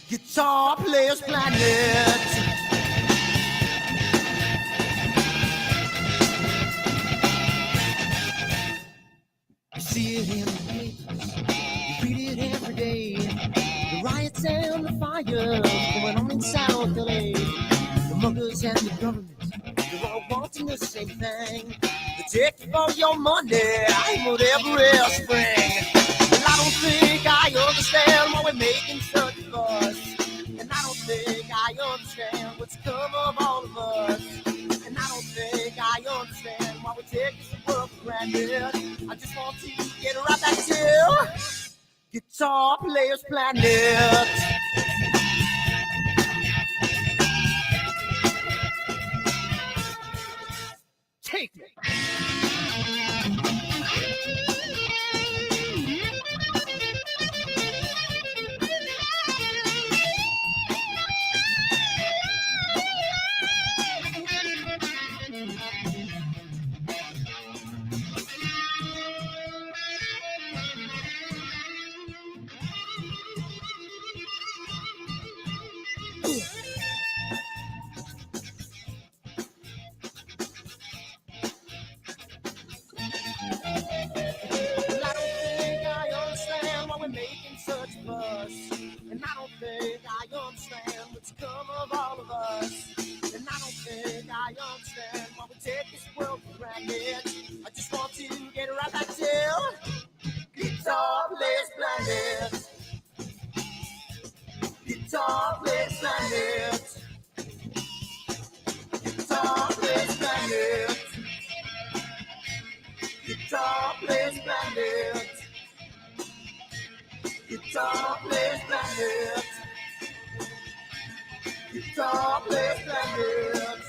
Guitar Players Planet. You see it in the papers, you read it every day. The riots and the fires going on in South LA. The muggers and the government, they're all wanting the same thing. They take all your money, whatever else spring. And I don't think I understand why we're making such a fuss. And I don't think I understand what's come of all of us. And I don't think I understand why we take this world for granted. I just want to get right back to Guitar Players Planet. Take me. And I don't think I understand what's come of all of us. And I don't think I understand why we take this world for granted. I just want to get right back to Guitar Players Planet. Guitar Players Planet. Guitar Players Planet. Guitar Players Planet. Guitar Players Planet. Guitar Players Planet.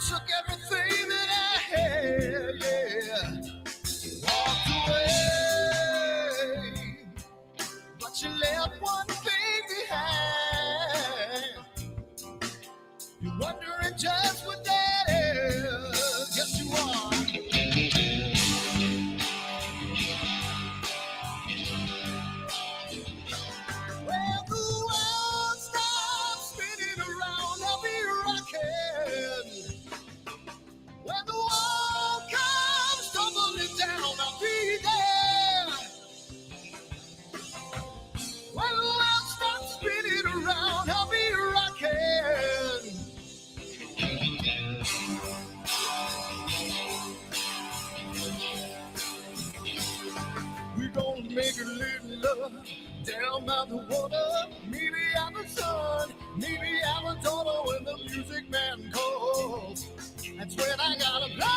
Took everything that I had, yeah. Walked away, but you left one thing behind. You're wondering just what that is. Yes, you are. When the world stops spinning around, I'll be rocking. When the wall comes tumbling down, I'll be there. When the world stops spinning around, I'll be rocking. We're gonna make a little love down by the water. Maybe out the sun, maybe out the door when the music man calls. That's when I gotta play.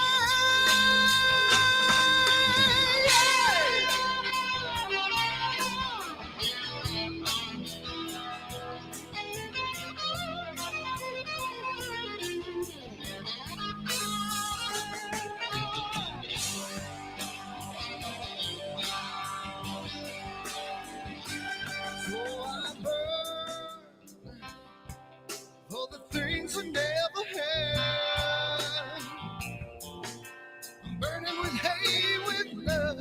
So I burn for the things I never had. Burning with hate, with love.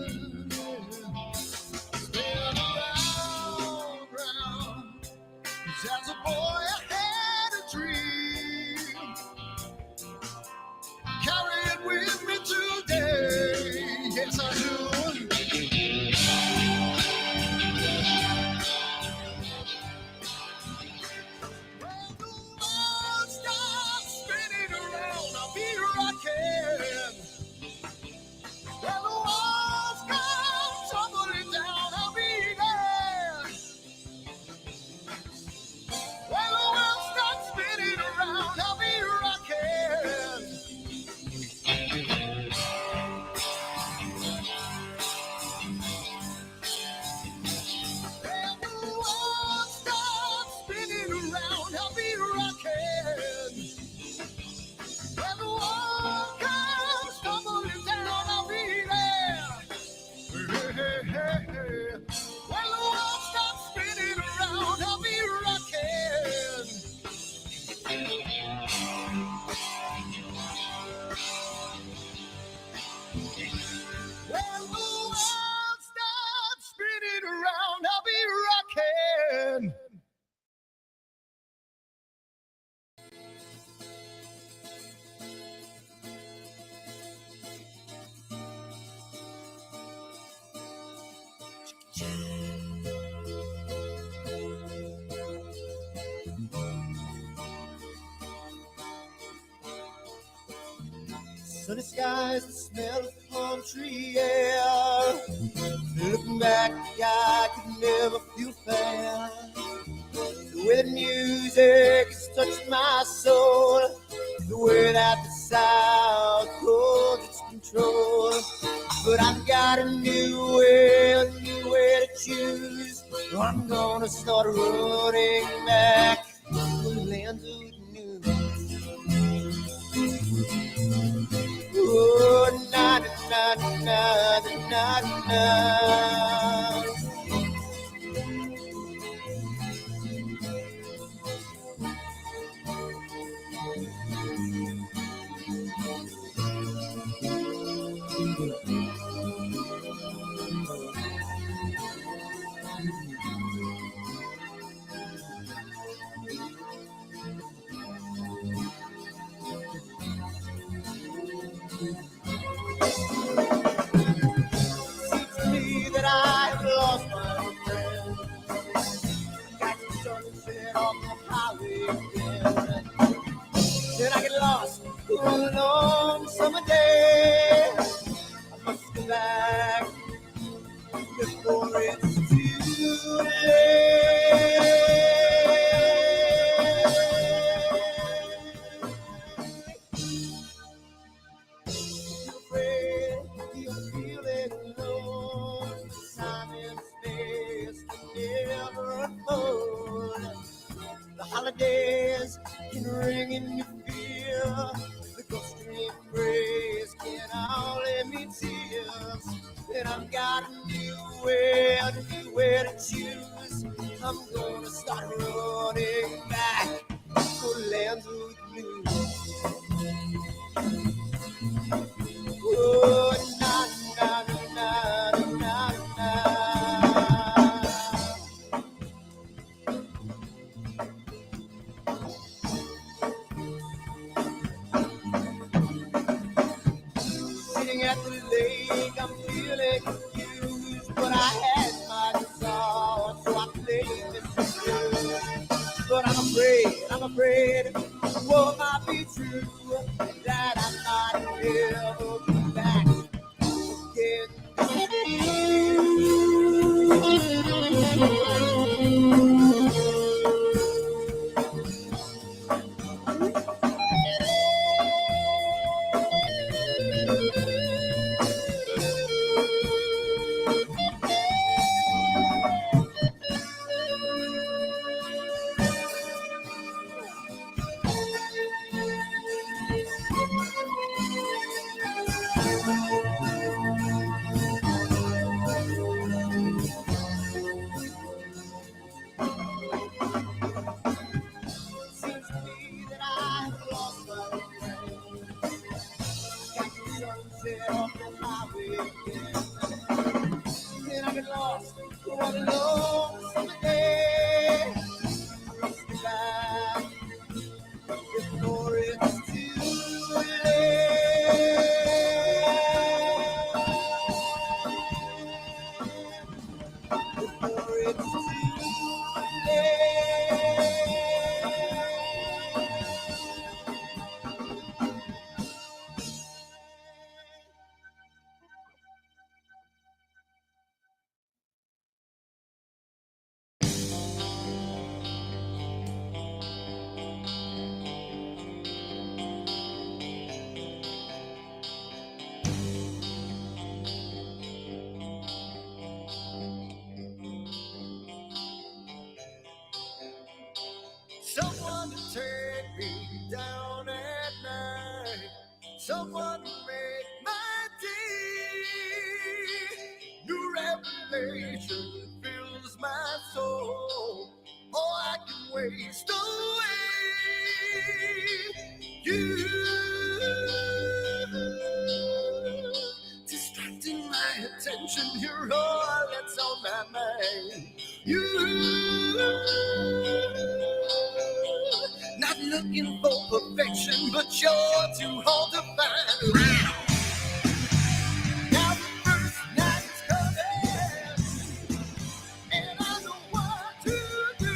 Spin around, round. 'Cause as a boy I had a dream. Carry it with me today. Yes, I do. When the world stops spinning around, I'll be rocking. When the walls come tumbling down, I'll be there. When Sunny skies, the smell of palm tree air. Looking back, I could never feel fair. The way the music has touched my soul, the way that the South holds its control. But I've got a new way to choose. I'm gonna start running back to the lands of the new. Oh, na na na na na na na. Seems to me that I have lost my old friend. Got the sunset off the highway again. Then I get lost on a long summer day. I must go back before it's too late. You're afraid you're feeling alone. Time and space can never unfold. The holidays can ring in your fear. The ghostly embrace can only mean tears. And I've got a new way to choose. I'm gonna start running back for the lands of the blue. Oh, na na na na na. Sitting at the lake, I'm feeling confused, but I had my guitar, so I played this blues. But I'm afraid, what might be true, that I might never be back again. Seems to me that I've lost my friend. Got the sunset off the highway again. Then I get lost on a long summer day. I must be back before it's too late. Before it's too late. Someone to take me down at night. Someone to make my day. New revelation fills my soul. Oh, I can waste away. You distracting my attention. You're all that's on my mind. You but you're too hard to find. Now the first night is coming, and I know what to do.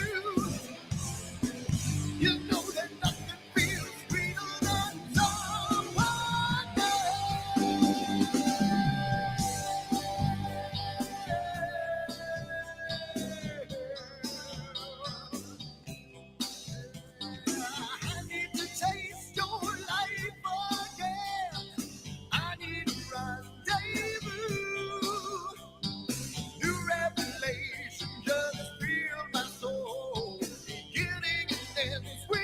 You know that nothing feels sweeter than someone I need to taste your life again. I need a rendezvous. New revelation just feel my soul. Beginning and ends with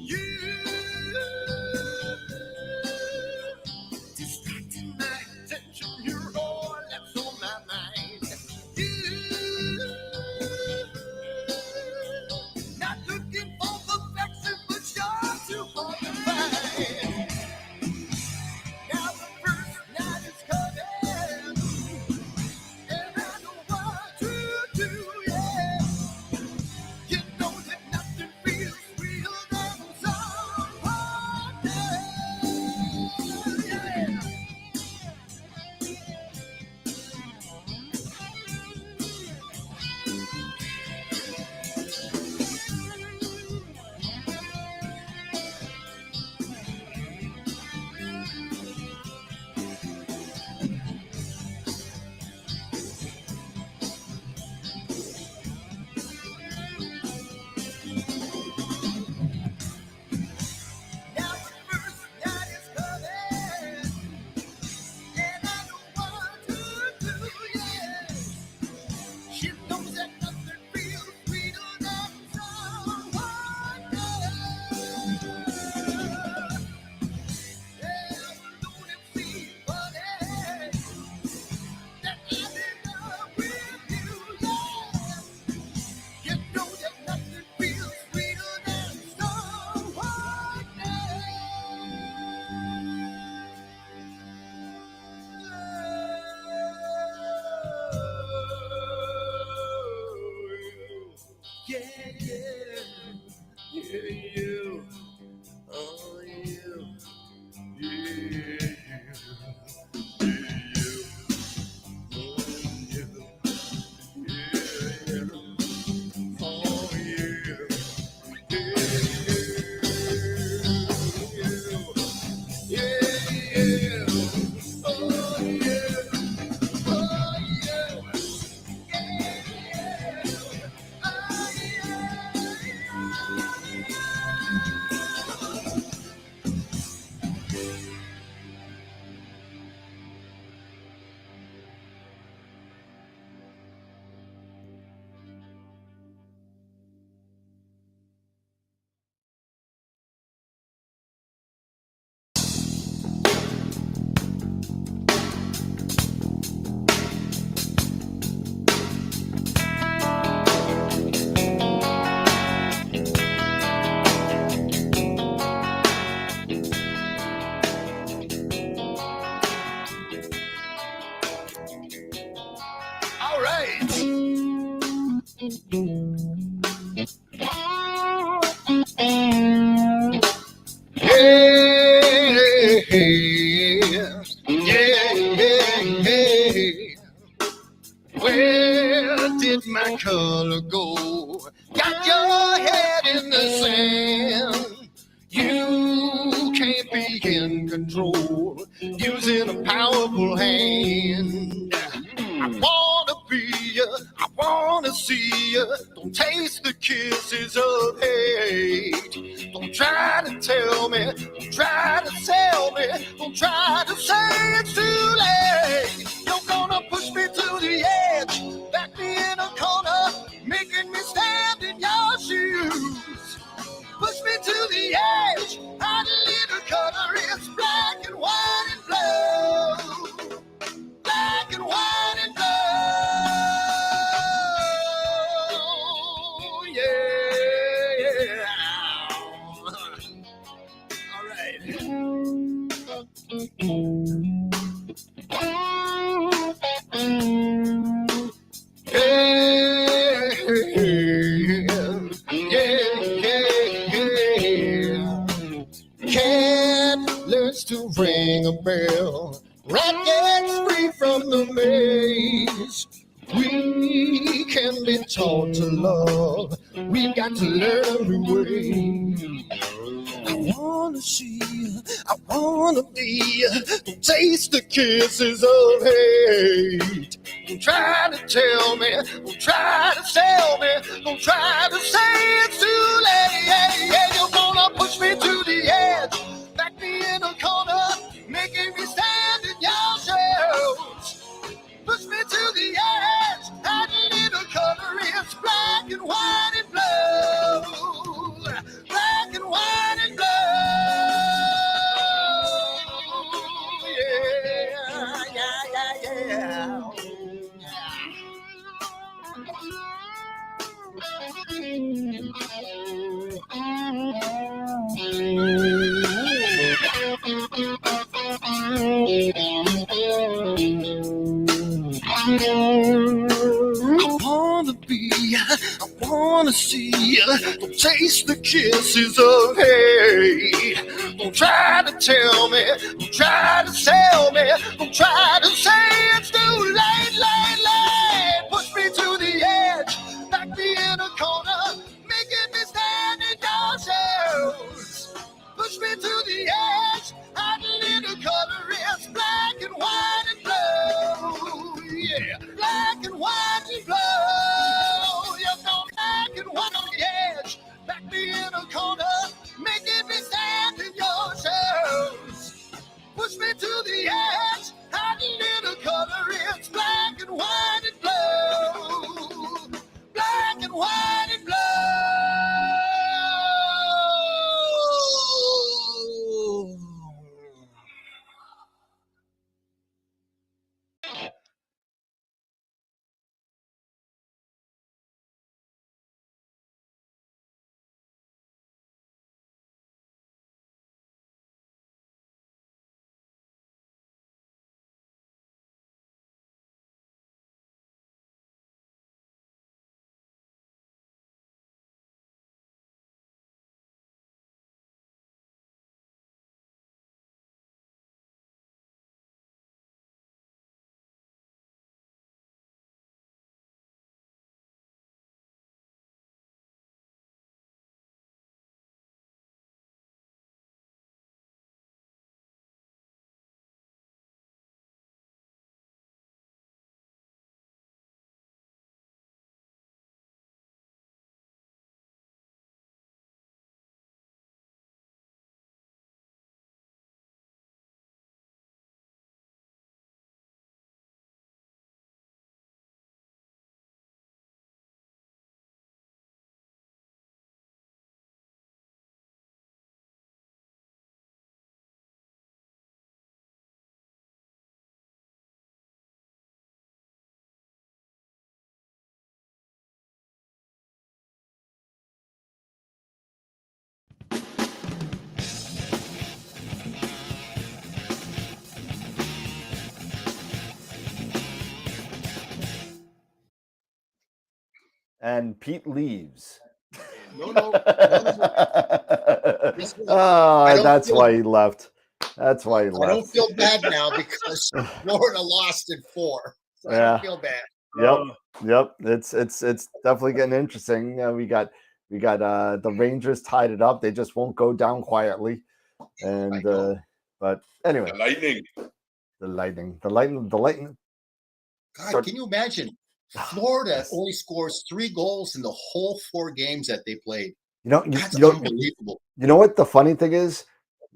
you. Distracting my attention, you're all that's on my mind. You. Not looking for perfection, but you're too hard to find. Now the first night is coming, and I know what to do, yeah. You know that nothing feels real than someone else, yeah. Now the first night is coming, and I know what to do, yeah. She knows that nothing feels sweeter than someone else. Yeah, don't it seem funny that I'm in love with you, yeah. You know that nothing feels sweeter than someone else. Yeah, yeah, yeah, you. Oh, you. Yeah, you. All right. Hey, yeah, yeah. Where did my color go? Got your head in the sand. You can't be in control. Using a powerful hand. I wanna be you. I wanna see you. Don't taste the kisses of hate. Don't try to tell me. Don't try to sell me. Don't try to say it's too late. You're gonna push me to the edge. Back me in a corner. Making me stand in your shoes. Push me to the edge. Our little color is black and white and blue. Black and white and blue. Yeah. All right. ring a bell. Rackets free from the maze. We can be taught to love. We've got to learn a new way. I wanna see, I wanna be, taste the kisses of hate. Don't try to tell me, don't try to sell me, don't try to say it's too late. You're gonna push me to the edge, back me in a corner, making me stand in your shadows. Push me to the edge, hiding in a color, it's black and white and blue. Black and white and blue. Yeah. I wanna be, I wanna see, don't taste the kisses of hate. Don't try to tell me, don't try to sell me, don't try to say it's too late, late. Push me to the edge, back me in a corner, making me stand in your shadows. Push me to the edge, hiding in a color, it's black and white and blue. Yeah, black and white and blue. You're gone black and white on the edge, back me in a corner, making me stand in your shadows. Push me to the edge, hiding in a color, it's black and white and blue. Black and white and blue. And Pete leaves. No. That's why he left. That's why he left. I don't feel bad now because Florida lost in 4. So I don't feel bad. Yep. It's definitely getting interesting. We got the Rangers tied it up. They just won't go down quietly. And but anyway, the lightning. God, can you imagine? Florida only scores 3 goals in the whole 4 games that they played. That's unbelievable. You know what the funny thing is?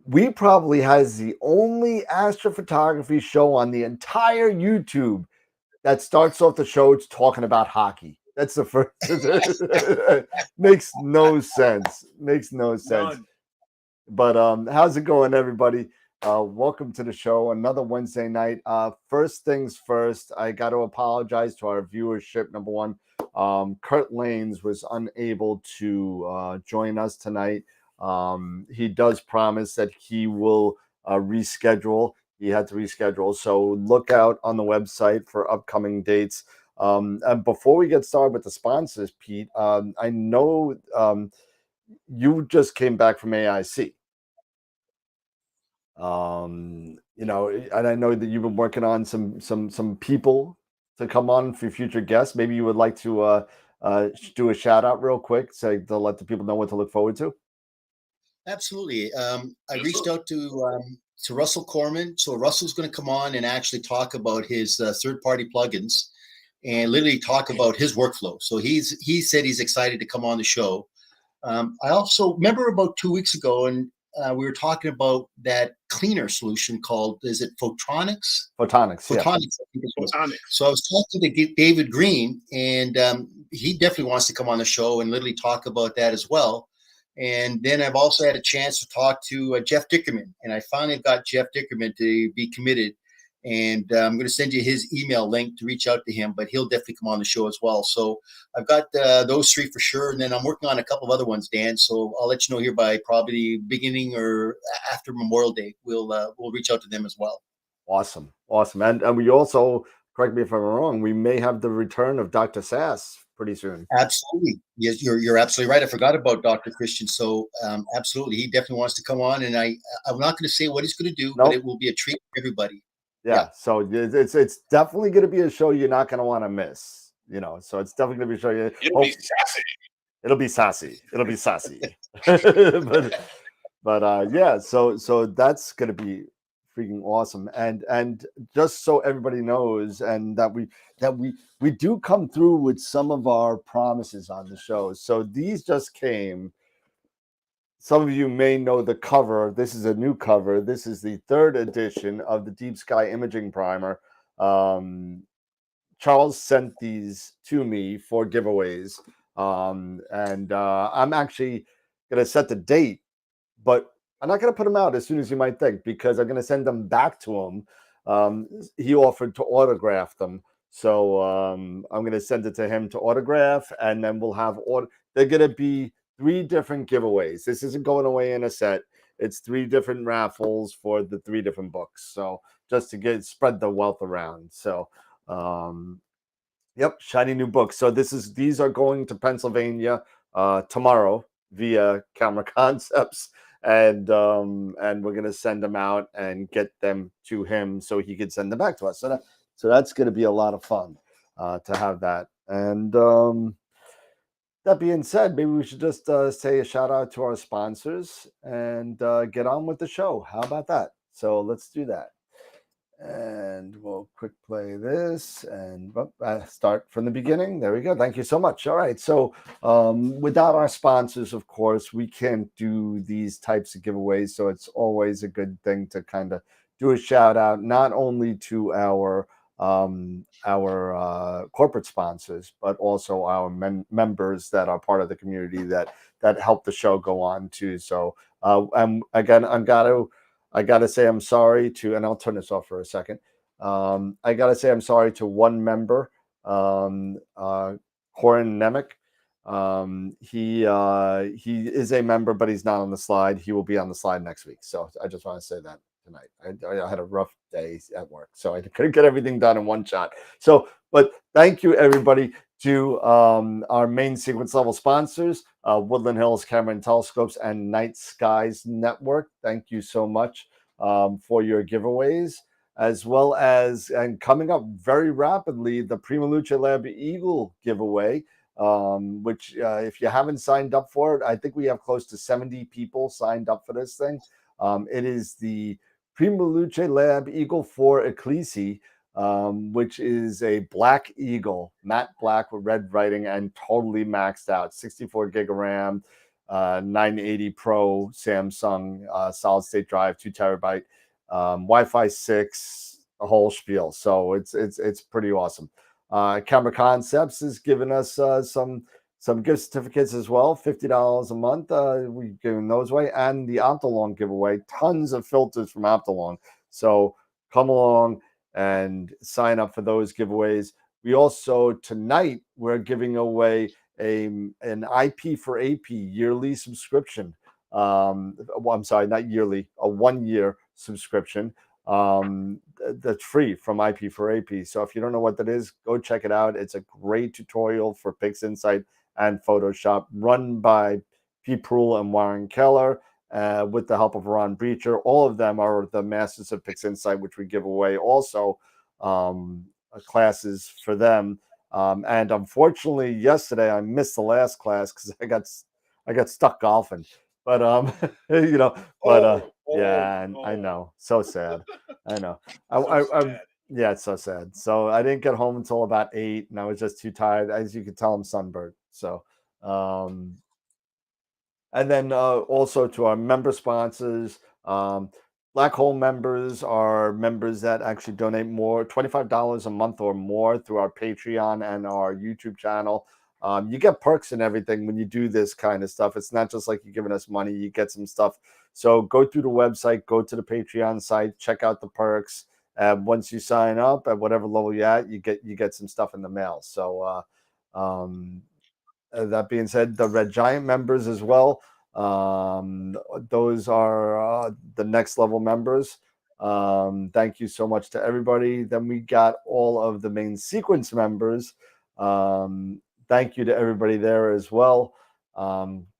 We probably has the only astrophotography show on the entire YouTube that starts off the show talking about hockey. That's the first. Makes no sense. None. But how's it going, everybody? Welcome to the show. Another Wednesday night. First things first, I got to apologize to our viewership. Number one, Kurt Lanes was unable to join us tonight. He does promise that he will reschedule. He had to reschedule. So look out on the website for upcoming dates. And before we get started with the sponsors, Pete, I know you just came back from AIC. You know, and I know that you've been working on some people to come on for future guests. Maybe you would like to do a shout out real quick, say to let the people know what to look forward to. Absolutely. I reached out to Russell Corman. So Russell's going to come on and actually talk about his third-party plugins and literally talk about his workflow. So he said he's excited to come on the show. I also remember about 2 weeks ago, and we were talking about that cleaner solution called, is it Photonics? Photonics, yeah. Photonics. I think it was. So I was talking to David Green, and he definitely wants to come on the show and literally talk about that as well. And then I've also had a chance to talk to Jeff Dickerman, and I finally got Jeff Dickerman to be committed. And I'm going to send you his email link to reach out to him, but he'll definitely come on the show as well. So I've got those three for sure, and then I'm working on a couple of other ones, Dan. So I'll let you know here by probably beginning or after Memorial Day. We'll reach out to them as well. Awesome, awesome, and we also, correct me if I'm wrong, we may have the return of Dr. Sass pretty soon. Absolutely, yes, you're absolutely right. I forgot about Dr. Christian. So absolutely, he definitely wants to come on, and I'm not going to say what he's going to do, but it will be a treat for everybody. Yeah, so it's definitely going to be a show you're not going to want to miss. You know, so it's definitely going to be a show. It'll be sassy. It'll be sassy. It'll be sassy. but yeah, so that's going to be freaking awesome. And just so everybody knows, and that we do come through with some of our promises on the show. So these just came. Some of you may know the cover. This is a new cover. This is the 3rd edition of the Deep Sky Imaging Primer. Charles sent these to me for giveaways. And I'm actually going to set the date, but I'm not going to put them out as soon as you might think, because I'm going to send them back to him. He offered to autograph them. So I'm going to send it to him to autograph, and then we'll have they're going to be 3 different giveaways. This isn't going away in a set. It's 3 different raffles for the 3 different books. So just to spread the wealth around. So yep, shiny new books. So these are going to Pennsylvania tomorrow via Camera Concepts, and we're gonna send them out and get them to him so he can send them back to us. So that's gonna be a lot of fun to have that. And that being said, maybe we should just say a shout out to our sponsors and get on with the show. How about that? So let's do that. And we'll quick play this and start from the beginning. There we go. Thank you so much. All right. So without our sponsors, of course, we can't do these types of giveaways. So it's always a good thing to kind of do a shout out, not only to our corporate sponsors, but also our members that are part of the community that help the show go on too. So again, I gotta say I'm sorry to, and I'll turn this off for a second. I gotta say I'm sorry to one member, Corin Nemec. He is a member, but he's not on the slide. He will be on the slide next week. So I just want to say that tonight. I had a rough day at work, so I couldn't get everything done in one shot. So, but thank you everybody to our main sequence level sponsors, Woodland Hills Camera and Telescopes and Night Skies Network. Thank you so much for your giveaways, as well as, and coming up very rapidly, the Prima Luce Lab Eagle giveaway, which if you haven't signed up for it, I think we have close to 70 people signed up for this thing. It is the Prima Luce Lab Eagle 4 Ecclesi, which is a black eagle, matte black with red writing and totally maxed out, 64 gig of RAM, 980 Pro Samsung solid state drive, 2 terabyte, Wi-Fi 6, a whole spiel. So it's pretty awesome. Camera Concepts is giving us some gift certificates as well, $50 a month. We're giving those away, and the Optolong giveaway, tons of filters from Optolong. So come along and sign up for those giveaways. We also, tonight, we're giving away an IP for AP yearly subscription. I'm sorry, not yearly, a 1-year subscription that's free from IP for AP. So if you don't know what that is, go check it out. It's a great tutorial for PixInsight and Photoshop, run by Pete Proul and Warren Keller. with the help of Ron Breacher. All of them are the Masters of Pix Insight, which we give away also classes for them. And unfortunately, yesterday I missed the last class because I got stuck golfing. But you know, but yeah, I know, so sad. I know. Yeah, it's so sad. So I didn't get home until about 8, and I was just too tired. As you could tell, I'm sunburned. So, and then also to our member sponsors, Black Hole members are members that actually donate more, $25 a month or more through our Patreon and our YouTube channel. You get perks and everything when you do this kind of stuff. It's not just like you're giving us money, you get some stuff. So go through the website, go to the Patreon site, check out the perks. Once you sign up at whatever level you're at, you get some stuff in the mail. So that being said, the Red Giant members as well. Those are the next level members. Thank you so much to everybody. Then we got all of the main sequence members. Thank you to everybody there as well.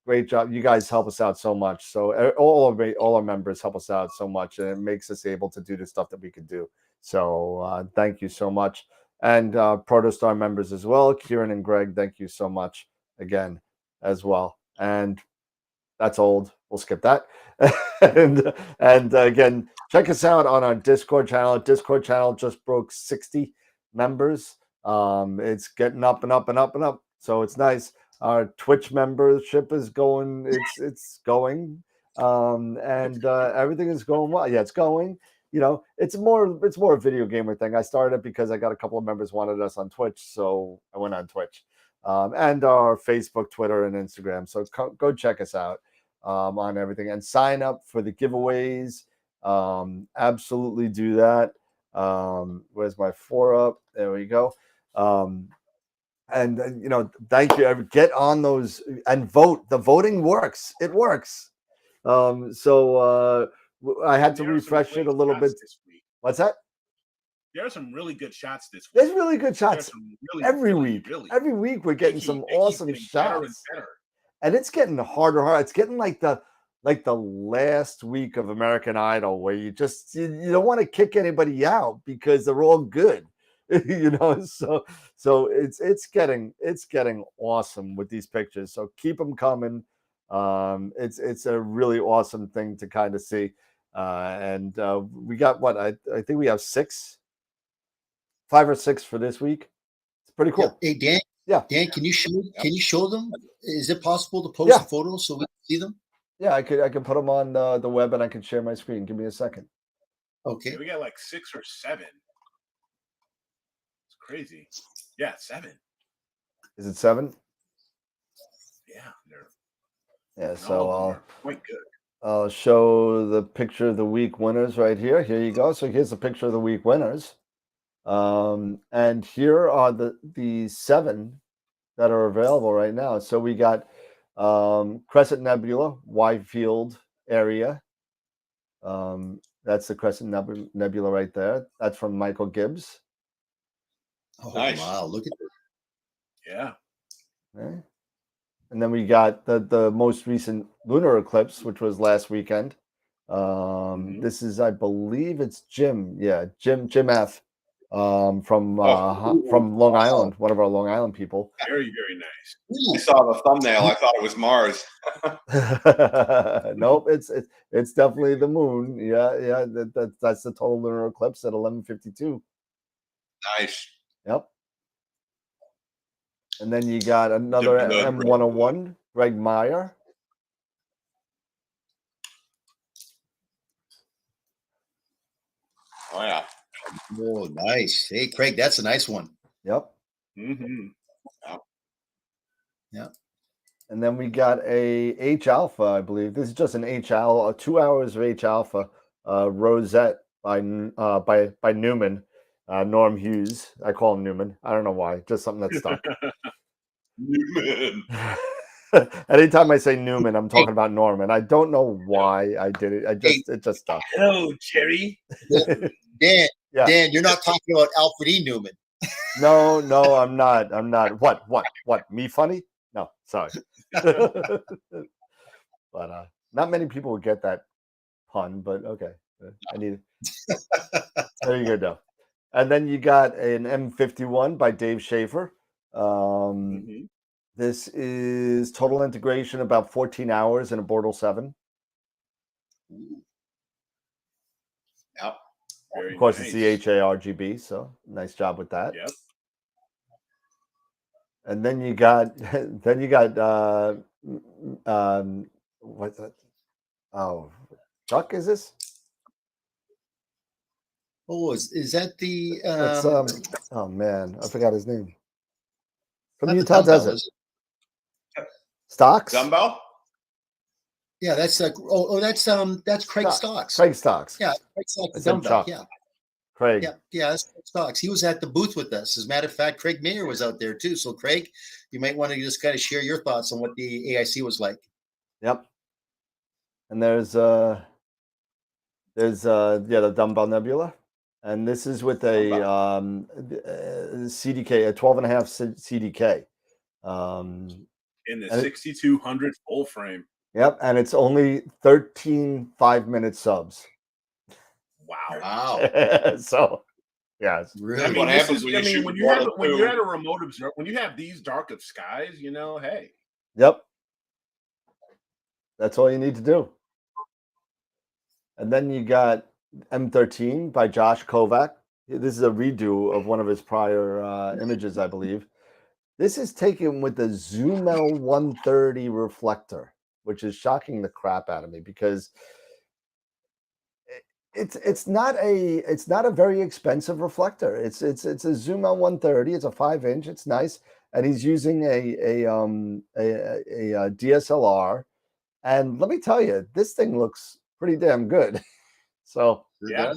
Great job. You guys help us out so much. So all our members help us out so much, and it makes us able to do the stuff that we can do. So thank you so much. And Protostar members as well, Kieran and Greg, thank you so much again as well. And that's old. We'll skip that. and again, check us out on our Discord channel. Discord channel just broke 60 members. It's getting up and up and up and up. So it's nice. Our Twitch membership is going. It's going. And everything is going well. Yeah, it's going. You know, it's more a video gamer thing. I started it because I got a couple of members wanted us on Twitch, so I went on Twitch. And our Facebook, Twitter, and Instagram. So go check us out on everything and sign up for the giveaways. Absolutely do that. Where's my 4 up? There we go. And you know, thank you. Get on those and vote. The voting works. It works. So I had to refresh it a little bit. What's that? There are some really good shots this week. There's really good shots every week. Every week we're getting some awesome shots. And it's getting harder. It's getting like the last week of American Idol, where you don't want to kick anybody out because they're all good. You know, so it's getting awesome with these pictures. So keep them coming. It's a really awesome thing to kind of see. And we got what I think we have 5 or 6 for this week. It's pretty cool. Yeah. Hey Dan. Yeah. Dan, can you show them? Is it possible to post the photos so we can see them? Yeah, I could put them on the web, and I can share my screen. Give me a second. Okay. Yeah, we got like 6 or 7. It's crazy. Yeah, 7. Is it 7? Yeah, so I'll quite good. I'll show the picture of the week winners right here. Here you go. So here's the picture of the week winners. And here are the 7 that are available right now. So we got Crescent Nebula, Wide Field area. That's the Crescent Nebula right there. That's from Michael Gibbs. Oh, nice. Wow, look at this. Yeah. Okay. And then we got the most recent lunar eclipse, which was last weekend. This is, I believe it's Jim. Yeah, Jim F. From Long Island, one of our Long Island people. Very, very nice. I saw the thumbnail. I thought it was Mars. Nope, it's definitely the moon. Yeah. That's the total lunar eclipse at 11:52. Nice. Yep. And then you got another M101, Greg Meyer. Oh yeah. Oh, nice. Hey, Craig, that's a nice one. Yep. Yeah. And then we got a H alpha, I believe. This is just an H alpha, 2 hours of H alpha rosette by Newman, Norm Hughes. I call him Newman. I don't know why. Just something that stuck. Newman. Anytime I say Newman, I'm talking about Norman. I don't know why I did it. It just stuck. Hello, Jerry. Dan, Dan, you're not talking about Alfred E. Newman. No, I'm not. What? Me funny? No, sorry. But Not many people would get that pun, but okay. I need it. There you go. And then you got an M51 by Dave Schaefer. Mhm. This is total integration, about 14 hours in a Bortle 7. Yep. Very Of course, it's the nice. HARGB, so nice job with that. Yep. And then you got what's that? Oh, Chuck, is this? Oh, is that the That's oh man, I forgot his name. From not the Utah dumbbell, Desert. is it? Stocks? Dumbbell? Yeah, that's that's Craig Stocks. Craig Stocks. Yeah, Craig Stocks, I the said dumbbell. Chuck. Yeah, Craig. yeah, that's Craig Stocks. He was at the booth with us. As a matter of fact, Craig Mayer was out there too. So, Craig, you might want to just kind of share your thoughts on what the AIC was like. Yep. And there's the dumbbell nebula. And this is with a CDK, a 12.5 CDK. In the and 6200 full frame. Yep, and it's only 13 5-minute subs. Wow. Wow. So, yeah. Really? I mean, What this happens is. when I you mean, shoot when Bortle you're 2? at a remote observer, when you have these dark of skies, hey. Yep. That's all you need to do. And then you got M13 by Josh Kovac. This is a redo of one of his prior images, I believe. This is taken with the Zoomel 130 reflector, which is shocking the crap out of me because it's not a very expensive reflector. It's a Zoomel 130. It's a 5-inch. It's nice, and he's using a DSLR. And let me tell you, this thing looks pretty damn good. So Yeah.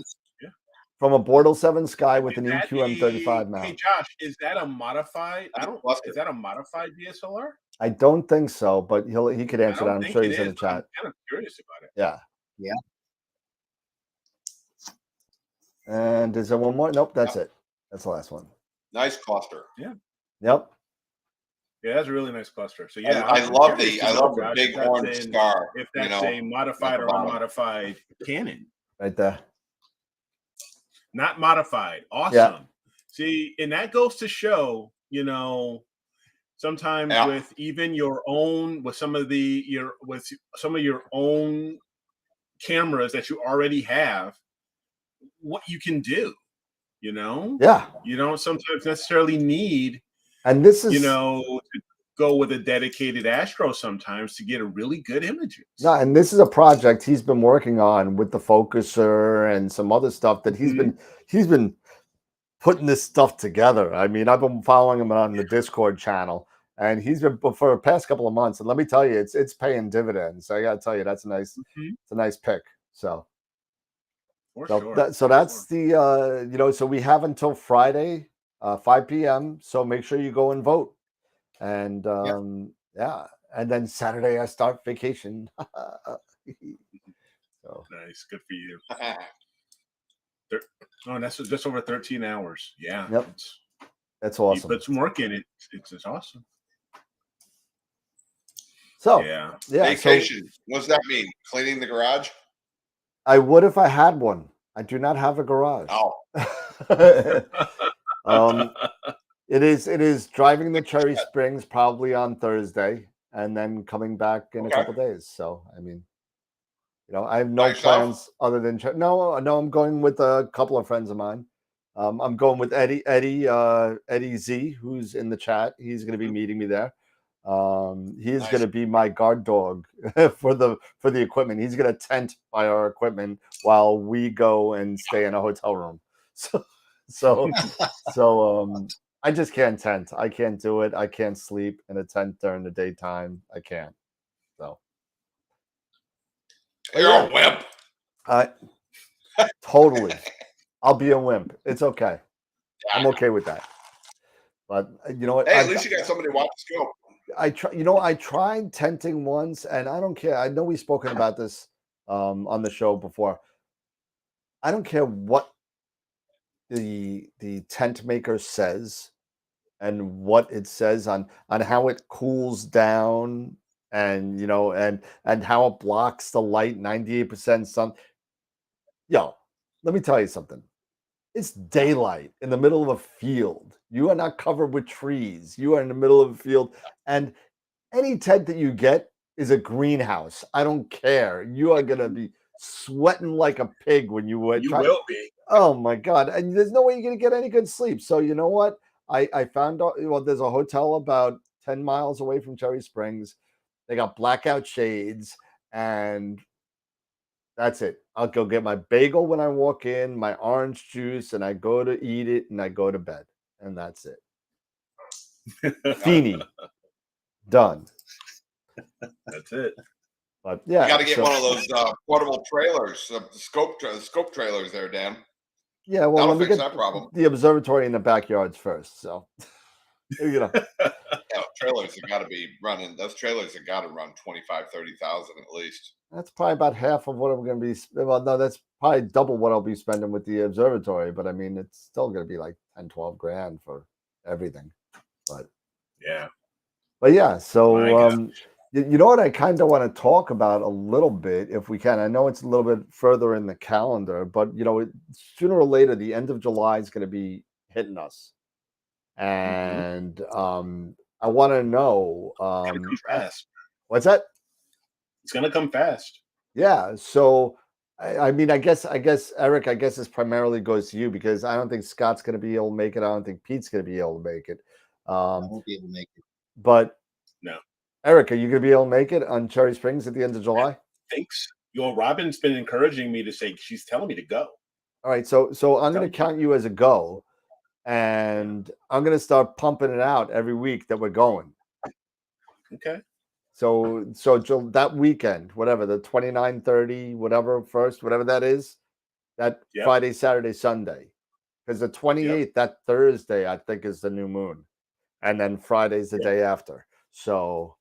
from a Bortle 7 Sky with an Is that EQM35 mount. Hey, Josh, is that a modified? Cluster. Is that a modified DSLR? I don't think so, but he could I answer that. don't I'm think sure it he's in is, the but I'm chat. kind of curious about it. Yeah. Yeah. And is there one more? Nope, that's it. That's the last one. Nice cluster. Yeah. Yep. Yeah, that's a really nice cluster. So yeah, I I'm love curious the to know, the Josh, big if that's orange scar. if that's a modified or bottom. unmodified Canon. Right there. Not modified. Awesome. Yeah. See, and that goes to show, sometimes with even your own, with some of your own cameras that you already have, what you can do, Yeah. You don't sometimes necessarily need, And this is to go with a dedicated Astro sometimes to get a really good images. no, and this is a project he's been working on with the focuser and some other stuff that he's been putting this stuff together. I mean, I've been following him on the Discord channel, and he's been for the past couple of months. And let me tell you, it's paying dividends. So I got to tell you, that's a nice, it's a nice pick. So, that's the so we have until Friday, 5 p.m. So make sure you go and vote. And yeah, and then Saturday I start vacation. So nice, good for you. Oh, that's just over 13 hours. Yeah. Yep. That's awesome. You put some work in it. It's awesome. So yeah. Vacation. What does that mean? Cleaning the garage? I would if I had one. I do not have a garage. Oh. It is driving the Cherry Springs probably on Thursday and then coming back in a couple days. So I mean, I have no plans other than no. I'm going with a couple of friends of mine. I'm going with Eddie Z, who's in the chat. He's going to be meeting me there. He is going to be my guard dog for the equipment. He's going to tent by our equipment while we go and stay in a hotel room. So I just can't tent. I can't do it. I can't sleep in a tent during the daytime. I can't. So you're a wimp. Totally. I'll be a wimp. It's okay. I'm okay with that. But you know what? Hey, at least you got somebody to watch the show. I tried tenting once, and I don't care. I know we've spoken about this on the show before. I don't care what the tent maker says and what it says on how it cools down and and how it blocks the light 98% sun. Yo, let me tell you something. It's daylight in the middle of a field. You are not covered with trees. You are in the middle of a field, and any tent that you get is a greenhouse. I don't care. You are gonna be sweating like a pig when you You try. will be. Oh my god! And there's no way you're gonna get any good sleep. So you know what? I found out. Well, there's a hotel about 10 miles away from Cherry Springs. They got blackout shades, and that's it. I'll go get my bagel when I walk in, my orange juice, and I go to eat it, and I go to bed, and that's it. Feeny, done. That's it. But You yeah, got to get so- one of those portable trailers, scope trailers there, Dan. yeah. Well, That'll let me fix get that problem. the observatory in the backyards first. So Yeah, trailers have got to be running. Those trailers have got to run 25, 30,000 at least. that's probably about half of what I'm going to be. Well, no, that's probably double what I'll be spending with the observatory. But I mean, it's still going to be like 10, 12 grand for everything. But Yeah. yeah. My So God. you know what I kind of want to talk about a little bit, if we can. I know it's a little bit further in the calendar, but sooner or later, the end of July is going to be hitting us, and I want to know It's gonna come fast. what's that? It's gonna come fast. Yeah. So I mean, I guess Eric, this primarily goes to you because I don't think Scott's going to be able to make it. I don't think Pete's going to be able to make it. I won't be able to make it. But No. Eric, are you going to be able to make it on Cherry Springs at the end of July? Thanks. Robin's been encouraging me to say, she's telling me to go. All right, so I'm going to count you as a go, and I'm going to start pumping it out every week that we're going. Okay. So that weekend, whatever, the 29, 30, whatever, first, whatever that is, that Friday, Saturday, Sunday. Because the 28th, that Thursday, I think, is the new moon. And then Friday's the day after. So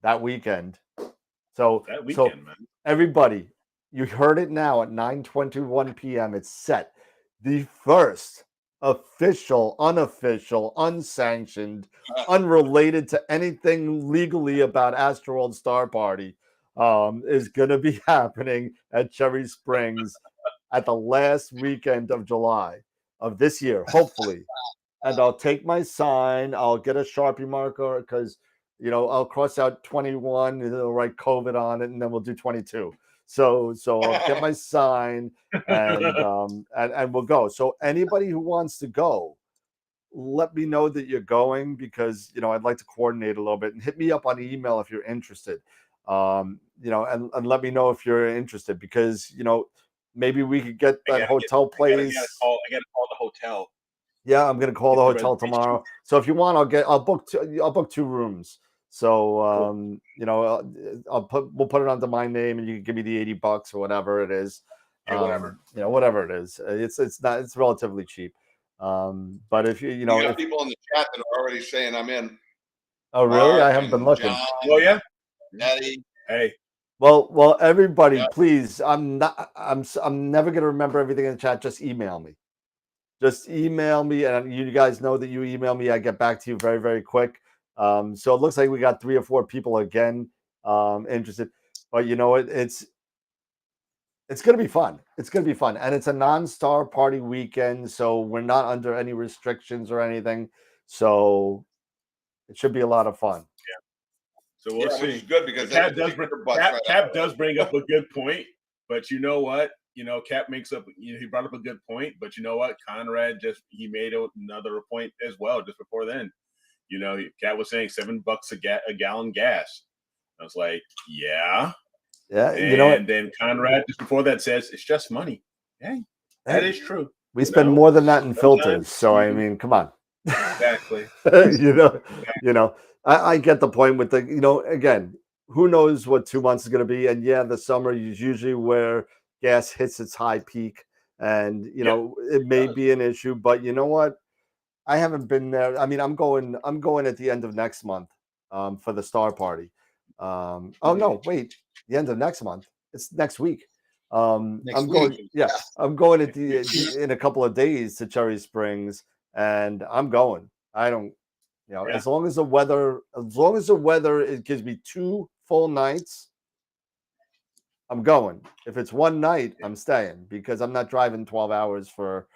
that weekend. So man. Everybody, you heard it now at 9:21 p.m. It's set. The first official, unofficial, unsanctioned, unrelated to anything legally about AstroWorld's Star Party is going to be happening at Cherry Springs at the last weekend of July of this year, hopefully. And I'll take my sign. I'll get a Sharpie marker because, I'll cross out 21, and it'll write COVID on it, and then we'll do 22. So I'll get my sign and we'll go. So anybody who wants to go, let me know that you're going because, I'd like to coordinate a little bit and hit me up on email if you're interested. And let me know if you're interested because, maybe we could get that hotel place. I gotta call the hotel. Yeah, I'm gonna call the hotel tomorrow. So if you want, I'll book 2 rooms. So we'll put it under my name, and you can give me the $80 or whatever it is. Whatever. Whatever it is. It's relatively cheap. But if you got people in the chat that are already saying I'm in. Oh really? Mark I haven't been looking. John, Oh yeah. Eddie. Hey. Well, everybody, please. I'm never gonna remember everything in the chat. Just email me. Just email me, and you guys know that you email me. I get back to you very, very quick. So it looks like we got 3 or 4 people again interested. But it's going to be fun. It's going to be fun, and it's a non-Star Party weekend, so we're not under any restrictions or anything. So it should be a lot of fun. Yeah. So we'll see. Which is good because Cap does bring up a good point, but you know what? Cap makes up. He brought up a good point, but you know what? Conrad he made another point as well just before then. Cap was saying $7 a gallon gas. I was like, yeah. And then Conrad just before that says it's just money. Hey, that is true. We spend more than that in filters, so I mean, come on. Exactly. I get the point with the again. Who knows what 2 months is going to be? And the summer is usually where gas hits its high peak, and it may be an issue, but you know what? I haven't been there. I mean, I'm going at the end of next month for the Star Party. Oh no, wait, the end of next month. It's next week. I'm going at in a couple of days to Cherry Springs, and I'm going. You know, Yeah. as long as the weather, it gives me 2 full nights, I'm going. If it's one night, I'm staying because I'm not driving 12 hours for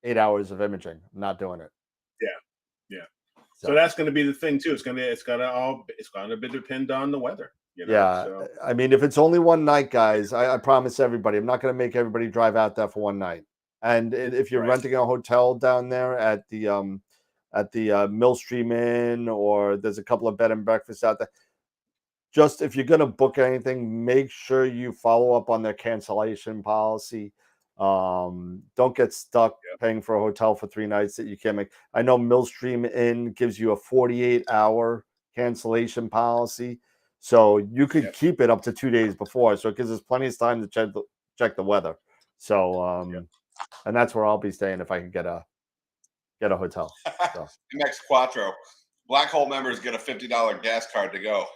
8 hours of imaging. I'm not doing it. Yeah. So that's going to be the thing too. It's going to depend on the weather. You know? Yeah, So. I mean, if it's only one night, guys, I promise everybody, I'm not going to make everybody drive out there for one night. And if you're renting a hotel down there at the Millstream Inn, or there's a couple of bed and breakfasts out there, just if you're going to book anything, make sure you follow up on their cancellation policy. Don't get stuck paying for a hotel for 3 nights that you can't make. I know Millstream Inn gives you a 48-hour cancellation policy, so you could keep it up to 2 days before. So it gives us plenty of time to check the weather. So and that's where I'll be staying if I can get a hotel. So. Next Quattro. Black Hole members get a $50 gas card to go.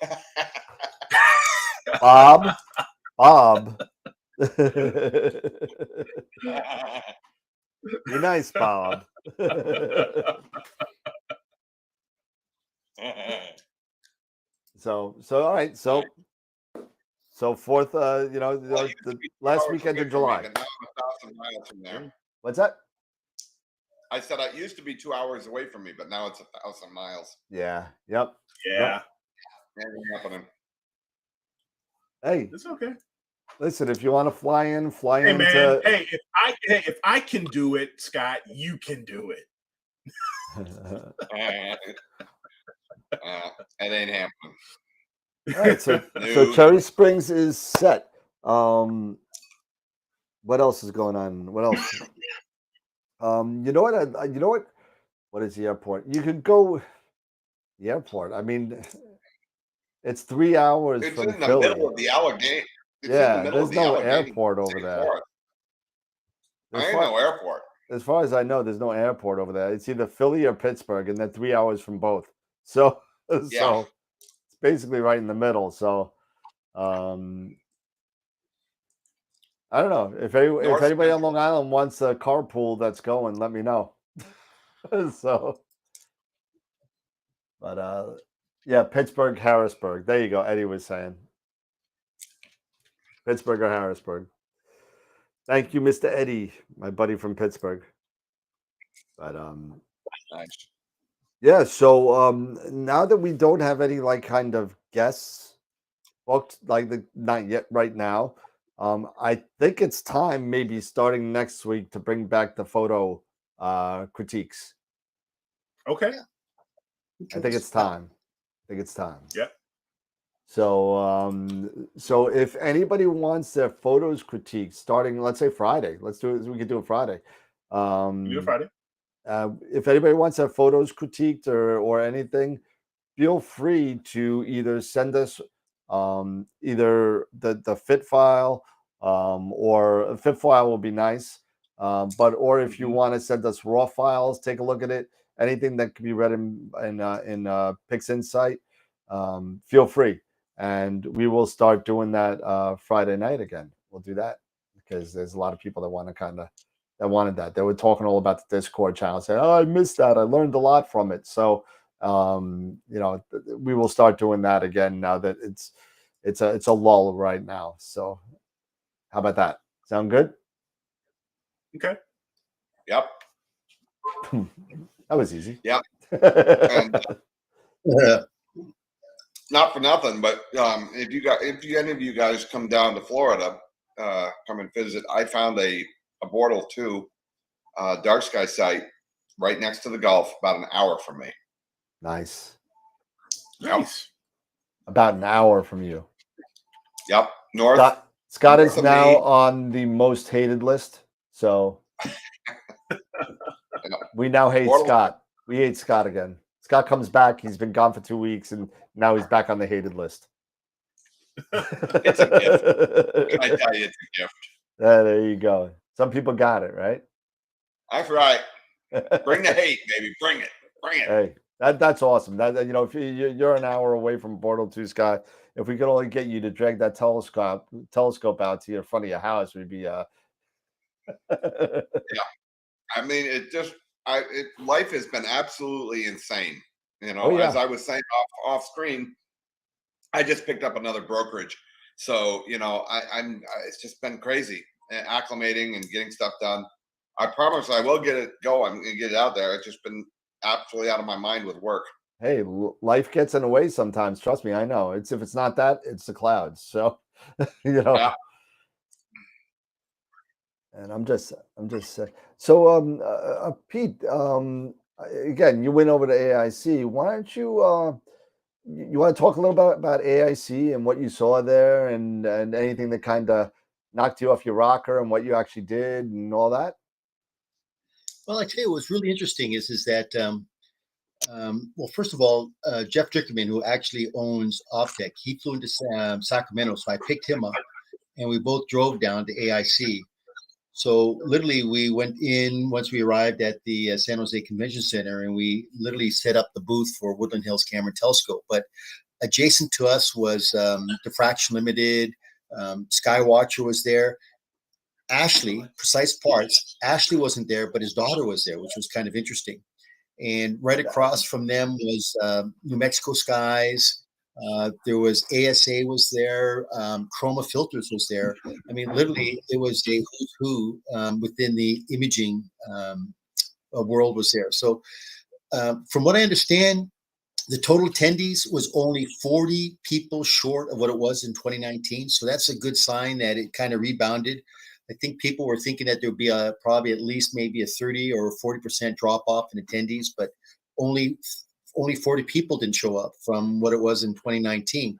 Bob. Be nice, Bob. So all right. So 4th, the last weekend in July. But now I'm 1,000 miles from there. What's that? I said it used to be 2 hours away from me, but now it's 1,000 miles. Yeah. Yep. Yeah. Ain't happening. Hey, it's okay. Listen, if you want to fly in, Hey man, if I can do it, Scott, you can do it. It ain't happening. All right, so Cherry Springs is set. What else is going on? What else? You know what? What is the airport? You could go the airport. I mean, it's 3 hours It's from in the Philly. middle of the Allegheny. There's no airport over there. There ain't no airport. As far as I know, there's no airport over there. It's either Philly or Pittsburgh, and then 3 hours from both. So it's basically right in the middle. So I don't know. If anybody on Long Island wants a carpool that's going, let me know. So, but Pittsburgh, Harrisburg. There you go. Eddie was saying Pittsburgh or Harrisburg. Thank you, Mr. Eddie, my buddy from Pittsburgh. But nice. Yeah, so now that we don't have any kind of guests booked, not yet right now, I think it's time, maybe starting next week, to bring back the photo critiques. Okay. I think it's time. Yep. So if anybody wants their photos critiqued starting, let's say Friday, we could do it Friday. Do it Friday. If anybody wants their photos critiqued or anything, feel free to either send us either the fit file, or a fit file will be nice. Or if you want to send us raw files, take a look at it. Anything that can be read in PixInsight, feel free, and we will start doing that Friday night again. We'll do that because there's a lot of people that wanted that. They were talking all about the Discord channel, saying, "Oh, I missed that. I learned a lot from it." So, we will start doing that again now that it's a lull right now. So, how about that? Sound good? Okay. Yep. That was easy. Yep. And, not for nothing, but if any of you guys come down to Florida, come and visit. I found a Bortle 2 dark sky site right next to the Gulf, about an hour from me. Nice. About an hour from you. Yep. North. Scott is now on the most hated list. So we now hate Scott. We hate Scott again. Scott comes back. He's been gone for 2 weeks, and now he's back on the hated list. It's a gift. I tell you, it's a gift. There you go. Some people got it, right? That's right. Bring the hate, baby. Bring it. Hey, that's awesome. If you're an hour away from Bortle 2, Scott, if we could only get you to drag that telescope out to your front of your house, we'd be Yeah. I mean, life has been absolutely insane You know, Oh, yeah. as I was saying off screen, I just picked up another brokerage. So, you know, it's just been crazy acclimating and getting stuff done. I promise I will get it going and get it out there. It's just been absolutely out of my mind with work. Hey, life gets in the way sometimes. Trust me, I know. If it's not that, it's the clouds. So, you know. Yeah. And I'm just sick. So, Pete, again, you went over to AIC. Why don't you want to talk a little bit about AIC and what you saw there, and anything that kind of knocked you off your rocker and what you actually did and all that? Well, I tell you, what's really interesting is that, well, first of all, Jeff Dickerman, who actually owns Optech, he flew into Sacramento. So I picked him up and we both drove down to AIC. So literally, we went in once we arrived at the San Jose Convention Center, and we literally set up the booth for Woodland Hills Camera and Telescope. But adjacent to us was Diffraction Limited, Skywatcher was there. Ashley, Precise Parts, Ashley wasn't there, but his daughter was there, which was kind of interesting. And right across from them was New Mexico Skies. There was ASA was there. Chroma Filters was there. I mean, literally, it was a who's who within the imaging world was there. So, from what I understand, the total attendees was only 40 people short of what it was in 2019. So that's a good sign that it kind of rebounded. I think people were thinking that there would be probably at least maybe a 30 or 40% drop off in attendees, but only 40 people didn't show up from what it was in 2019.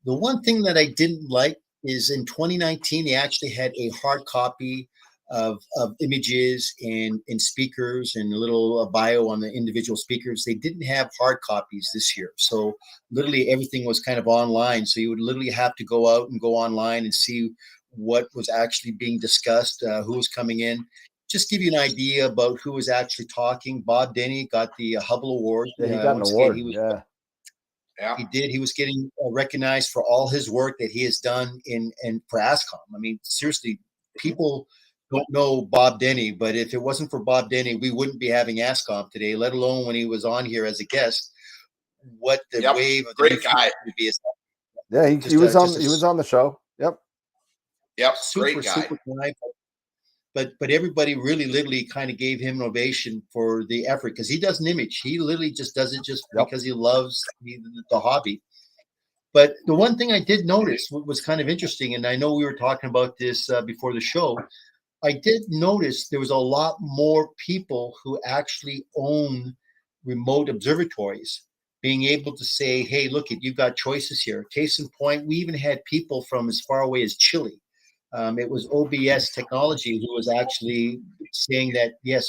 The one thing that I didn't like is in 2019, they actually had a hard copy of images and speakers and a little bio on the individual speakers. They didn't have hard copies this year. So literally everything was kind of online. So you would literally have to go out and go online and see what was actually being discussed, who was coming in. Just give you an idea about who was actually talking. Bob Denny got the Hubble Award. Yeah, he got an Once award. again, Yeah. he did. He was getting recognized for all his work that he has done in for ASCOM. I mean, seriously, people don't know Bob Denny, but if it wasn't for Bob Denny, we wouldn't be having ASCOM today, let alone when he was on here as a guest. What the wave of great guy would be. Yeah, he was on the show. Yep. Yep. Super, Great guy. super guy. But everybody really literally kind of gave him an ovation for the effort because he does an image. He literally just does it just because he loves the hobby. But the one thing I did notice was kind of interesting, and I know we were talking about this before the show. I did notice there was a lot more people who actually own remote observatories being able to say, hey, look, you've got choices here. Case in point, we even had people from as far away as Chile. It was OBS Technology who was actually saying that, yes,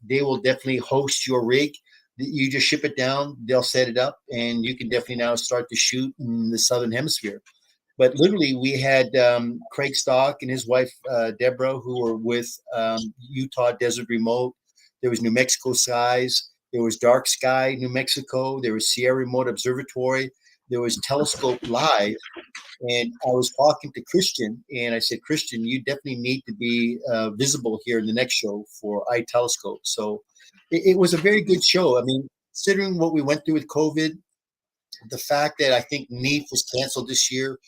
they will definitely host your rig. You just ship it down, they'll set it up, and you can definitely now start to shoot in the Southern Hemisphere. But literally, we had Craig Stock and his wife, Deborah, who were with Utah Desert Remote. There was New Mexico Skies. There was Dark Sky, New Mexico. There was Sierra Remote Observatory. There was Telescope Live. And I was talking to Christian, and I said, Christian, you definitely need to be visible here in the next show for iTelescope. So it was a very good show. I mean, considering what we went through with COVID, the fact that I think NEAF was canceled this year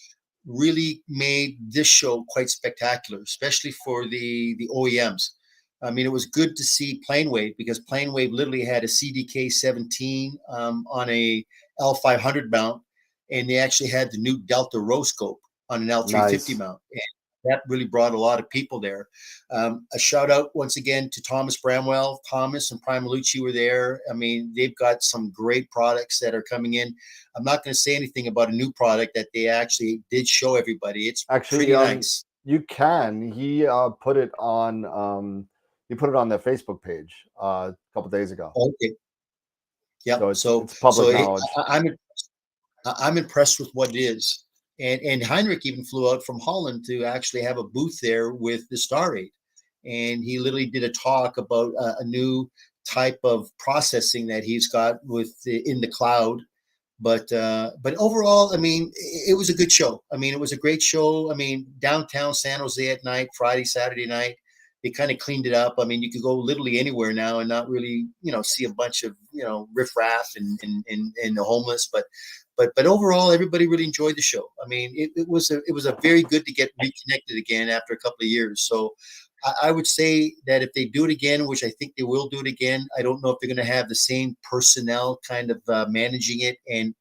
really made this show quite spectacular, especially for the OEMs. I mean, it was good to see PlaneWave because PlaneWave literally had a CDK 17 on a L500 mount, and they actually had the new Delta Roscope on an L350 mount. And that really brought a lot of people there. A shout out once again to Thomas Bramwell. Thomas and Primalucci were there. I mean, they've got some great products that are coming in. I'm not going to say anything about a new product that they actually did show everybody. It's actually pretty nice. You can. He put it on. He put it on their Facebook page a couple days ago. Okay. Yeah. So it's public knowledge. I'm impressed with what it is. And Heinrich even flew out from Holland to actually have a booth there with the Star 8. And he literally did a talk about a new type of processing that he's got in the cloud. But overall, I mean, it was a good show. I mean, it was a great show. I mean, downtown San Jose at night, Friday, Saturday night. They kind of cleaned it up. I mean, you could go literally anywhere now and not really, see a bunch of, riffraff and the homeless. But overall, everybody really enjoyed the show. I mean, it was a very good to get reconnected again after a couple of years. So I would say that if they do it again, which I think they will do it again, I don't know if they're going to have the same personnel kind of managing it and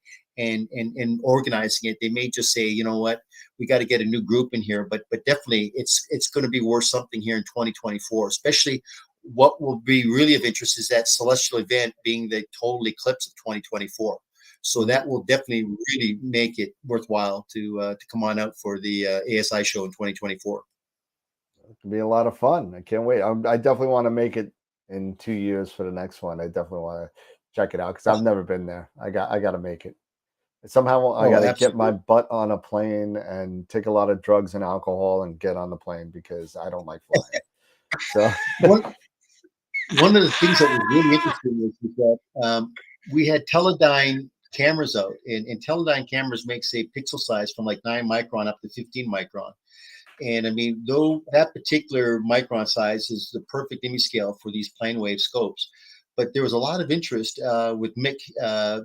organizing it. They may just say, you know what, we got to get a new group in here. But definitely, it's going to be worth something here in 2024. Especially, what will be really of interest is that celestial event being the total eclipse of 2024. So that will definitely really make it worthwhile to come on out for the ASI show in 2024. It'll be a lot of fun. I can't wait. I definitely want to make it in 2 years for the next one. I definitely want to check it out because I've never been there. I got to make it. Somehow I got to get my butt on a plane and take a lot of drugs and alcohol and get on the plane because I don't like flying. So one of the things that was really interesting was that we had Teledyne cameras out, and Teledyne cameras make, say, pixel size from like 9 micron up to 15 micron. And I mean, though that particular micron size is the perfect image scale for these plane wave scopes, but there was a lot of interest with Mick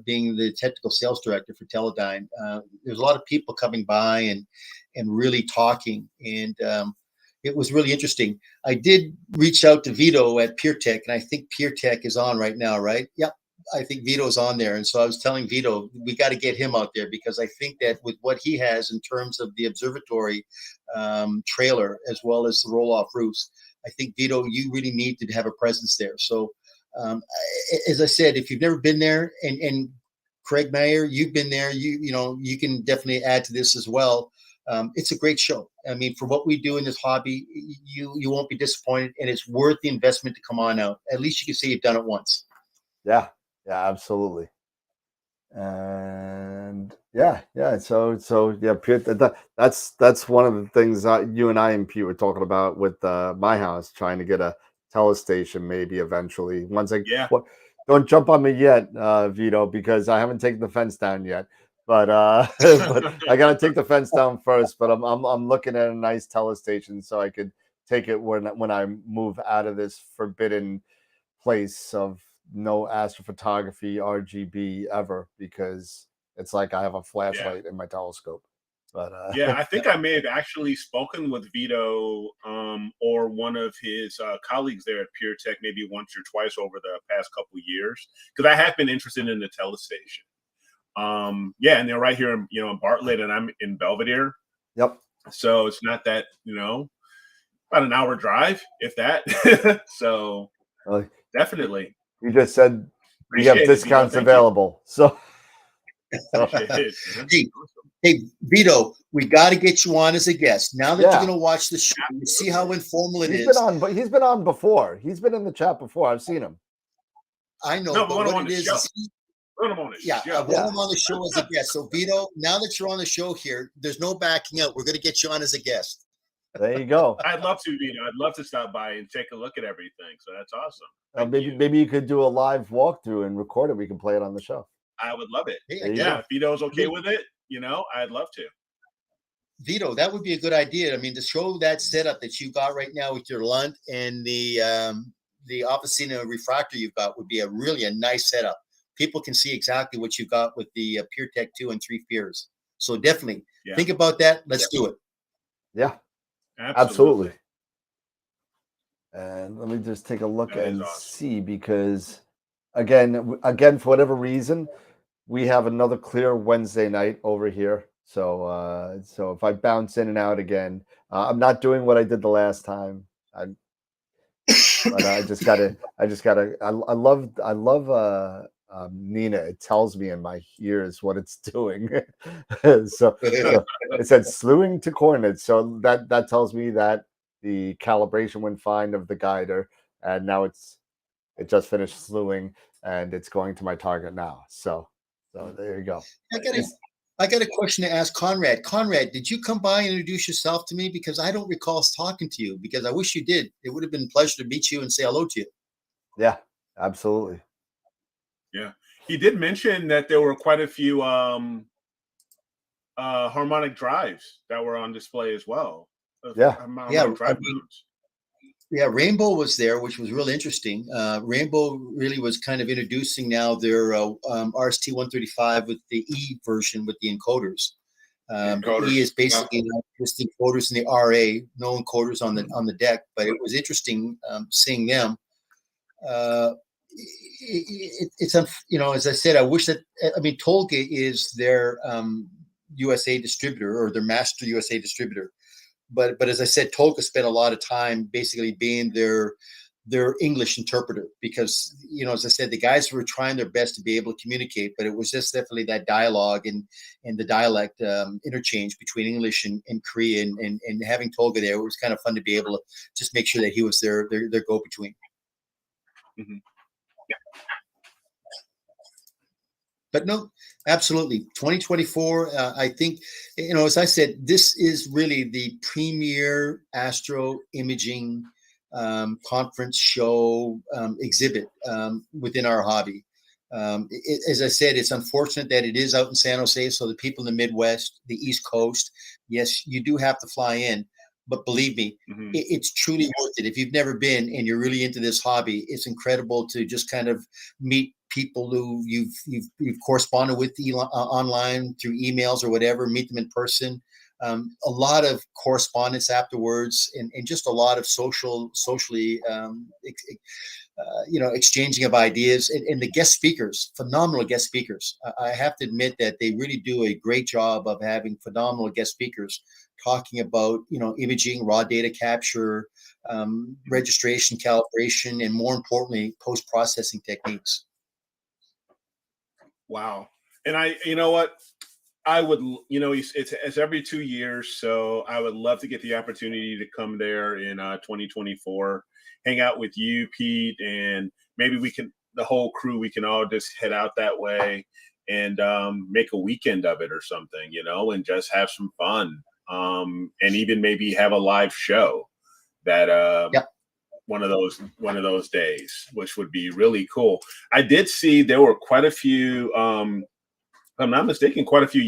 being the technical sales director for Teledyne. There's a lot of people coming by and really talking, and it was really interesting. I did reach out to Vito at PureTech, and I think PureTech is on right now, right? Yep. I think Vito's on there. And so I was telling Vito, we got to get him out there because I think that with what he has in terms of the observatory trailer, as well as the roll-off roofs, I think, Vito, you really need to have a presence there. So as I said, if you've never been there, and Craig Mayer, you've been there, you can definitely add to this as well. It's a great show. I mean, for what we do in this hobby, you won't be disappointed, and it's worth the investment to come on out. At least you can say you've done it once. Yeah, absolutely. And yeah. So yeah, that's one of the things you and I and Pete were talking about with my house, trying to get a telestation maybe eventually. Once don't jump on me yet, Vito, because I haven't taken the fence down yet. But but I gotta take the fence down first. But I'm looking at a nice telestation so I could take it when I move out of this forbidden place of no astrophotography RGB ever, because it's like I have a flashlight in my telescope. But yeah, I think I may have actually spoken with Vito or one of his colleagues there at PureTech maybe once or twice over the past couple of years, because I have been interested in the telestation. Yeah, and they're right here in Bartlett, and I'm in Belvedere. Yep. So it's not that, about an hour drive, if that. So definitely. You just said we have discounts available. So hey, Vito, we got to get you on as a guest. Now that you're going to watch the show, you see how informal it is. He's been on before. He's been in the chat before. I've seen him. I know, no, but what it is, I want him on the show as a guest. So, Vito, now that you're on the show here, there's no backing out. We're going to get you on as a guest. There you go. I'd love to, Vito. I'd love to stop by and take a look at everything. So that's awesome. Maybe you could do a live walkthrough and record it. We can play it on the show. I would love it. Hey, if Vito's okay with it, I'd love to. Vito, that would be a good idea. I mean, to show that setup that you got right now with your Lunt and the Officina refractor you've got would be a nice setup. People can see exactly what you got with the PureTech 2 and 3 spheres. So definitely think about that. Let's do it. Yeah, absolutely. And let me just take a look and see, because again, for whatever reason, we have another clear Wednesday night over here. So if I bounce in and out again, I'm not doing what I did the last time. But I love Nina. It tells me in my ears what it's doing. so it said slewing to coordinates. So that tells me that the calibration went fine of the guider, and now it just finished slewing and it's going to my target now. So there you go. I got a question to ask Conrad. Conrad, did you come by and introduce yourself to me? Because I don't recall talking to you, because I wish you did. It would have been a pleasure to meet you and say hello to you. Yeah, absolutely. Yeah. He did mention that there were quite a few harmonic drives that were on display as well. Yeah. Yeah, Rainbow was there, which was really interesting. Rainbow really was kind of introducing now their RST 135 with the E version with the encoders. The E is basically just the encoders in the RA, no encoders on the deck. But it was interesting seeing them. It's as I said, I wish that Tolga is their USA distributor or their master USA distributor. But as I said, Tolga spent a lot of time basically being their English interpreter because, as I said, the guys were trying their best to be able to communicate, but it was just definitely that dialogue and the dialect interchange between English and Korean and having Tolga there, it was kind of fun to be able to just make sure that he was their go-between. Mm-hmm. But no, absolutely. 2024, I think, as I said, this is really the premier astro imaging conference show exhibit within our hobby. As I said, it's unfortunate that it is out in San Jose. So the people in the Midwest, the East Coast, yes, you do have to fly in. But believe me, it's truly worth it. If you've never been and you're really into this hobby, it's incredible to just kind of meet people who you've corresponded with online through emails or whatever, meet them in person. A lot of correspondence afterwards and just a lot of socially exchanging of ideas and the guest speakers, phenomenal guest speakers. I have to admit that they really do a great job of having phenomenal guest speakers talking about, imaging, raw data capture, registration, calibration, and more importantly, post-processing techniques. Wow. And I would, it's every 2 years. So I would love to get the opportunity to come there in 2024, hang out with you, Pete, and maybe the whole crew, we can all just head out that way and make a weekend of it or something, and just have some fun. And even maybe have a live show that one of those days, which would be really cool. I did see there were quite a few, if I'm not mistaken, quite a few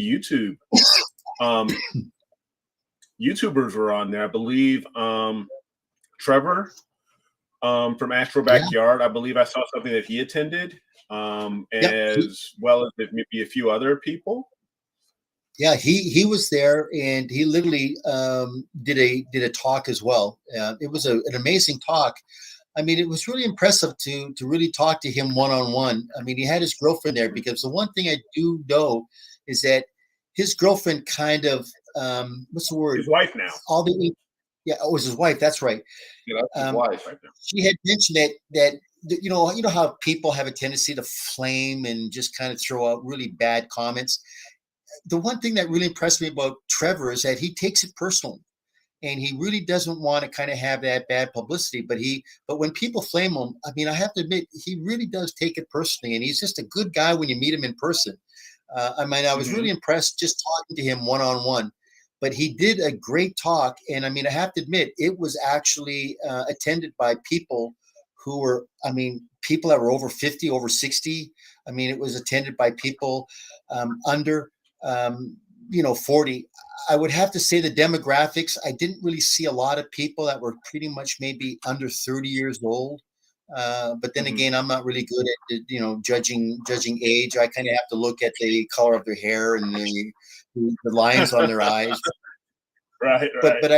YouTubers were on there. I believe Trevor from Astro Backyard. I believe I saw something that he attended, as well as maybe a few other people. Yeah, he was there, and he literally did a talk as well. It was an amazing talk. I mean, it was really impressive to really talk to him one-on-one. I mean, he had his girlfriend there because the one thing I do know is that his girlfriend kind of what's the word? His wife now. It was his wife. That's right. Yeah, that's his wife. She had mentioned that you know how people have a tendency to flame and just kind of throw out really bad comments. The one thing that really impressed me about Trevor is that he takes it personally, and he really doesn't want to kind of have that bad publicity. But when people flame him, I mean, I have to admit, he really does take it personally, and he's just a good guy when you meet him in person. I was really impressed just talking to him one-on-one. But he did a great talk, and I mean, I have to admit, it was actually attended by people who were, people that were over 50, over 60. I mean, it was attended by people under 40. I would have to say the demographics, I didn't really see a lot of people that were pretty much maybe under 30 years old. But then again, I'm not really good at, judging age. I kind of have to look at the color of their hair and the lines on their eyes. Right. But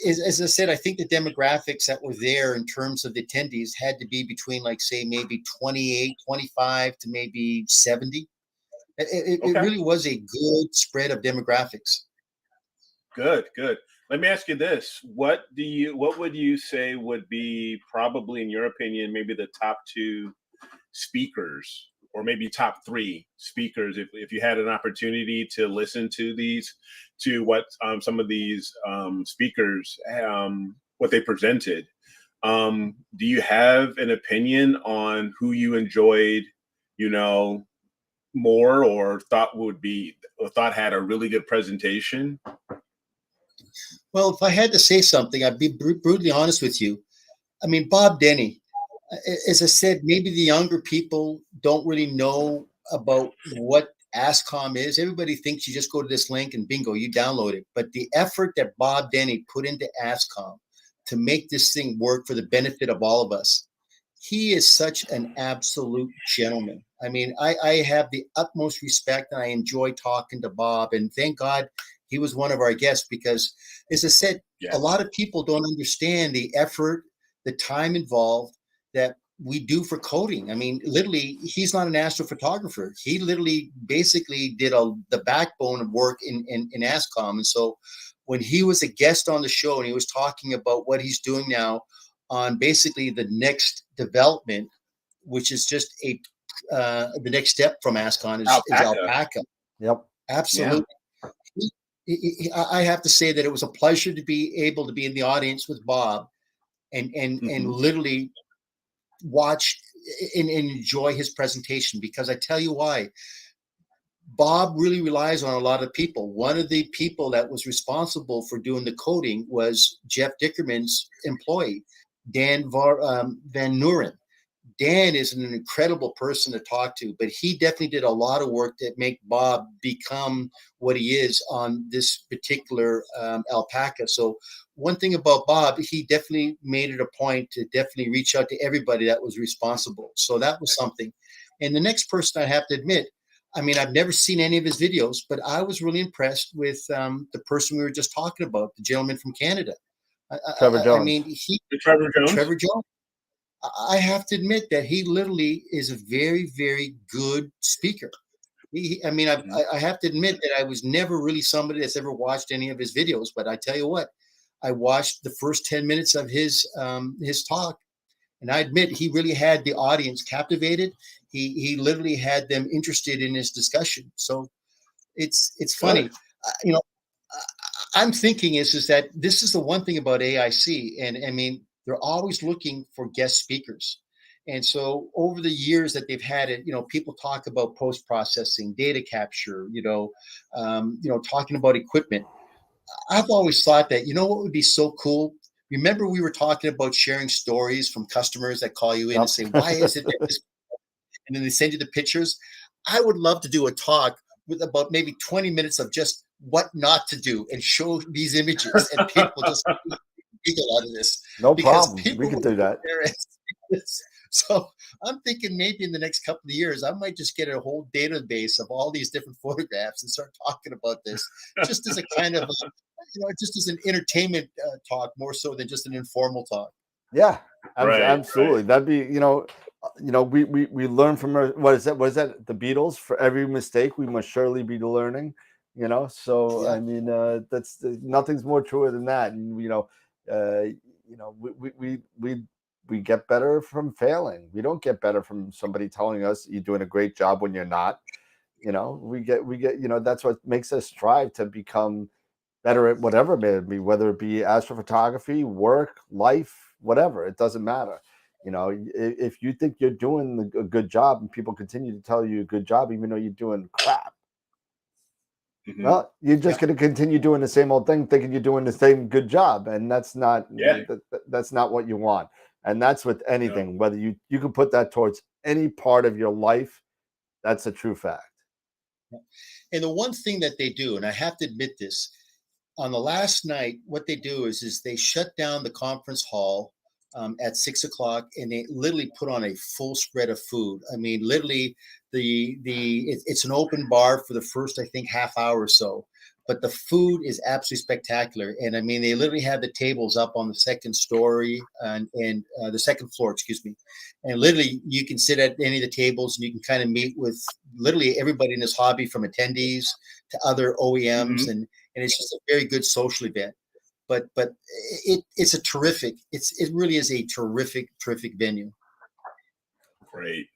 as I said, I think the demographics that were there in terms of the attendees had to be between, like, say, maybe 28, 25 to maybe 70. It really was a good spread of demographics. Good. Let me ask you this: what would you say would be probably, in your opinion, maybe the top 2 speakers, or maybe top 3 speakers, if you had an opportunity to listen to what some of these speakers what they presented? Do you have an opinion on who you enjoyed, more, or thought had a really good presentation? Well, if I had to say something, I'd be brutally honest with you. I mean, Bob Denny, as I said, maybe the younger people don't really know about what ASCOM is. Everybody thinks you just go to this link and bingo, you download it. But the effort that Bob Denny put into ASCOM to make this thing work for the benefit of all of us. He is such an absolute gentleman. I mean, I have the utmost respect, and I enjoy talking to Bob. And thank God he was one of our guests, because, as I said, a lot of people don't understand the effort, the time involved that we do for coding. I mean, literally, he's not an astrophotographer. He literally basically did the backbone of work in ASCOM. And so when he was a guest on the show and he was talking about what he's doing now on basically the next development, which is just the next step from ASCON is Alpaca. Yep. Absolutely. Yeah. I have to say that it was a pleasure to be able to be in the audience with Bob and literally watch and enjoy his presentation, because I tell you why. Bob really relies on a lot of people. One of the people that was responsible for doing the coding was Jeff Dickerman's employee, Dan Van Nuren. Dan is an incredible person to talk to, but he definitely did a lot of work that make Bob become what he is on this particular Alpaca. So one thing about Bob, he definitely made it a point to definitely reach out to everybody that was responsible. So that was something. And the next person, I have to admit, I mean, I've never seen any of his videos, but I was really impressed with the person we were just talking about, the gentleman from Canada. Trevor Jones. I mean, Trevor Jones. Trevor Jones. I have to admit that he literally is a very, very good speaker. I have to admit that I was never really somebody that's ever watched any of his videos, but I tell you what, I watched the first 10 minutes of his talk, and I admit he really had the audience captivated. He literally had them interested in his discussion. So it's funny, I'm thinking is that this is the one thing about AIC, and I mean, they're always looking for guest speakers. And so over the years that they've had it, people talk about post-processing, data capture, talking about equipment. I've always thought that, what would be so cool? Remember, we were talking about sharing stories from customers that call you in and say, why is it that this? And then they send you the pictures. I would love to do a talk with about maybe 20 minutes of just what not to do and show these images, and people just giggle out of this. No problem. We can do that. So I'm thinking maybe in the next couple of years, I might just get a whole database of all these different photographs and start talking about this, just as a kind of, just as an entertainment talk, more so than just an informal talk. Yeah, absolutely. Right. That'd be, we learn from what is that? The Beatles. For every mistake, we must surely be learning. So yeah. I mean, that's nothing's more truer than that. And we get better from failing. We don't get better from somebody telling us you're doing a great job when you're not. We get that's what makes us strive to become better at whatever it may be, whether it be astrophotography, work, life, whatever. It doesn't matter. If you think you're doing a good job and people continue to tell you a good job, even though you're doing crap, well, you're just going to continue doing the same old thing, thinking you're doing the same good job. And that's not, that's not what you want. And that's with anything, whether you can put that towards any part of your life. That's a true fact. And the one thing that they do, and I have to admit this, on the last night, what they do is they shut down the conference hall at 6:00, and they literally put on a full spread of food. I mean, literally, it's an open bar for the first, I think, half hour or so, but the food is absolutely spectacular. And I mean, they literally have the tables up on the second story and the second floor, excuse me. And literally, you can sit at any of the tables and you can kind of meet with literally everybody in this hobby, from attendees to other OEMs, and it's just a very good social event. But it's a terrific. It really is a terrific venue. Great.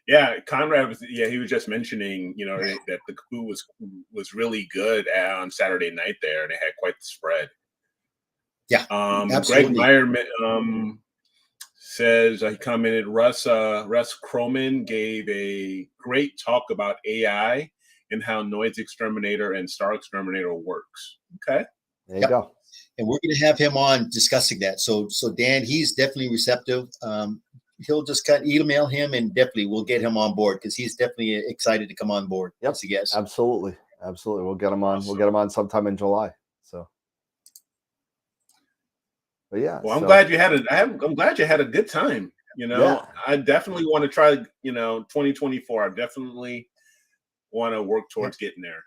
Yeah, Conrad was. Yeah, he was just mentioning, that the food was really good on Saturday night there, and they had quite the spread. Yeah, absolutely. Greg Meyer says he commented. Russ Croman gave a great talk about AI and how Noise Exterminator and Star Exterminator works. Okay, there you go. And we're going to have him on discussing that. So Dan, he's definitely receptive. He'll just email him, and definitely we'll get him on board, because he's definitely excited to come on board. Yep. As a guest. Absolutely. We'll get him on. Awesome. We'll get him on sometime in July. So. But yeah, Well, I'm so, glad you had I'm glad you had a good time. Yeah. I definitely want to try. 2024. I definitely want to work towards getting there.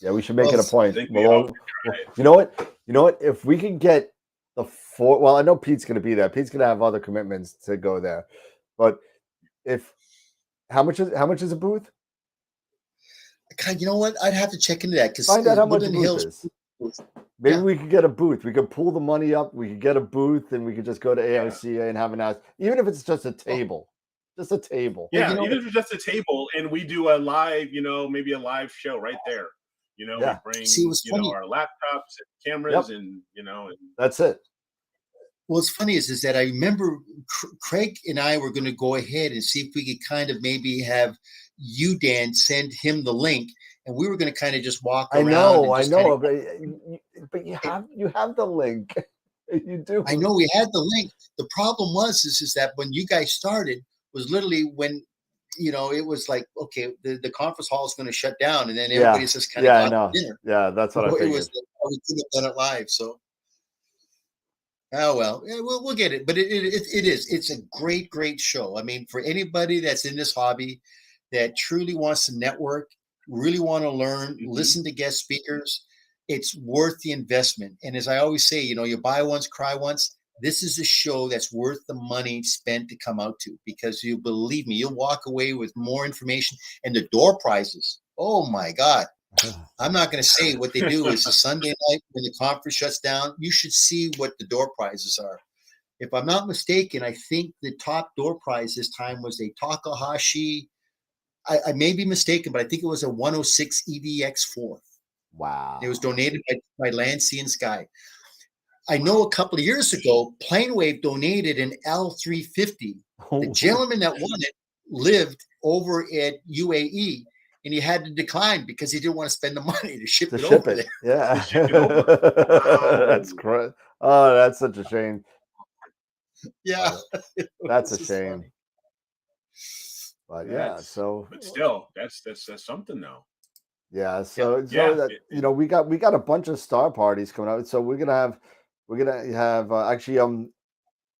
Yeah, we should make Well, it a point. I think we all should try it. You know what? You know what? If we can get the four, well, I know Pete's going to be there. Pete's going to have other commitments to go there, but how much is a booth? God, you know what? I'd have to check into that because Find out how much a Woodland booth Hills. is. Maybe Yeah. we could get a booth. We could pool the money up. We could get a booth, and we could just go to ARCA and have an ask. Even if it's just a table, just a table. Yeah, you know- even if it's just a table and we do a live, maybe a live show right there. Yeah. We bring, See, what's funny- our laptops and cameras and, and That's it. What's funny is that I remember Craig and I were going to go ahead and see if we could kind of maybe have you, Dan, send him the link, and we were going to kind of just walk around. I know, but you have the link. You do. I know we had the link. The problem was is that when you guys started was literally when it was like, okay, the conference hall is going to shut down, and then everybody's just kind of I got know. dinner. Yeah, that's what I figured. It was we could have done it live, so. Oh well, yeah, we'll get it, but it's a great show. I mean, for anybody that's in this hobby that truly wants to network, really want to learn, listen to guest speakers, it's worth the investment. And as I always say, you buy once, cry once. This is a show that's worth the money spent to come out to, because you believe me, you'll walk away with more information. And the door prizes, oh my God. I'm not going to say what they do is a Sunday night when the conference shuts down. You should see what the door prizes are. If I'm not mistaken, I think the top door prize this time was a Takahashi. I may be mistaken, but I think it was a 106 EVX4. Wow. It was donated by Land, Sea, and Sky. I know a couple of years ago, Planewave donated an L350. The gentleman that won it lived over at UAE. And he had to decline because he didn't want to spend the money to ship it over there. Yeah. Ship it over. That's great. Oh, that's such a shame. Yeah. That's a shame. But yeah, but still, that's something though. Yeah, that we got a bunch of star parties coming out. So we're gonna have actually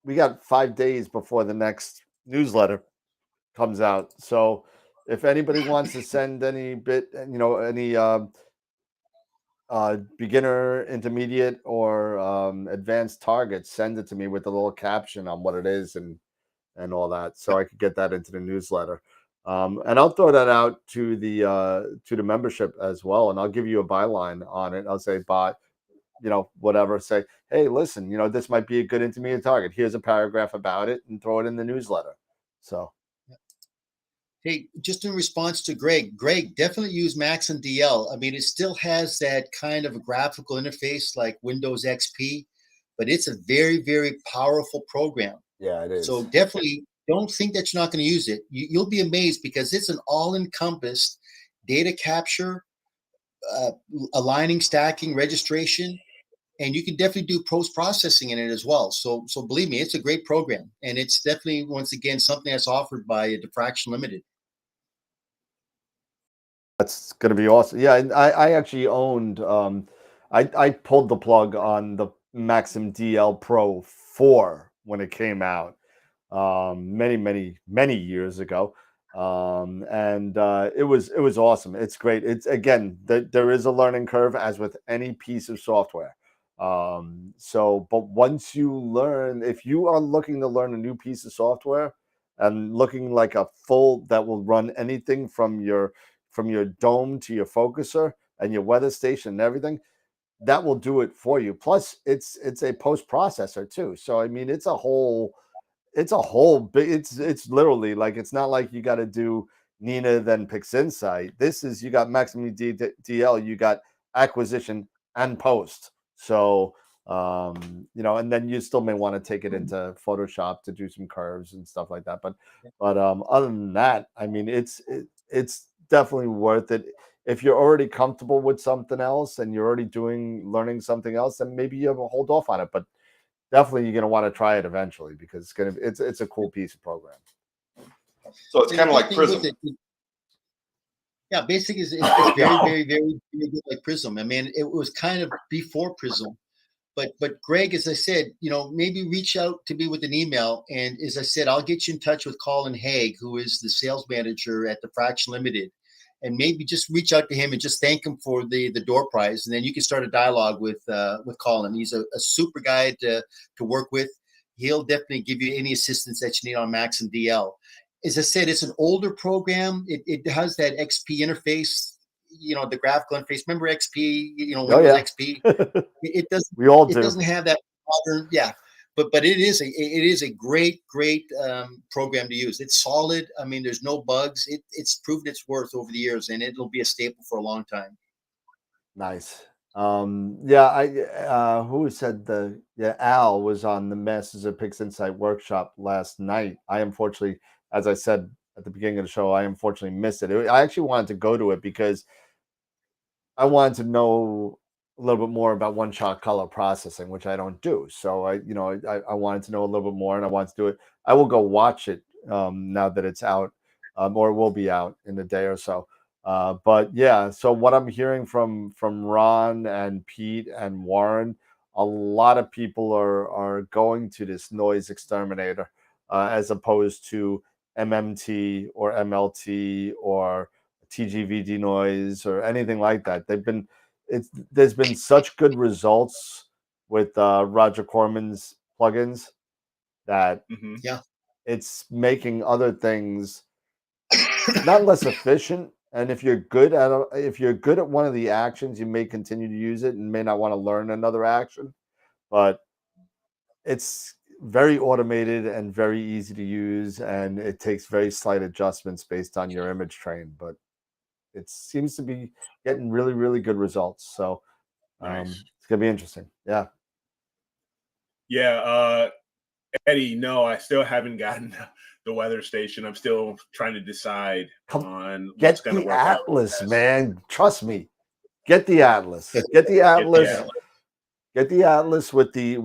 we got 5 days before the next newsletter comes out. So if anybody wants to send any beginner, intermediate, or advanced targets, send it to me with a little caption on what it is and all that, so I could get that into the newsletter. And I'll throw that out to the membership as well, and I'll give you a byline on it. I'll say whatever. Say, hey, listen, this might be a good intermediate target. Here's a paragraph about it, and throw it in the newsletter. So. Hey, just in response to Greg, definitely use Maxim DL. I mean, it still has that kind of a graphical interface like Windows XP, but it's a very, very powerful program. Yeah, it is. So definitely don't think that you're not going to use it. You'll be amazed because it's an all-encompassed data capture, aligning, stacking, registration, and you can definitely do post-processing in it as well. So believe me, it's a great program, and it's definitely, once again, something that's offered by Diffraction Limited. That's going to be awesome. Yeah, I actually owned. I pulled the plug on the Maxim DL Pro 4 when it came out, many years ago, and it was awesome. It's great. It's again, there is a learning curve as with any piece of software. But once you learn, if you are looking to learn a new piece of software and looking like a full that will run anything from your dome to your focuser and your weather station and everything, that will do it for you. Plus, it's a post processor too. So I mean, it's literally like, it's not like you got to do Nina then PixInsight. This is, you got Maximum DL, you got acquisition and post. So and then you still may want to take it into Photoshop to do some curves and stuff like that. But other than that, I mean, it's definitely worth it. If you're already comfortable with something else and you're already learning something else, then maybe you hold off on it. But definitely you're going to want to try it eventually, because it's a cool piece of program. So it's kind of like Prism. Yeah, basically it's very, very, very, very good like Prism. I mean, it was kind of before Prism, But Greg, as I said, maybe reach out to me with an email, and as I said, I'll get you in touch with Colin Haig, who is the sales manager at the Fraction Limited, and maybe just reach out to him and just thank him for the door prize, and then you can start a dialogue with Colin. He's a super guy to work with. He'll definitely give you any assistance that you need on Max and DL. As I said, it's an older program. It has that XP interface, the graphical interface. Remember XP? Windows XP. It doesn't. We all do. It doesn't have that modern. Yeah, but it is a great program to use. It's solid. I mean, there's no bugs. It's proven its worth over the years, and it'll be a staple for a long time. Nice. Yeah, who said Al was on the Masters of Pix Insight workshop last night. I unfortunately, as I said at the beginning of the show, I unfortunately missed it. I actually wanted to go to it because I wanted to know a little bit more about one-shot color processing, which I don't do. So I wanted to know a little bit more, and I wanted to do it. I will go watch it now that it's out, or it will be out in a day or so. But yeah, so what I'm hearing from Ron and Pete and Warren, a lot of people are going to this noise exterminator as opposed to MMT or MLT or TGV denoise or anything like that. There's been such good results with Roger Corman's plugins that it's making other things not less efficient. And if you're good at one of the actions, you may continue to use it and may not want to learn another action. But it's very automated and very easy to use, and it takes very slight adjustments based on your image train. But it seems to be getting really, really good results. So nice. It's gonna be interesting. Yeah. Yeah. Eddie, no, I still haven't gotten the weather station. I'm still trying to decide on what's going to work out. Get the Atlas, man. Trust me. Get the Atlas. Get the Atlas. Get the Atlas with the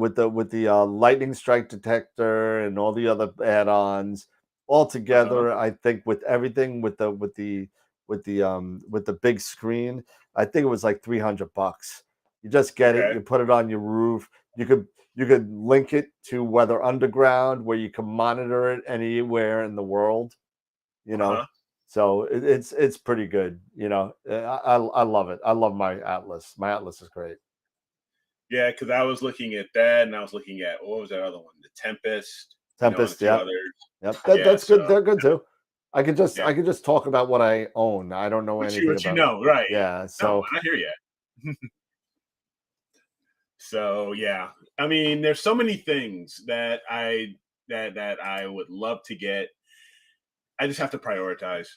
lightning strike detector and all the other add-ons all together. I think with everything with the big screen, I think it was like $300. You just get it. You put it on your roof. You could link it to Weather Underground, where you can monitor it anywhere in the world. So it's pretty good. I love it. I love my Atlas. My Atlas is great. Yeah, because I was looking at that, and I was looking at what was that other one? The Tempest. Yeah. Yep. That's good. They're good too. I could just talk about what I own. I don't know anything about. Right? Yeah. So I hear you. So yeah, I mean, there's so many things that I would love to get. I just have to prioritize.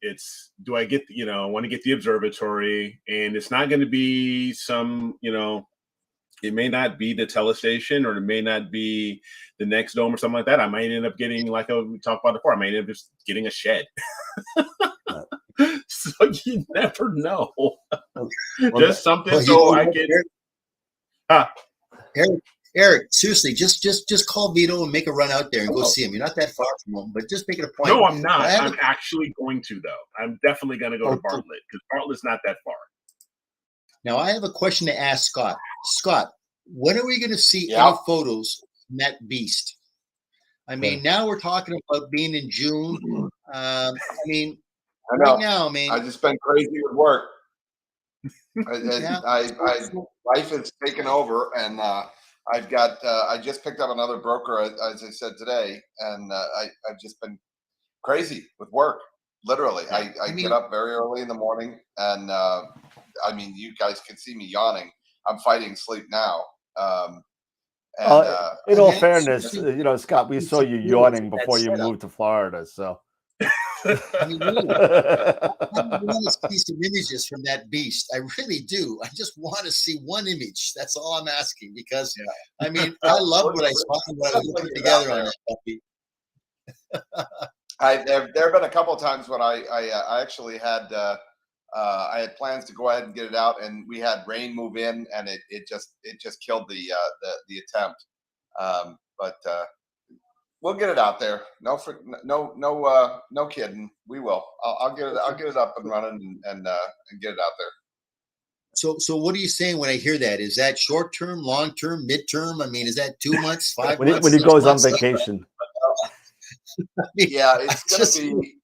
It's do I get I want to get the observatory, and it's not going to be some it may not be the telestation, or it may not be the next dome or something like that. I might end up getting, like we talked about before, I might end up just getting a shed. So you never know. Just something I can. Eric, seriously, just call Vito and make a run out there and go see him. You're not that far from him, but just make it a point. No, I'm not. I'm actually going to, though. I'm definitely going to go to Bartlett, because Bartlett's not that far. Now, I have a question to ask Scott. Scott, when are we going to see any photos from that beast? I mean, now we're talking about being in June. I mean, right now, man. I've just been crazy with work. Life has taken over, and I've got. I just picked up another broker, as I said today, and I've just been crazy with work. Literally, I get up very early in the morning, and I mean, you guys can see me yawning. I'm fighting sleep now. In all fairness, Scott, we saw you yawning before you moved to Florida, so. I mean, really, I want to see some images from that beast. I really do. I just want to see one image. That's all I'm asking, because I mean, I love what I saw and what I was putting together on that puppy. There have been a couple of times when I actually had I had plans to go ahead and get it out, and we had rain move in, and it just killed the attempt. But we'll get it out there. No kidding. We will. I'll get it up and running and get it out there. So what are you saying when I hear that? Is that short term, long term, midterm? I mean, is that 2 months, 5 months? when he 6 goes on months? vacation. Yeah, it's going to be.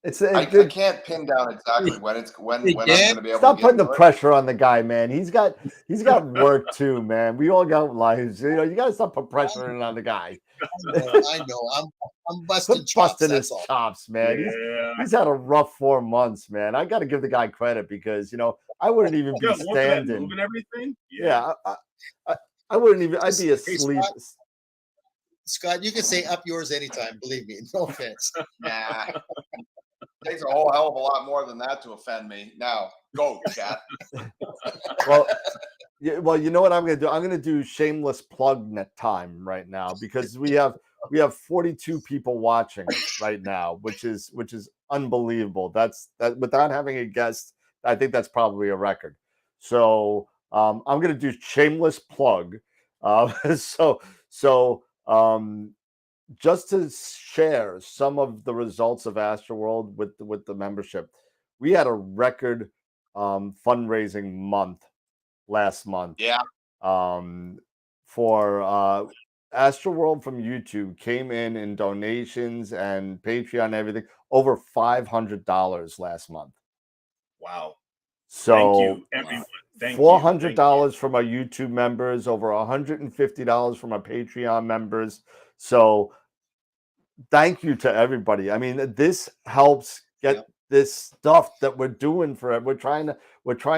It's I can't pin down exactly when I'm going to be able Stop to get putting the to it. pressure on the guy, man. He's got work too, man. We all got lives. You know, you got to stop putting pressure on the guy. I know. I'm busting chops. Busting That's his all. chops, man. Yeah. He's had a rough 4 months, man. I got to give the guy credit because, you know, I wouldn't even be Yeah, going for that standing. move and everything. Yeah, I wouldn't even. I'd be Hey, asleep. Scott, you can say up yours anytime. Believe me. No offense. Nah, takes a whole hell of a lot more than that to offend me. Now, go, chat. Well, you know what I'm going to do? I'm going to do shameless plug net time right now because we have 42 people watching right now, which is unbelievable. That without having a guest, I think that's probably a record. So I'm going to do shameless plug. Just to share some of the results of AstroWorld with the membership, we had a record fundraising month last month. Yeah. For AstroWorld from YouTube came in donations and Patreon and everything over $500 last month. Wow. So thank you, everyone. $400 from our YouTube members, over $150 from our Patreon members. So thank you to everybody. I mean, this helps get this stuff that we're doing for it. We're trying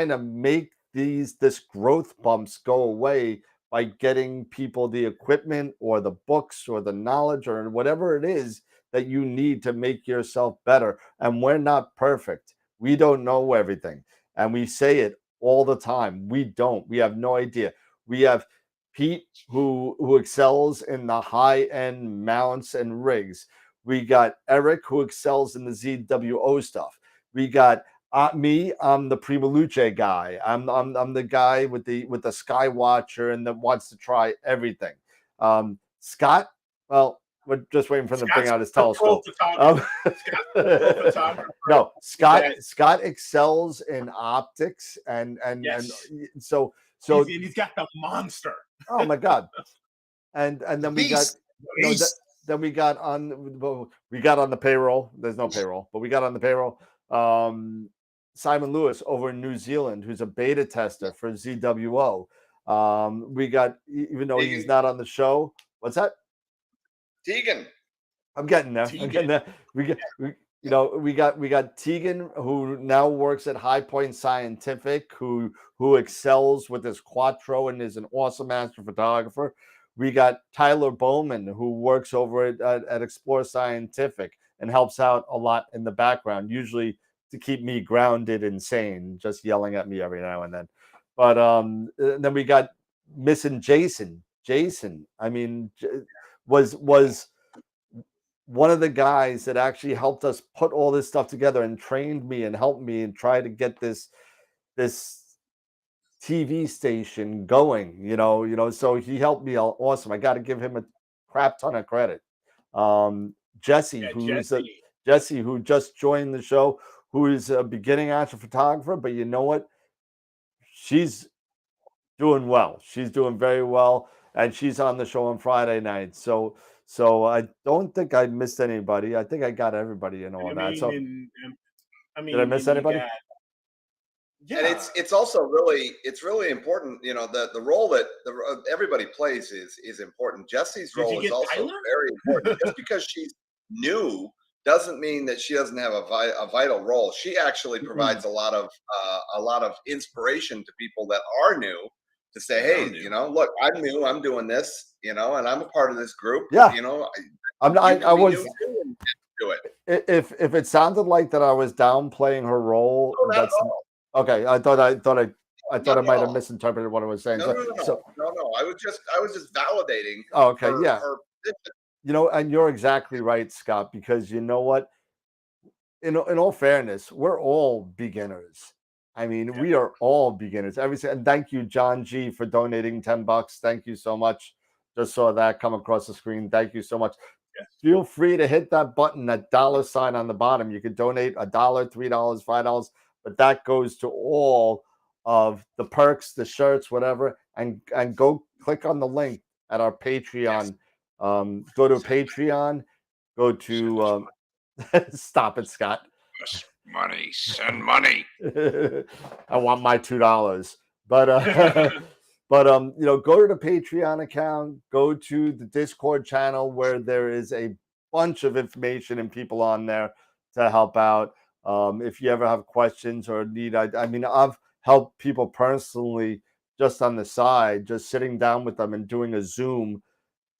to make this growth bumps go away by getting people the equipment or the books or the knowledge or whatever it is that you need to make yourself better. And we're not perfect. We don't know everything. And we say it all the time. We don't. We have no idea. We have Pete who excels in the high-end mounts and rigs. We got Eric who excels in the ZWO stuff. We got me. I'm the Prima Luce guy. I'm the guy with the Skywatcher and that wants to try everything. Scott, well, we're just waiting for him to bring out his telescope. No, Scott excels in optics and so he's got the monster. Oh my God! And then we got then we got on the payroll. There's no payroll, but we got on the payroll. Simon Lewis over in New Zealand, who's a beta tester for ZWO. We got, even though he's not on the show. What's that? Tegan. I'm getting there. We got Tegan, who now works at High Point Scientific, who excels with his Quattro and is an awesome astrophotographer. We got Tyler Bowman, who works over at Explore Scientific and helps out a lot in the background, usually to keep me grounded and sane, just yelling at me every now and then. But then we got missing Jason. Jason, I mean, was one of the guys that actually helped us put all this stuff together and trained me and helped me and try to get this TV station going, so he helped me out. Awesome. I got to give him a crap ton of credit. Jesse, who just joined the show, who is a beginning astrophotographer, but you know what? She's doing well. She's doing very well, and she's on the show on Friday night. So I don't think I missed anybody. I think I got everybody and all that. So did I miss anybody? Yeah. And it's also really important. The role that everybody plays is important. Jesse's role is also very important. Just because she's new doesn't mean that she doesn't have a vital role. She actually provides a lot of inspiration to people that are new to say, hey, look, I'm new, I'm doing this, and I'm a part of this group. Yeah. I was do it. If it sounded like that I was downplaying her role, that's okay. I thought I might have misinterpreted what I was saying. No. I was just validating. Oh, okay. Her and you're exactly right, Scott, because you know what? In all fairness, we're all beginners. I mean, we are all beginners. And thank you, John G, for donating $10. Thank you so much. Just saw that come across the screen. Thank you so much. feel free to hit that button, that $sign on the bottom. You can donate $1, $3, $5, but that goes to all of the perks, the shirts, whatever. And go click on the link at our Patreon. Go to Patreon. Go to stop it, Scott. Money, send money. I want my $2, but but go to the Patreon account, go to the Discord channel where there is a bunch of information and people on there to help out. If you ever have questions or need, I mean, I've helped people personally just on the side, just sitting down with them and doing a Zoom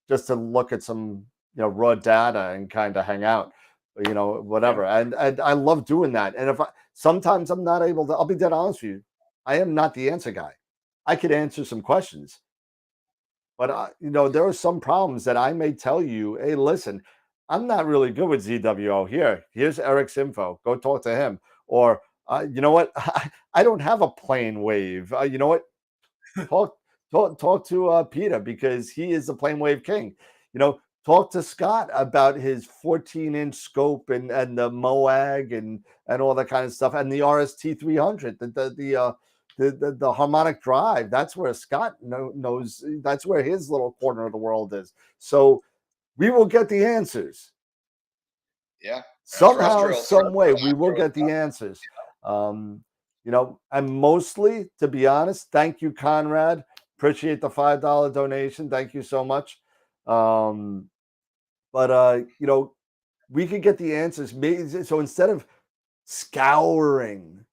just to look at some raw data and kind of hang out, whatever. And I love doing that. And if sometimes I'm not able to, I'll be dead honest with you, I am not the answer guy. I could answer some questions, but there are some problems that I may tell you, hey, listen, I'm not really good with ZWO. Here's Eric's info, go talk to him. Or you know what, I don't have a plane wave. You know what, talk to Peter, because he is the plane wave king. Talk to Scott about his 14-inch scope and the MOAG and all that kind of stuff, and the RST 300, the harmonic drive. That's where Scott knows. That's where his little corner of the world is. So we will get the answers. Yeah, somehow, some way, we will get the answers. And mostly, to be honest, thank you, Conrad. Appreciate the $5 donation. Thank you so much. But we could get the answers. So instead of scouring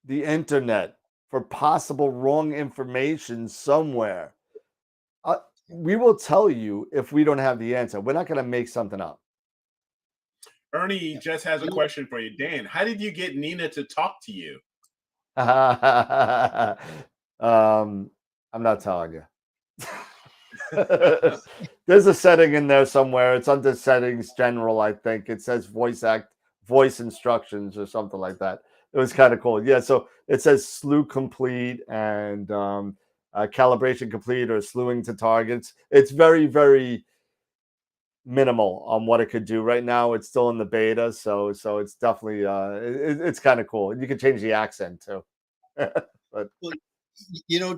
the internet for possible wrong information somewhere, we will tell you if we don't have the answer. We're not going to make something up. Ernie just has a question for you. Dan, how did you get Nina to talk to you? I'm not telling you. There's a setting in there somewhere. It's under settings general, I think. It says voice instructions or something like that. It was kind of cool. Yeah, so it says slew complete and calibration complete or slewing to targets. It's very, very minimal on what it could do right now. It's still in the beta, so it's definitely it's kind of cool. You can change the accent too. But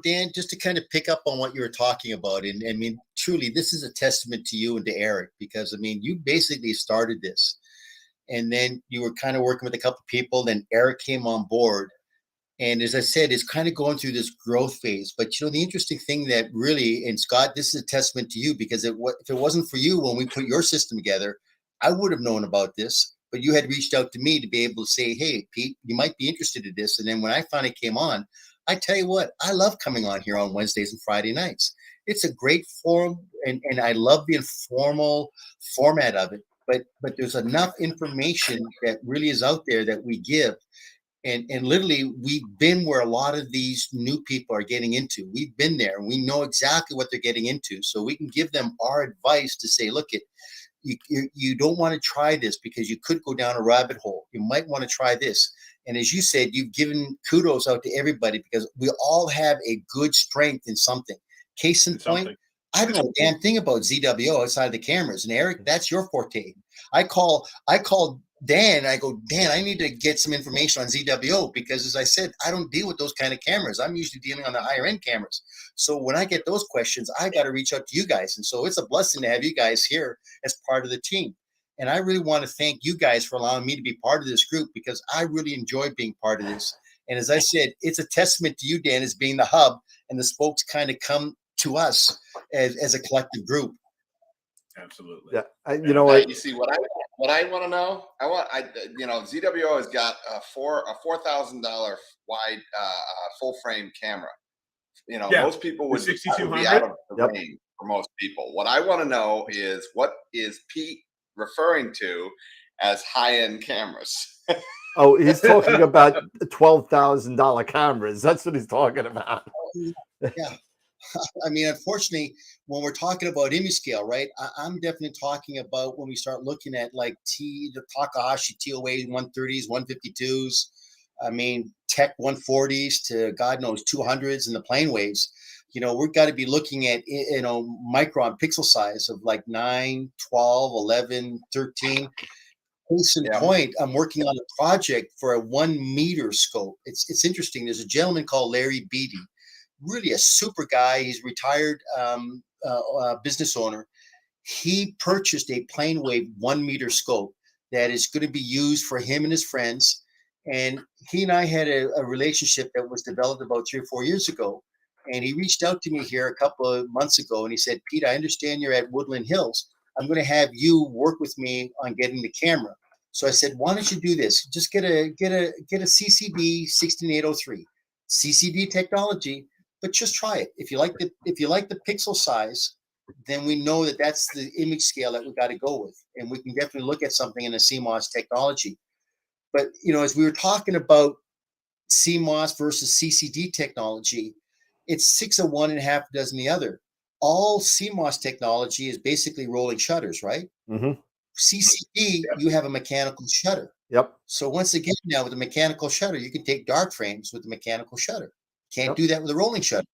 Dan, just to kind of pick up on what you were talking about, and I mean, truly, this is a testament to you and to Eric, because I mean, you basically started this, and then you were kind of working with a couple of people. Then Eric came on board, and as I said, it's kind of going through this growth phase. But the interesting thing that really, and Scott, this is a testament to you, because if it wasn't for you when we put your system together, I would have known about this. But you had reached out to me to be able to say, hey, Pete, you might be interested in this. And then when I finally came on, I tell you what, I love coming on here on Wednesdays and Friday nights. It's a great forum, and I love the informal format of it. But there's enough information that really is out there that we give. And literally, we've been where a lot of these new people are getting into. We've been there, and we know exactly what they're getting into. So we can give them our advice to say, look, you don't want to try this because you could go down a rabbit hole. You might want to try this. And as you said, you've given kudos out to everybody, because we all have a good strength in something. Case in point, I don't know a damn thing about ZWO outside of the cameras. And Eric, that's your forte. I call Dan, I go, Dan, I need to get some information on ZWO, because as I said, I don't deal with those kind of cameras. I'm usually dealing on the higher end cameras. So when I get those questions, I got to reach out to you guys. And so it's a blessing to have you guys here as part of the team. And I really want to thank you guys for allowing me to be part of this group, because I really enjoy being part of this. And as I said, it's a testament to you, Dan, as being the hub, and the spokes kind of come to us as a collective group. Absolutely. Yeah. You know what? You see what I want to know? ZWO has got a $4,000 wide full frame camera. Most people would be out of the range for most people. What I want to know is, what is Pete referring to as high-end cameras? Oh, he's talking about $12,000 cameras. That's what he's talking about. Yeah. I mean, unfortunately, when we're talking about image scale, right, I'm definitely talking about when we start looking at like the Takahashi TOA 130s, 152s, I mean, Tech 140s to God knows 200s and the plane waves. we've got to be looking at, micron pixel size of like 9, 12, 11, 13. Case in point, I'm working on a project for a 1 meter scope. It's interesting. There's a gentleman called Larry Beatty, really a super guy. He's retired business owner. He purchased a plane wave 1 meter scope that is going to be used for him and his friends. And he and I had a relationship that was developed about 3 or 4 years ago. And he reached out to me here a couple of months ago and he said, Pete, I understand you're at Woodland Hills. I'm going to have you work with me on getting the camera. So I said, why don't you do this? Just get a CCD 16803, CCD technology, but just try it. If you like the pixel size, then we know that that's the image scale that we got to go with, and we can definitely look at something in the CMOS technology. But as we were talking about CMOS versus CCD technology, it's 6 of one and half a dozen the other. All CMOS technology is basically rolling shutters, right? Mm-hmm. CCD, you have a mechanical shutter. Yep. So once again, now with a mechanical shutter, you can take dark frames with the mechanical shutter. Can't do that with a rolling shutter.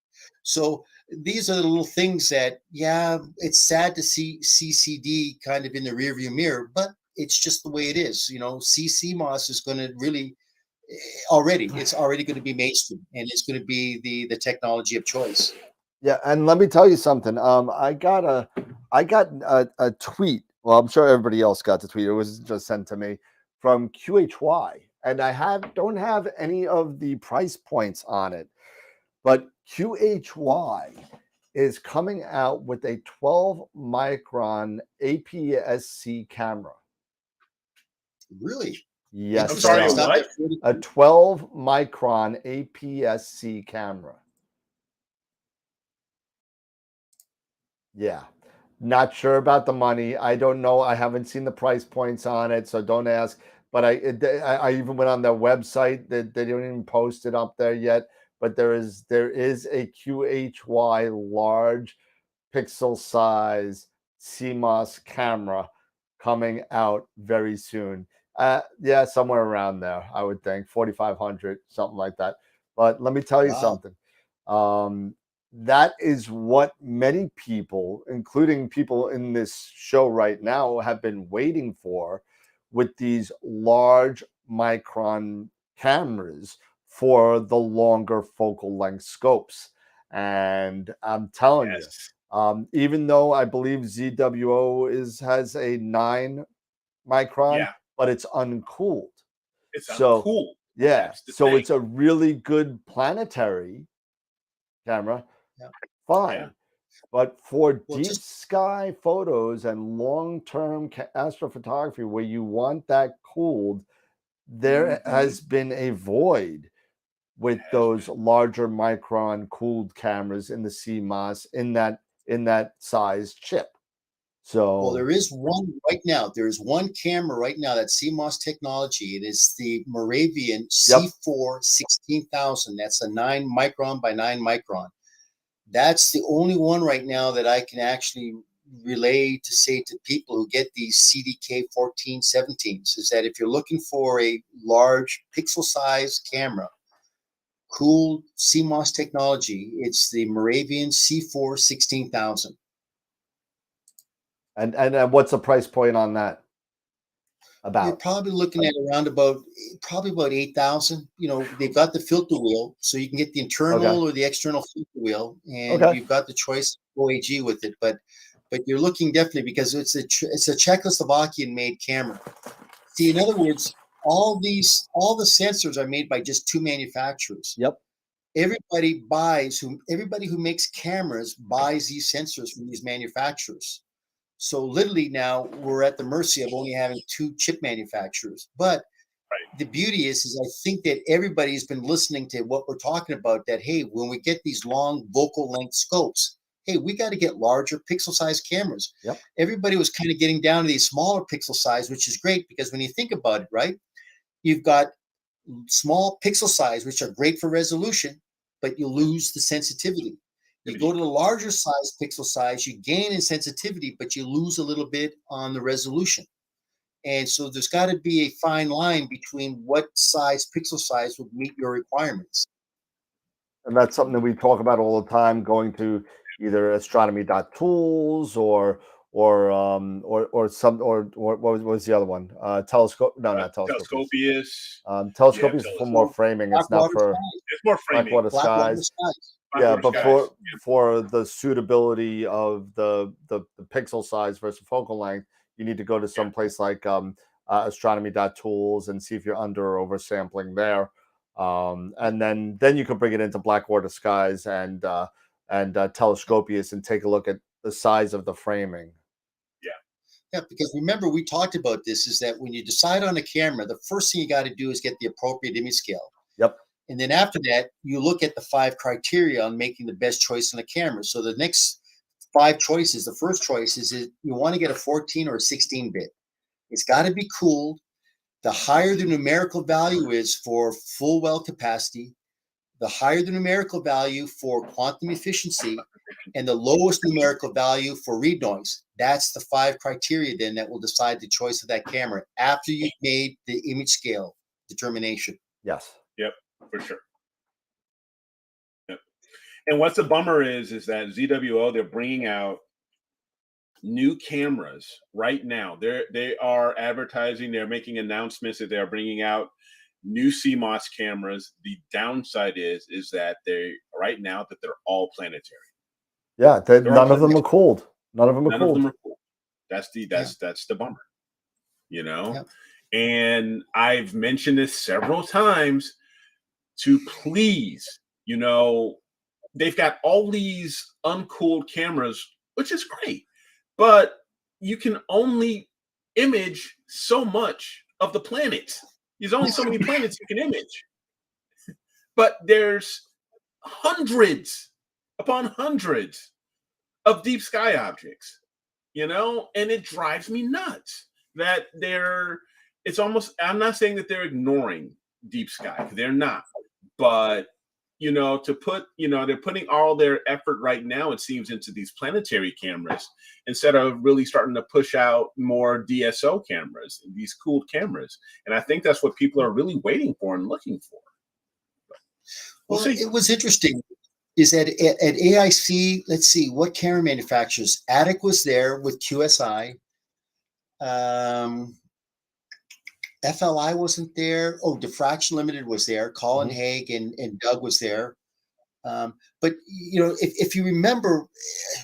So these are the little things that, it's sad to see CCD kind of in the rearview mirror, but it's just the way it is. CMOS is going to really it's already going to be mainstream, and it's going to be the technology of choice. Yeah, and let me tell you something. I got a tweet. Well, I'm sure everybody else got the tweet. It was just sent to me from QHY, and I don't have any of the price points on it, but QHY is coming out with a 12 micron APS-C camera. Really? Yes. I'm sorry, what? A 12 micron APS-C camera. Yeah. Not sure about the money. I don't know. I haven't seen the price points on it, so don't ask. But I even went on their website. They don't even post it up there yet. But there is a QHY large pixel size CMOS camera coming out very soon. Yeah, somewhere around there, I would think 4,500, something like that. But let me tell you something. That is what many people, including people in this show right now, have been waiting for with these large micron cameras for the longer focal length scopes. And I'm telling you, even though I believe ZWO has a 9 micron, but it's uncooled. It's uncooled. Yeah. So it's a really good planetary camera. Fine. But for deep sky photos and long-term astrophotography where you want that cooled, there has been a void with those larger micron cooled cameras in the CMOS in that size chip. So there is one right now. There is one camera right now that's CMOS technology. It is the Moravian C4 16000. That's a 9 micron by 9 micron. That's the only one right now that I can actually relay to say to people who get these CDK 1417s is that if you're looking for a large pixel size camera, cool CMOS technology, it's the Moravian C4 16000. And what's the price point on that? You're probably looking at around about 8,000. They've got the filter wheel, so you can get the internal or the external filter wheel, and you've got the choice of OAG with it. But you're looking definitely because it's a Czechoslovakian made camera. See, in other words, all the sensors are made by just 2 manufacturers. Yep. Everybody who makes cameras buys these sensors from these manufacturers. So literally now we're at the mercy of only having 2 chip manufacturers. But the beauty is I think that everybody's been listening to what we're talking about, that, hey, when we get these long vocal length scopes, hey, we got to get larger pixel size cameras. Yep. Everybody was kind of getting down to these smaller pixel size, which is great because when you think about it, right, you've got small pixel size, which are great for resolution, but you lose the sensitivity. You go to the larger size pixel size, you gain in sensitivity, but you lose a little bit on the resolution. And so there's got to be a fine line between what size pixel size would meet your requirements. And that's something that we talk about all the time, going to either astronomy.tools or what was the other one? Telescope? No, not Telescopius. Telescopius is for more framing. It's not for It's more framing. Blackwater Skies. Yeah, but for the suitability of the pixel size versus focal length, you need to go to some place like astronomy.tools and see if you're under or over sampling there. And then you can bring it into Blackwater Skies and Telescopius and take a look at the size of the framing. Yeah, because remember, we talked about this, is that when you decide on a camera, the first thing you got to do is get the appropriate image scale. Yep. And then after that, you look at the 5 criteria on making the best choice on the camera. So the next 5 choices, the first choice is you want to get a 14 or a 16 bit. It's got to be cooled. The higher the numerical value is for full well capacity, the higher the numerical value for quantum efficiency, and the lowest numerical value for read noise. That's the 5 criteria then that will decide the choice of that camera after you've made the image scale determination. Yes. Yep, for sure. Yep. And what's the bummer is that ZWO, they're bringing out new cameras right now. They are advertising, they're making announcements that they're bringing out new CMOS cameras. The downside is that they're all planetary. Yeah, none of them are cooled. None of them are cooled. That's the bummer, you know. Yep. And I've mentioned this several times to please, you know, they've got all these uncooled cameras, which is great, but you can only image so much of the planet. There's only so many planets you can image. But there's hundreds upon hundreds of deep sky objects, you know, and it drives me nuts that it's almost, I'm not saying that they're ignoring deep sky, they're not, but you know, they're putting all their effort right now, it seems, into these planetary cameras instead of really starting to push out more DSO cameras, these cooled cameras. And I think that's what people are really waiting for and looking for. Well, it was interesting is that at AIC, let's see, what camera manufacturers? Attic was there with QSI. FLI wasn't there. Oh, Diffraction Limited was there. Colin Haig and Doug was there. But, you know, if you remember,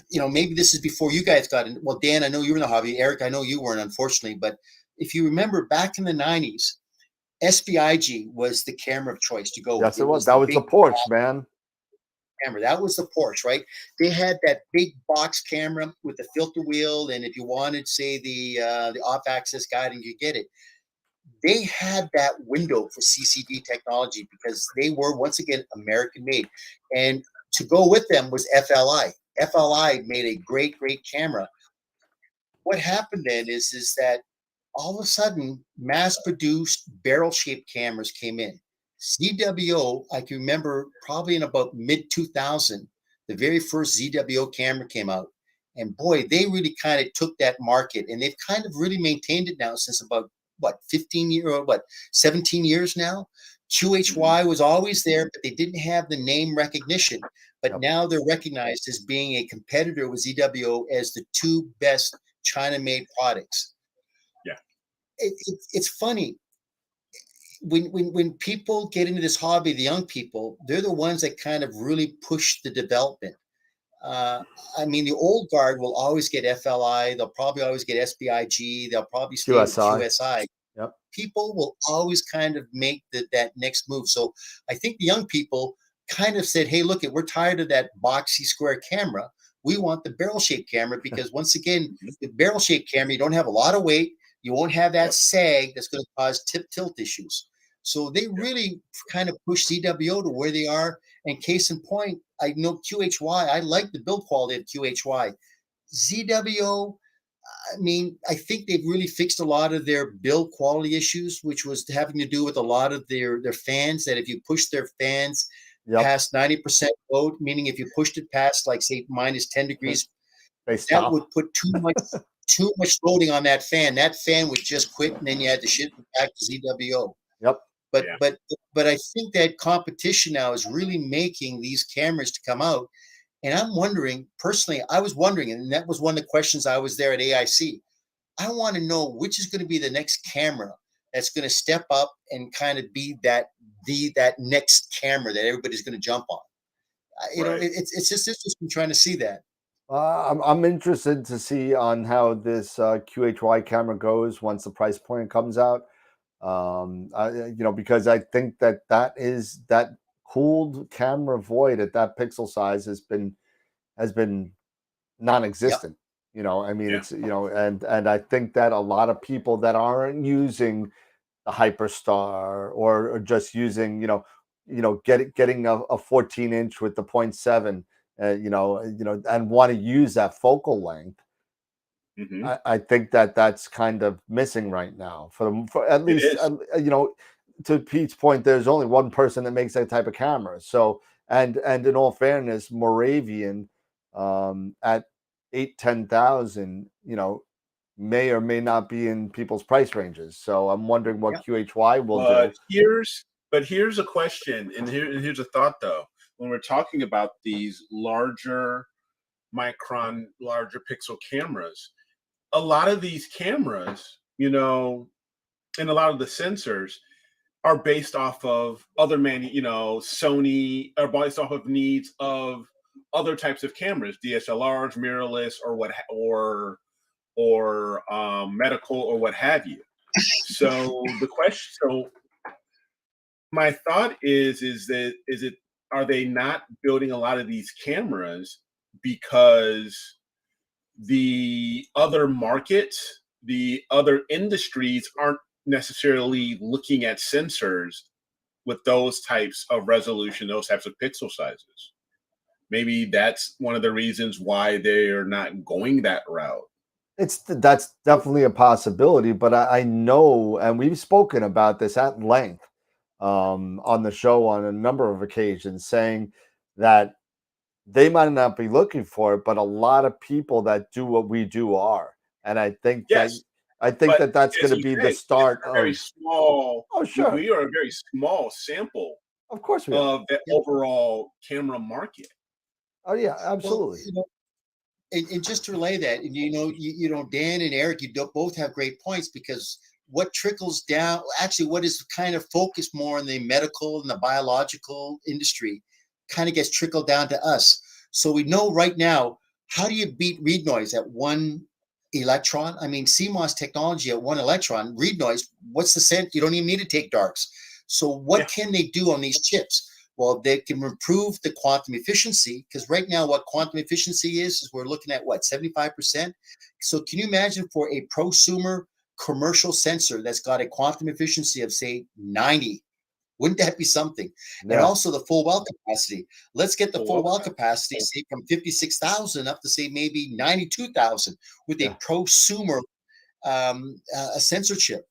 you know, maybe this is before you guys got in. Well, Dan, I know you were in the hobby. Eric, I know you weren't, unfortunately. But if you remember back in the 90s, SBIG was the camera of choice to go with. Yes, it was. That was the Porsche, man. Camera. That was the Porsche, right? They had that big box camera with the filter wheel. And if you wanted, say, the off-axis guiding, you get it. They had that window for CCD technology because they were, once again, American made. And to go with them was FLI. FLI made a great, great camera. What happened then is that all of a sudden, mass-produced barrel-shaped cameras came in. ZWO, I can remember probably in about mid-2000, the very first ZWO camera came out. And boy, they really kind of took that market. And they've kind of really maintained it now since about 17 years now. QHY was always there, but they didn't have the name recognition. But now they're recognized as being a competitor with ZWO as the 2 best China-made products. Yeah, it's funny when people get into this hobby, the young people, they're the ones that kind of really push the development. I mean, the old guard will always get FLI. They'll probably always get SBIG. They'll probably stay with QSI. Yep. People will always kind of make that next move. So I think the young people kind of said, hey, look, we're tired of that boxy square camera. We want the barrel-shaped camera because, once again, the barrel-shaped camera, you don't have a lot of weight. You won't have that sag that's going to cause tilt issues. So they really kind of push ZWO to where they are. And case in point, I know QHY. I like the build quality of QHY. ZWO, I mean, I think they've really fixed a lot of their build quality issues, which was having to do with a lot of their fans, that if you push their fans past 90% load, meaning if you pushed it past, like, say, minus 10 degrees, that would put too much loading on that fan. That fan would just quit, and then you had to ship it back to ZWO. Yep. But Yeah. but I think that competition now is really making these cameras to come out. And I'm wondering, personally, I was wondering, and that was one of the questions I was there at AIC. I want to know which is going to be the next camera that's going to step up and kind of be that next camera that everybody's going to jump on. Right. It's just interesting trying to see that. I'm interested to see on how this QHY camera goes once the price point comes out. Because I think that cooled camera void at that pixel size has been Yep. non-existent. I mean, Yeah. it's and I think that a lot of people that aren't using the Hyperstar or just using getting a 14-inch with the 0.7, and want to use that focal length. Hmm. I think that's kind of missing right now for at It least is. to Pete's point, there's only one person that makes that type of camera. So and in all fairness, Moravian at 8-10,000, may or may not be in people's price ranges. So I'm wondering what Yep. QHY will But do. here's a question, and here's a thought though. When we're talking about these larger larger pixel cameras, a lot of these cameras, and a lot of the sensors are based off of other Sony, are based off of needs of other types of cameras, DSLRs, mirrorless, or medical or what have you. So my thought are they not building a lot of these cameras because the other markets, the other industries aren't necessarily looking at sensors with those types of resolution, those types of pixel sizes? Maybe that's one of the reasons why they are not going that route. That's definitely a possibility, but I know, and we've spoken about this at length on the show on a number of occasions, saying that they might not be looking for it, but a lot of people that do what we do are. And Yes, I think but that that's as going to you be the said, start a very of. small. Oh, sure, We are a very small sample of course we are. of the Yep. overall camera market. Oh yeah, Well, absolutely. and just to relay that, and Dan and Eric, both have great points, because what trickles down, actually, what is kind of focused more in the medical and the biological industry, kind of gets trickled down to us. So we know right now, how do you beat read noise at one electron? I mean, CMOS technology at one electron, read noise, what's the sense? You don't even need to take darks. So what Yeah. can they do on these chips? Well, they can improve the quantum efficiency, because right now what quantum efficiency is we're looking at 75%. So can you imagine for a prosumer commercial sensor that's got a quantum efficiency of, say, 90? Wouldn't that be something? And Yeah, also the full well capacity. Let's get the Full full well well capacity, say, from 56,000 up to, say, maybe 92,000 with yeah. a prosumer a sensor chip.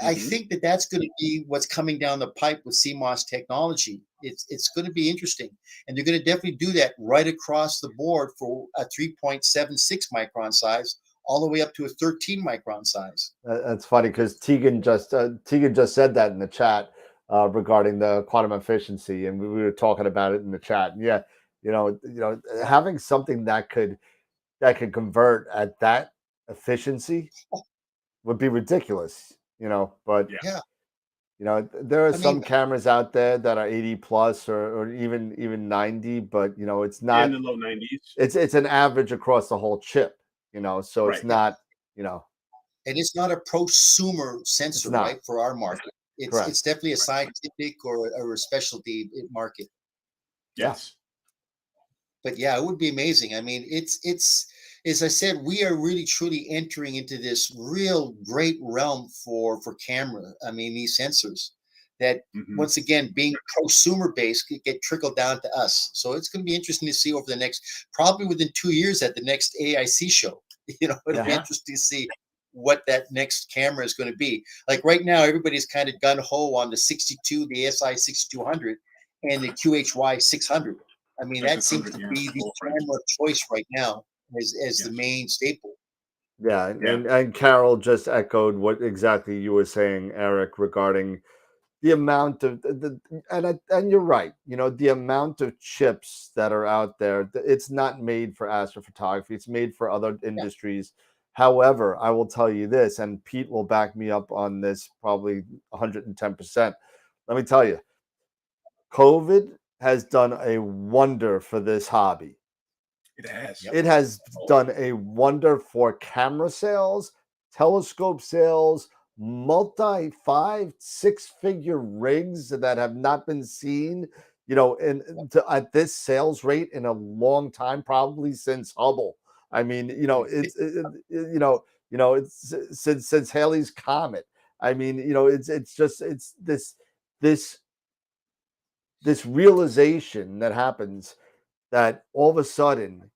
I Mhm. think that's going to be what's coming down the pipe with CMOS technology. It's going to be interesting, and they're going to definitely do that right across the board for a 3.76 micron size, all the way up to a 13 micron size. That's funny because Tegan just said that in the chat regarding the quantum efficiency, and we were talking about it in the chat. And yeah, having something that could convert at that efficiency would be ridiculous. But Yeah. Yeah, there are I mean, some cameras out there that are 80 plus or even 90, but it's Yeah, in not. the low 90s. It's an average across the whole chip. So it's Right. not. and it's not a prosumer It's sensor, not right, for our market. It's correct. definitely a scientific or a specialty market. Yeah. Yes. But yeah, it would be amazing. I mean, it's as I said, we are really truly entering into this real great realm for camera. I mean, these sensors that, Mhm. once again, being prosumer based, could get trickled down to us. So it's going to be interesting to see over the next, probably within 2 years, at the next AIC show. It'll be Yeah. interesting to see what that next camera is going to be. Like right now, everybody's kind of gun ho on the 62, the SI 6200, and the QHY 600. I mean, that seems 600, to yeah, be the full frame. camera of choice right now as Yes. the main staple. Yeah, Yeah. and Carol just echoed what exactly you were saying, Eric, regarding the amount of and you're right, the amount of chips that are out there, it's not made for astrophotography, it's made for other industries. However, I will tell you this, and Pete will back me up on this probably 110%. Let me tell you, COVID has done a wonder for this hobby. It has. It has done a wonder for camera sales, telescope sales, multi 5, 6 figure rigs that have not been seen, at this sales rate in a long time, probably since Hubble. I mean, it's since Halley's Comet. I mean, it's this realization that happens that all of a sudden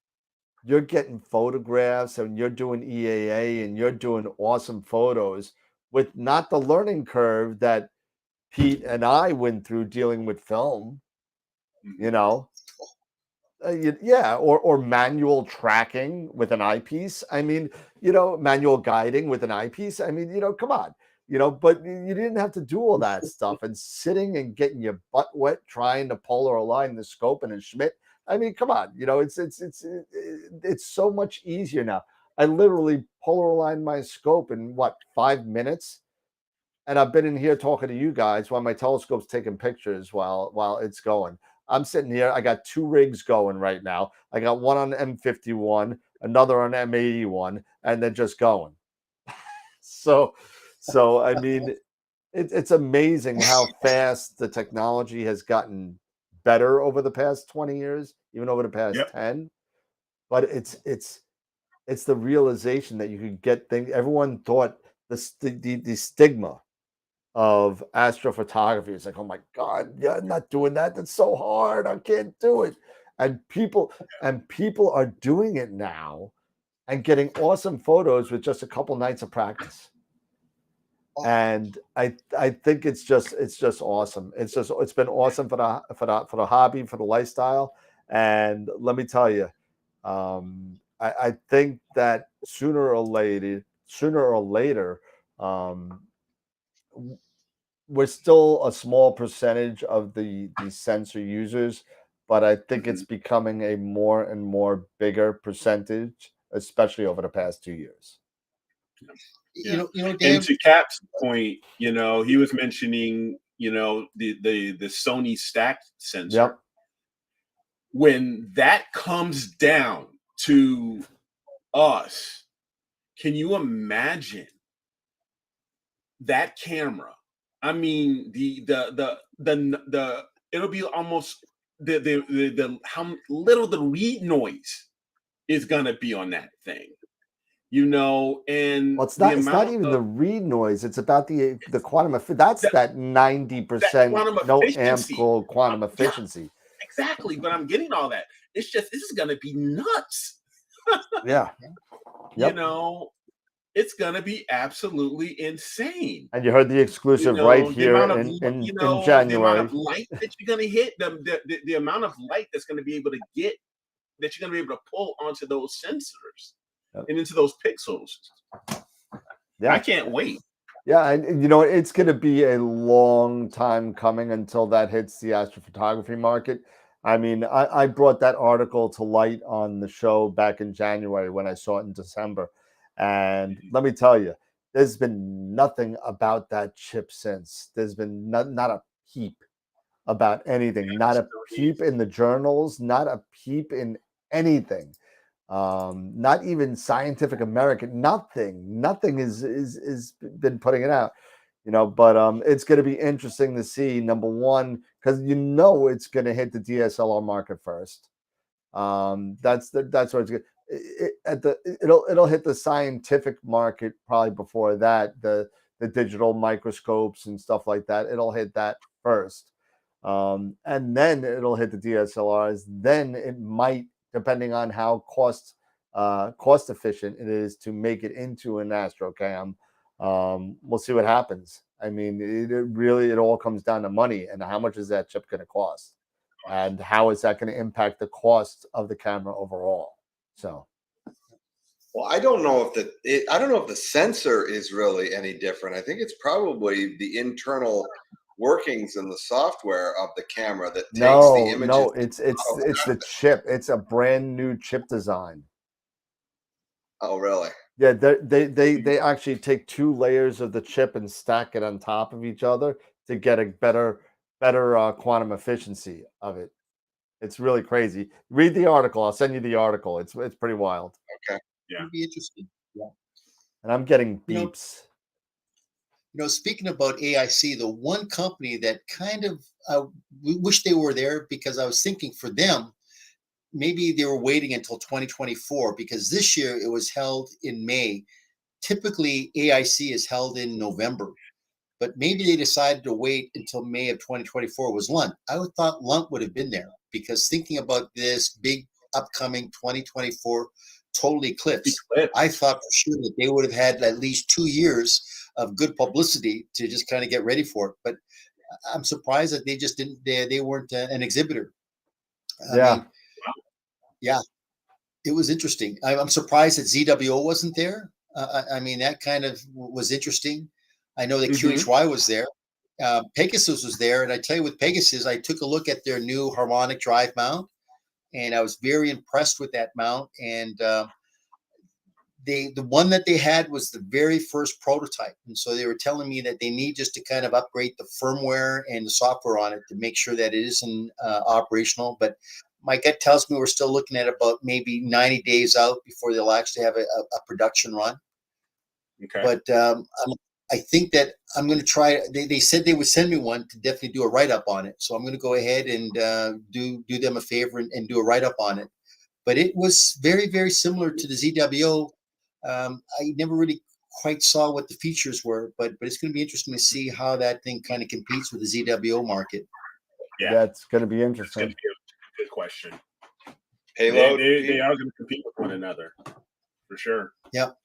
you're getting photographs and you're doing EAA and you're doing awesome photos with not the learning curve that Pete and I went through dealing with film, you know. Or manual tracking with an eyepiece. I mean, manual guiding with an eyepiece. I mean, come on, but you didn't have to do all that stuff and sitting and getting your butt wet trying to polar align the scope and a Schmidt. I mean, come on, it's so much easier now. I literally polar align my scope in 5 minutes, and I've been in here talking to you guys while my telescope's taking pictures while it's going. I'm sitting here. I got 2 rigs going right now. I got one on M51, another on M81, and they're just going. So I mean, it's amazing how fast the technology has gotten better over the past 20 years, even over the past 10. But it's the realization that you could get things. Everyone thought the stigma of astrophotography. It's like, oh my God, yeah, I'm not doing that. That's so hard. I can't do it. And people are doing it now and getting awesome photos with just a couple nights of practice. And I think it's just awesome. It's been awesome for the hobby, for the lifestyle. And let me tell you, I think that sooner or later, we're still a small percentage of the sensor users, but I think it's becoming a more and more bigger percentage, especially over the past 2 years. Dan, and to Cap's point, he was mentioning, the Sony stacked sensor. Yep. When that comes down to us, can you imagine that camera? I mean, the it'll be almost the how little the read noise is gonna be on that thing, and well, it's not even the read noise. It's about the quantum that's that 90% no amp called quantum efficiency. Exactly, but I'm getting all that. It's just this is gonna be nuts. Yeah. Yep. It's gonna be absolutely insane. And you heard the exclusive right here in January. The amount of light that you're gonna hit, the amount of light that's gonna be able to get, that you're gonna be able to pull onto those sensors and into those pixels. Yeah, I can't wait. Yeah, and it's going to be a long time coming until that hits the astrophotography market. I mean, I brought that article to light on the show back in January when I saw it in December. And let me tell you, there's been nothing about that chip since. There's been not a peep about anything, not a peep in the journals, not a peep in anything. Not even Scientific American, nothing is been putting it out, but it's going to be interesting to see, number one, because it's going to hit the DSLR market first. That's where it's good. It'll hit the scientific market probably before that, the digital microscopes and stuff like that. It'll hit that first, and then it'll hit the DSLRs. Then it might, depending on how cost efficient it is to make it into an astrocam. We'll see what happens. I mean, it all comes down to money and how much is that chip going to cost, and how is that going to impact the cost of the camera overall. So, well, I don't know if the sensor is really any different. I think it's probably the internal workings in the software of the camera that takes the No, images. no, it's the chip. It's a brand new chip design. Oh, really? Yeah, they actually take 2 layers of the chip and stack it on top of each other to get a better quantum efficiency of it. It's really crazy. Read the article. I'll send you the article. It's pretty wild. Okay. Yeah. It'd be interesting. Yeah. And I'm getting You know, beeps. Speaking about AIC, the one company that kind of we wish they were there, because I was thinking for them, maybe they were waiting until 2024, because this year it was held in May. Typically, AIC is held in November, but maybe they decided to wait until May of 2024 was Lunt. I would thought Lunt would have been there, because thinking about this big upcoming 2024 total eclipse, I thought for sure that they would have had at least 2 years of good publicity to just kind of get ready for it. But I'm surprised that they just didn't. They weren't an exhibitor. I Yeah. mean, yeah, it was interesting. I'm surprised that ZWO wasn't there. I mean, that kind of was interesting. I know that QHY was there. Pegasus was there. And I tell you, with Pegasus, I took a look at their new harmonic drive mount, and I was very impressed with that mount. And the one that they had was the very first prototype. And so they were telling me that they need just to kind of upgrade the firmware and the software on it to make sure that it isn't operational. But my gut tells me we're still looking at about maybe 90 days out before they'll actually have a production run. Okay. But I think that I'm going to try. They said they would send me one to definitely do a write-up on it. So I'm going to go ahead and do them a favor and do a write-up on it. But it was very, very similar to the ZWO. I never really quite saw what the features were, but it's going to be interesting to see how that thing kind of competes with the ZWO market. Yeah, it's going to be It's interesting. going to be a good question. Payload. They are going to compete with one another for sure. Yep.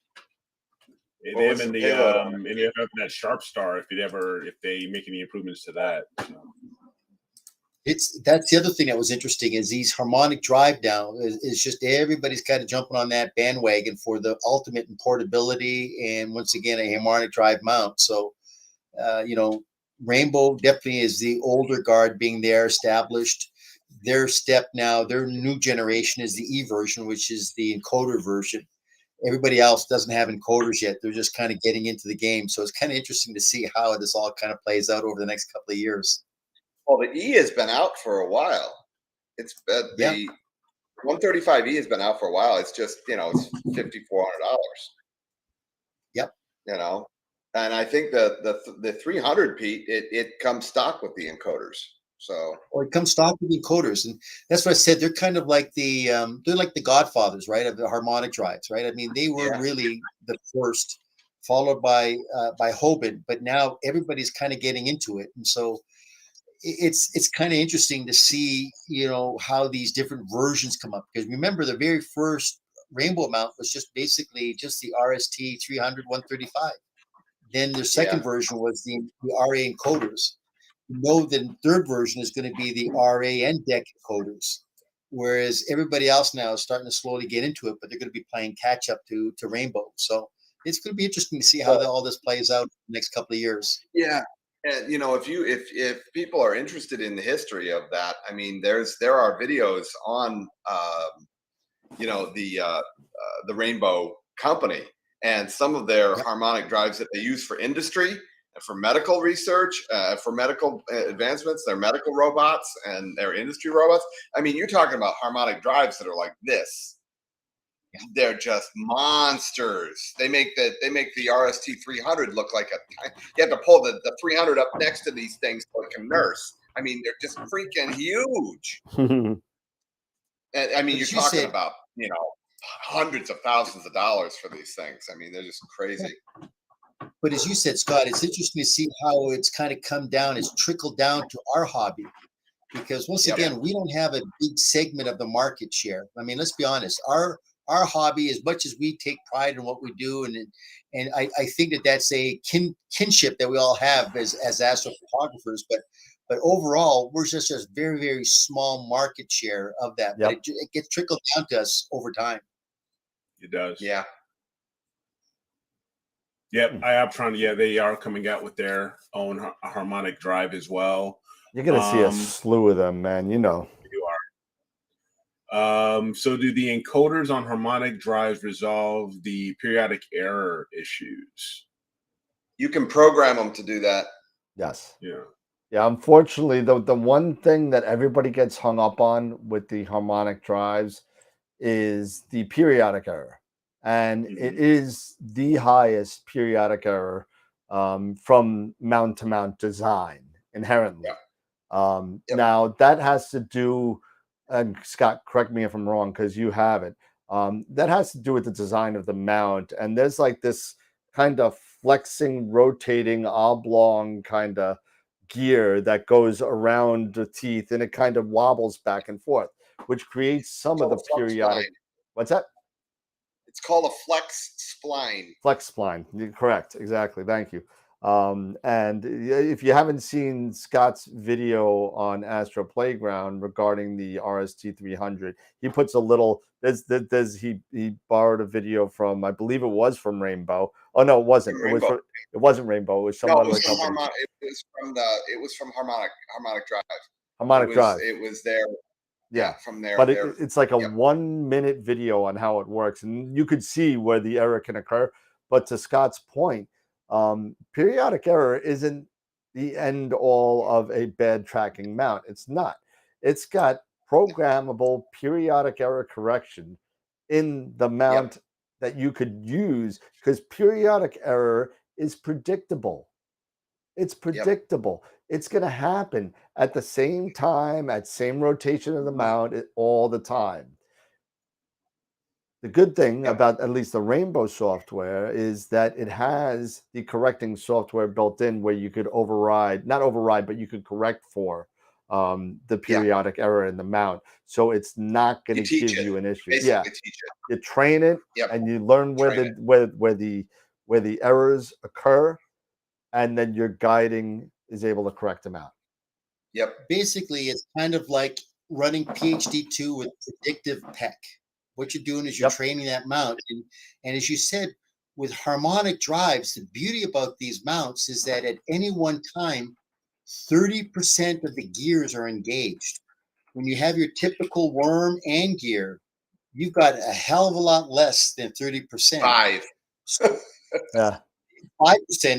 They have in that Sharp Star if they make any improvements to that. So. That's the other thing that was interesting is these harmonic drive down is just everybody's kind of jumping on that bandwagon for the ultimate in portability and once again a harmonic drive mount. So Rainbow definitely is the older guard being there established. Their step now, their new generation is the E version, which is the encoder version. Everybody else doesn't have encoders yet. They're just kind of getting into the game. So it's kind of interesting to see how this all kind of plays out over the next couple of years. Well, the E has been out for a while. It's the 135E has been out for a while. It's just, it's $5,400. Yep. And I think the 300, Pete, it comes stock with the encoders. So, or it comes stock with encoders, and that's what I said. They're kind of like they're like the godfathers, right, of the harmonic drives, right? I mean, they were really the first, followed by Hoban, but now everybody's kind of getting into it, and so it's kind of interesting to see, how these different versions come up. Because remember, the very first Rainbow mount was just basically just the RST 300 135. Then their second version was the RA encoders. The third version is going to be the RA and DEC encoders, whereas everybody else now is starting to slowly get into it, but they're going to be playing catch up to Rainbow. So it's going to be interesting to see how all this plays out in the next couple of years. Yeah. And if people are interested in the history of that, I mean, there are videos on the Rainbow company and some of their harmonic drives that they use for industry and for medical research, for medical advancements, their medical robots and their industry robots. I mean, you're talking about harmonic drives that are like this. They're just monsters. They make the RST 300 look like you have to pull the 300 up next to these things so it can nurse. I mean, they're just freaking huge. And I mean, you're talking about, hundreds of thousands of dollars for these things. I mean, they're just crazy. But as you said, Scott, it's interesting to see how it's kind of come down, it's trickled down to our hobby. Because once again, we don't have a big segment of the market share. I mean, let's be honest, our hobby, as much as we take pride in what we do, and I think that's a kinship that we all have as astrophotographers, but overall, we're just a very, very small market share of that. But it gets trickled down to us over time. It does. Yeah. Yep, Ioptron. Yeah, they are coming out with their own harmonic drive as well. You're gonna see a slew of them, man. You know. You are. So do the encoders on harmonic drives resolve the periodic error issues? You can program them to do that. Yes. Yeah. Yeah. Unfortunately, the one thing that everybody gets hung up on with the harmonic drives is the periodic error, and it is the highest periodic error from mount to mount design inherently. Now that has to do, and Scott, correct me if I'm wrong because you have it. That has to do with the design of the mount, and there's like this kind of flexing, rotating, oblong kind of gear that goes around the teeth, and it kind of wobbles back and forth, which creates some of the periodic. What's that? It's called a flex spline. Flex spline. You're correct. Exactly. Thank you. And if you haven't seen Scott's video on Astro Playground regarding the RST 300, he puts a little. He borrowed a video from, I believe it was from Rainbow. Oh no, it wasn't. It wasn't Rainbow. It was some other company. It was from Harmonic Drive. Harmonic Drive. It was there. Yeah, from there. But it's like a 1 minute video on how it works, and you could see where the error can occur. But to Scott's point, periodic error isn't the end all of a bad tracking mount. It's not. It's got programmable periodic error correction in the mount that you could use, because periodic error is predictable. It's predictable. It's going to happen at the same time, at same rotation of the mount all the time. The good thing about at least the Rainbow software is that it has the correcting software built in where you could not override, but you could correct for the periodic error in the mount. So it's not going to give you an issue. Teach it. You train it and you learn where the errors occur, and then your guiding is able to correct them out. Basically, it's kind of like running PhD2 with predictive PEC. What you're doing is you're training that mount. And as you said, with harmonic drives, the beauty about these mounts is that at any one time, 30% of the gears are engaged. When you have your typical worm and gear, you've got a hell of a lot less than 30%. 5. So, 5%,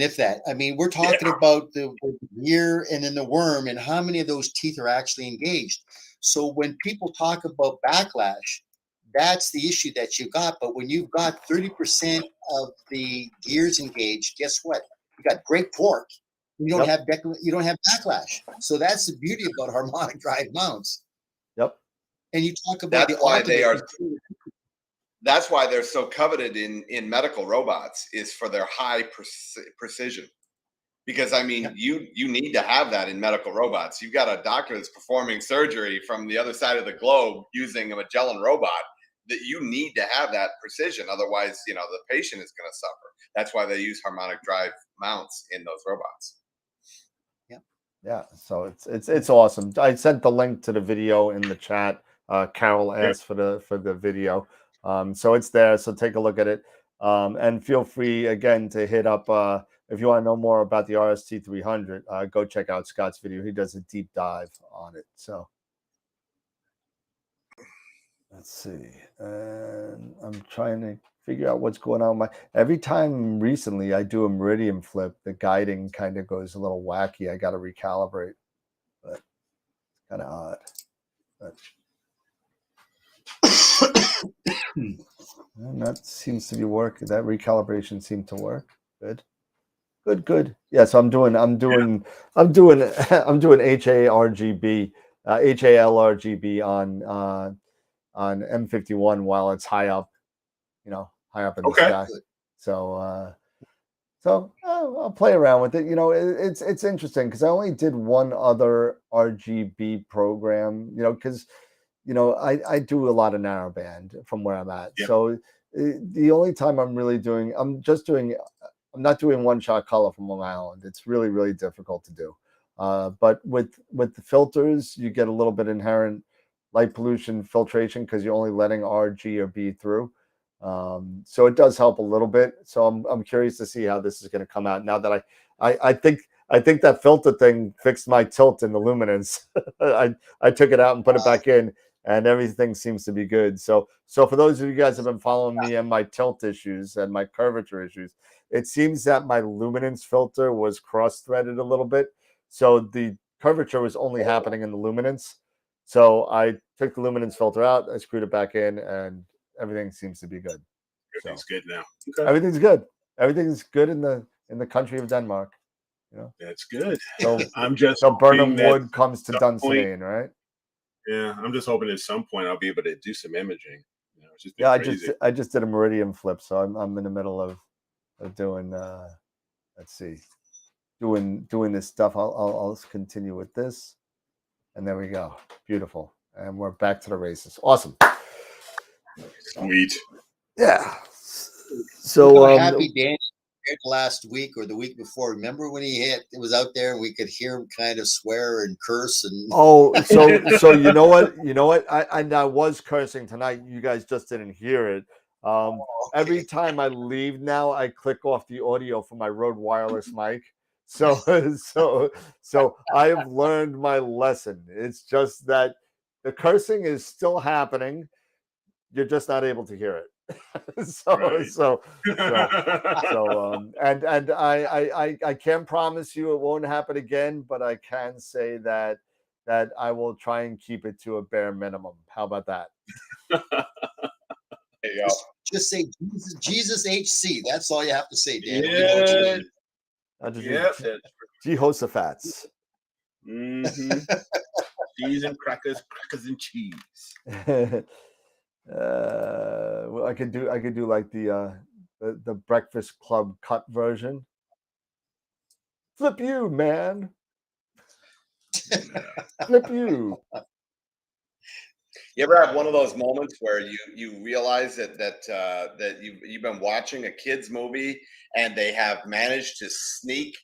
if that. I mean, we're talking about the gear and then the worm, and how many of those teeth are actually engaged. So when people talk about backlash, that's the issue that you got. But when you've got 30% of the gears engaged, guess what? You got great torque. You don't have backlash. So that's the beauty about harmonic drive mounts. And you talk about that's why they're so coveted in medical robots, is for their high precision. Because I mean, you need to have that in medical robots. You've got a doctor that's performing surgery from the other side of the globe using a Magellan robot. That you need to have that precision, otherwise, the patient is going to suffer. That's why they use harmonic drive mounts in those robots. Yeah. So it's awesome. I sent the link to the video in the chat. Carol asked for the video, so it's there. So take a look at it, and feel free again to hit up if you want to know more about the RST 300. Go check out Scott's video. He does a deep dive on it. So. Let's see. And I'm trying to figure out what's going on. Every time recently I do a meridian flip, the guiding kind of goes a little wacky. I got to recalibrate, but it's kind of odd. And that seems to be working. That recalibration seemed to work. Good. Yeah. So I'm doing HARGB on M51 while it's high up in the sky. So I'll play around with it. It's interesting because I only did one other RGB program, because I do a lot of narrowband from where I'm at. So the only time I'm not doing one-shot color from Long Island. It's really, really difficult to do. But with the filters, you get a little bit inherent light pollution filtration because you're only letting R, G, or B through. So it does help a little bit. So I'm curious to see how this is going to come out now that I think that filter thing fixed my tilt in the luminance. I took it out and put it back in, and everything seems to be good. So for those of you guys who have been following me and my tilt issues and my curvature issues, it seems that my luminance filter was cross-threaded a little bit. So the curvature was only happening in the luminance. So I took the luminance filter out, I screwed it back in, and everything seems to be good. Everything's good now. Okay. Everything's good. Everything's good in the country of Denmark. You know, that's good. So I'm just so Burnham Wood comes to Dunsinane, right? Yeah, I'm just hoping at some point I'll be able to do some imaging. You know, it's just yeah, crazy. I just did a meridian flip, so I'm in the middle of doing. Let's see, doing this stuff. I'll continue with this, and there we go. Beautiful, and we're back to the races. Awesome. Sweet. Yeah. So happy Dan last week or the week before. Remember when it was out there and we could hear him kind of swear and curse and so you know what I was cursing tonight. You guys just didn't hear it. Okay. Every time I leave now, I click off the audio from my Rode wireless mic. So I have learned my lesson. It's just that the cursing is still happening. You're just not able to hear it. And I can't promise you it won't happen again, but I can say that I will try and keep it to a bare minimum. How about that? Just say Jesus HC. That's all you have to say, Dan. Yeah. Jehoshaphat's. Mm-hmm. Cheese and crackers and cheese. Well, I could do like the Breakfast Club cut version. Flip you, man. Flip you. You ever have one of those moments where you realize that you've been watching a kid's movie and they have managed to sneak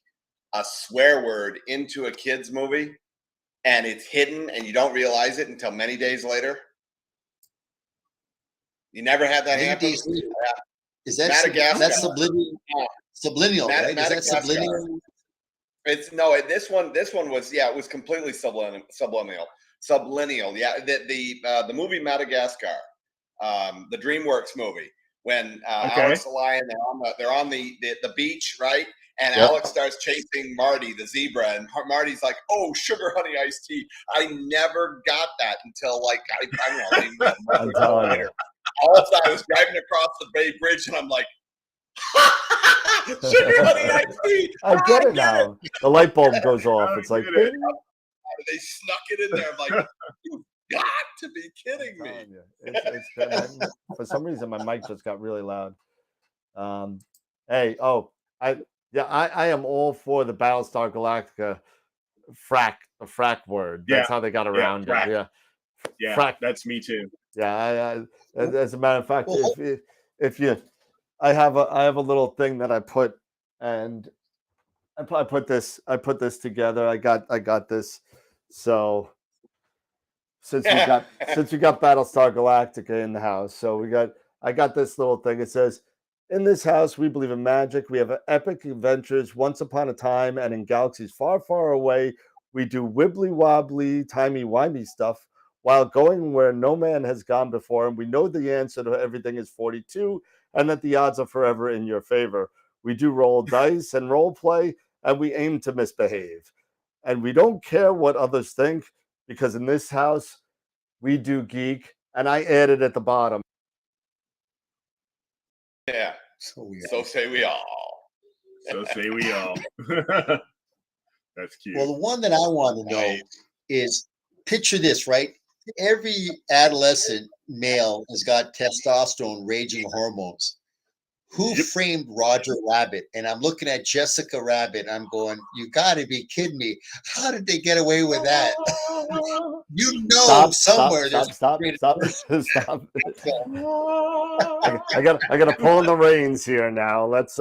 a swear word into a kid's movie and it's hidden and you don't realize it until many days later? You never had that happen? Is that Madagascar? That's subliminal. Subliminal, right? Is that subliminal? This one was it was completely subliminal. Yeah, the movie Madagascar, the DreamWorks movie, when Alex and Lion they're on the beach, right? And Alex starts chasing Marty, the zebra, and Marty's like, "Oh, sugar honey iced tea." I never got that until like I don't know, maybe a month later. All of a sudden, I was driving across the Bay Bridge, and I'm like, "Sugar honey iced tea." I get it now. The light bulb goes off. It's like, bing. They snuck it in there. I'm like, "You've got to be kidding me!" It's for some reason my mic just got really loud. I am all for the Battlestar Galactica the frack word. That's how they got around it. Yeah, frack. That's me too. Yeah, as a matter of fact, I have a little thing that I put, and I put this together. I got this. So since we got Battlestar Galactica in the house, so I got this little thing. It says, "In this house, we believe in magic. We have epic adventures once upon a time, and in galaxies far, far away, we do wibbly-wobbly, timey-wimey stuff while going where no man has gone before, and we know the answer to everything is 42, and that the odds are forever in your favor. We do roll dice and role play, and we aim to misbehave. And we don't care what others think, because in this house, we do geek." And I added at the bottom. Yeah. So say we all. So say we all. That's cute. Well, the one that I want to know is, picture this, right? Every adolescent male has got testosterone, raging hormones. Who framed Roger Rabbit? And I'm looking at Jessica Rabbit. I'm going, you got to be kidding me. How did they get away with that? Somewhere. Stop. I got to pull in the reins here now. Let's.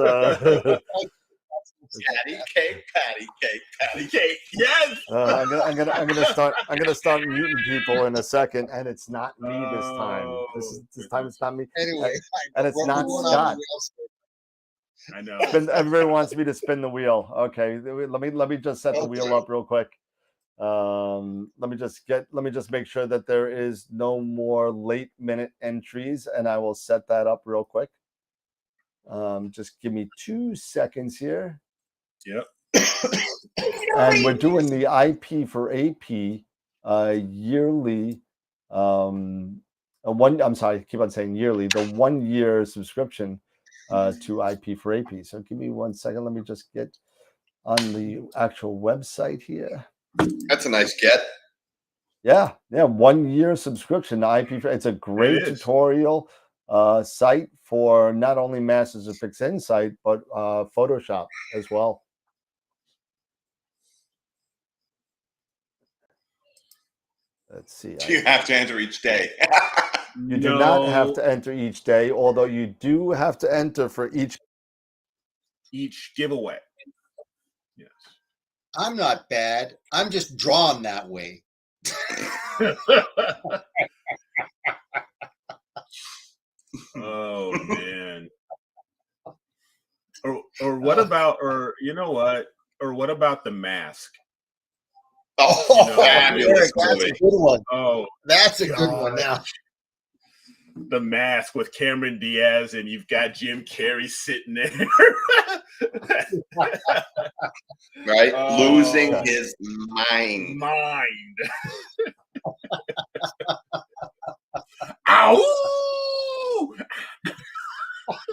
Patty cake, patty cake, patty cake. Yes. I'm gonna start muting people in a second, and it's not me this time. This time it's not me. Anyway, And it's not Scott. I know. Everybody wants me to spin the wheel. Okay, let me just set the wheel up real quick. Let me just make sure that there is no more late minute entries, and I will set that up real quick. Just give me 2 seconds here. Yep. And we're doing the IP for AP yearly. I'm sorry, I keep on saying yearly. The 1 year subscription to IP for AP. So give me 1 second. Let me just get on the actual website here. That's a nice get. Yeah, 1 year subscription to IP for. It's a great tutorial site for not only Masters of Fixed Insight but Photoshop as well. Let's see. Do you have to enter each day? You do not have to enter each day, although you do have to enter for each giveaway. Yes. I'm not bad. I'm just drawn that way. Oh man. Or what about, or you know what? Or what about the mask? Oh, fabulous! That's a good one. Oh, that's a good one. Now, The Mask with Cameron Diaz, and you've got Jim Carrey sitting there, right? Losing his mind. Ow!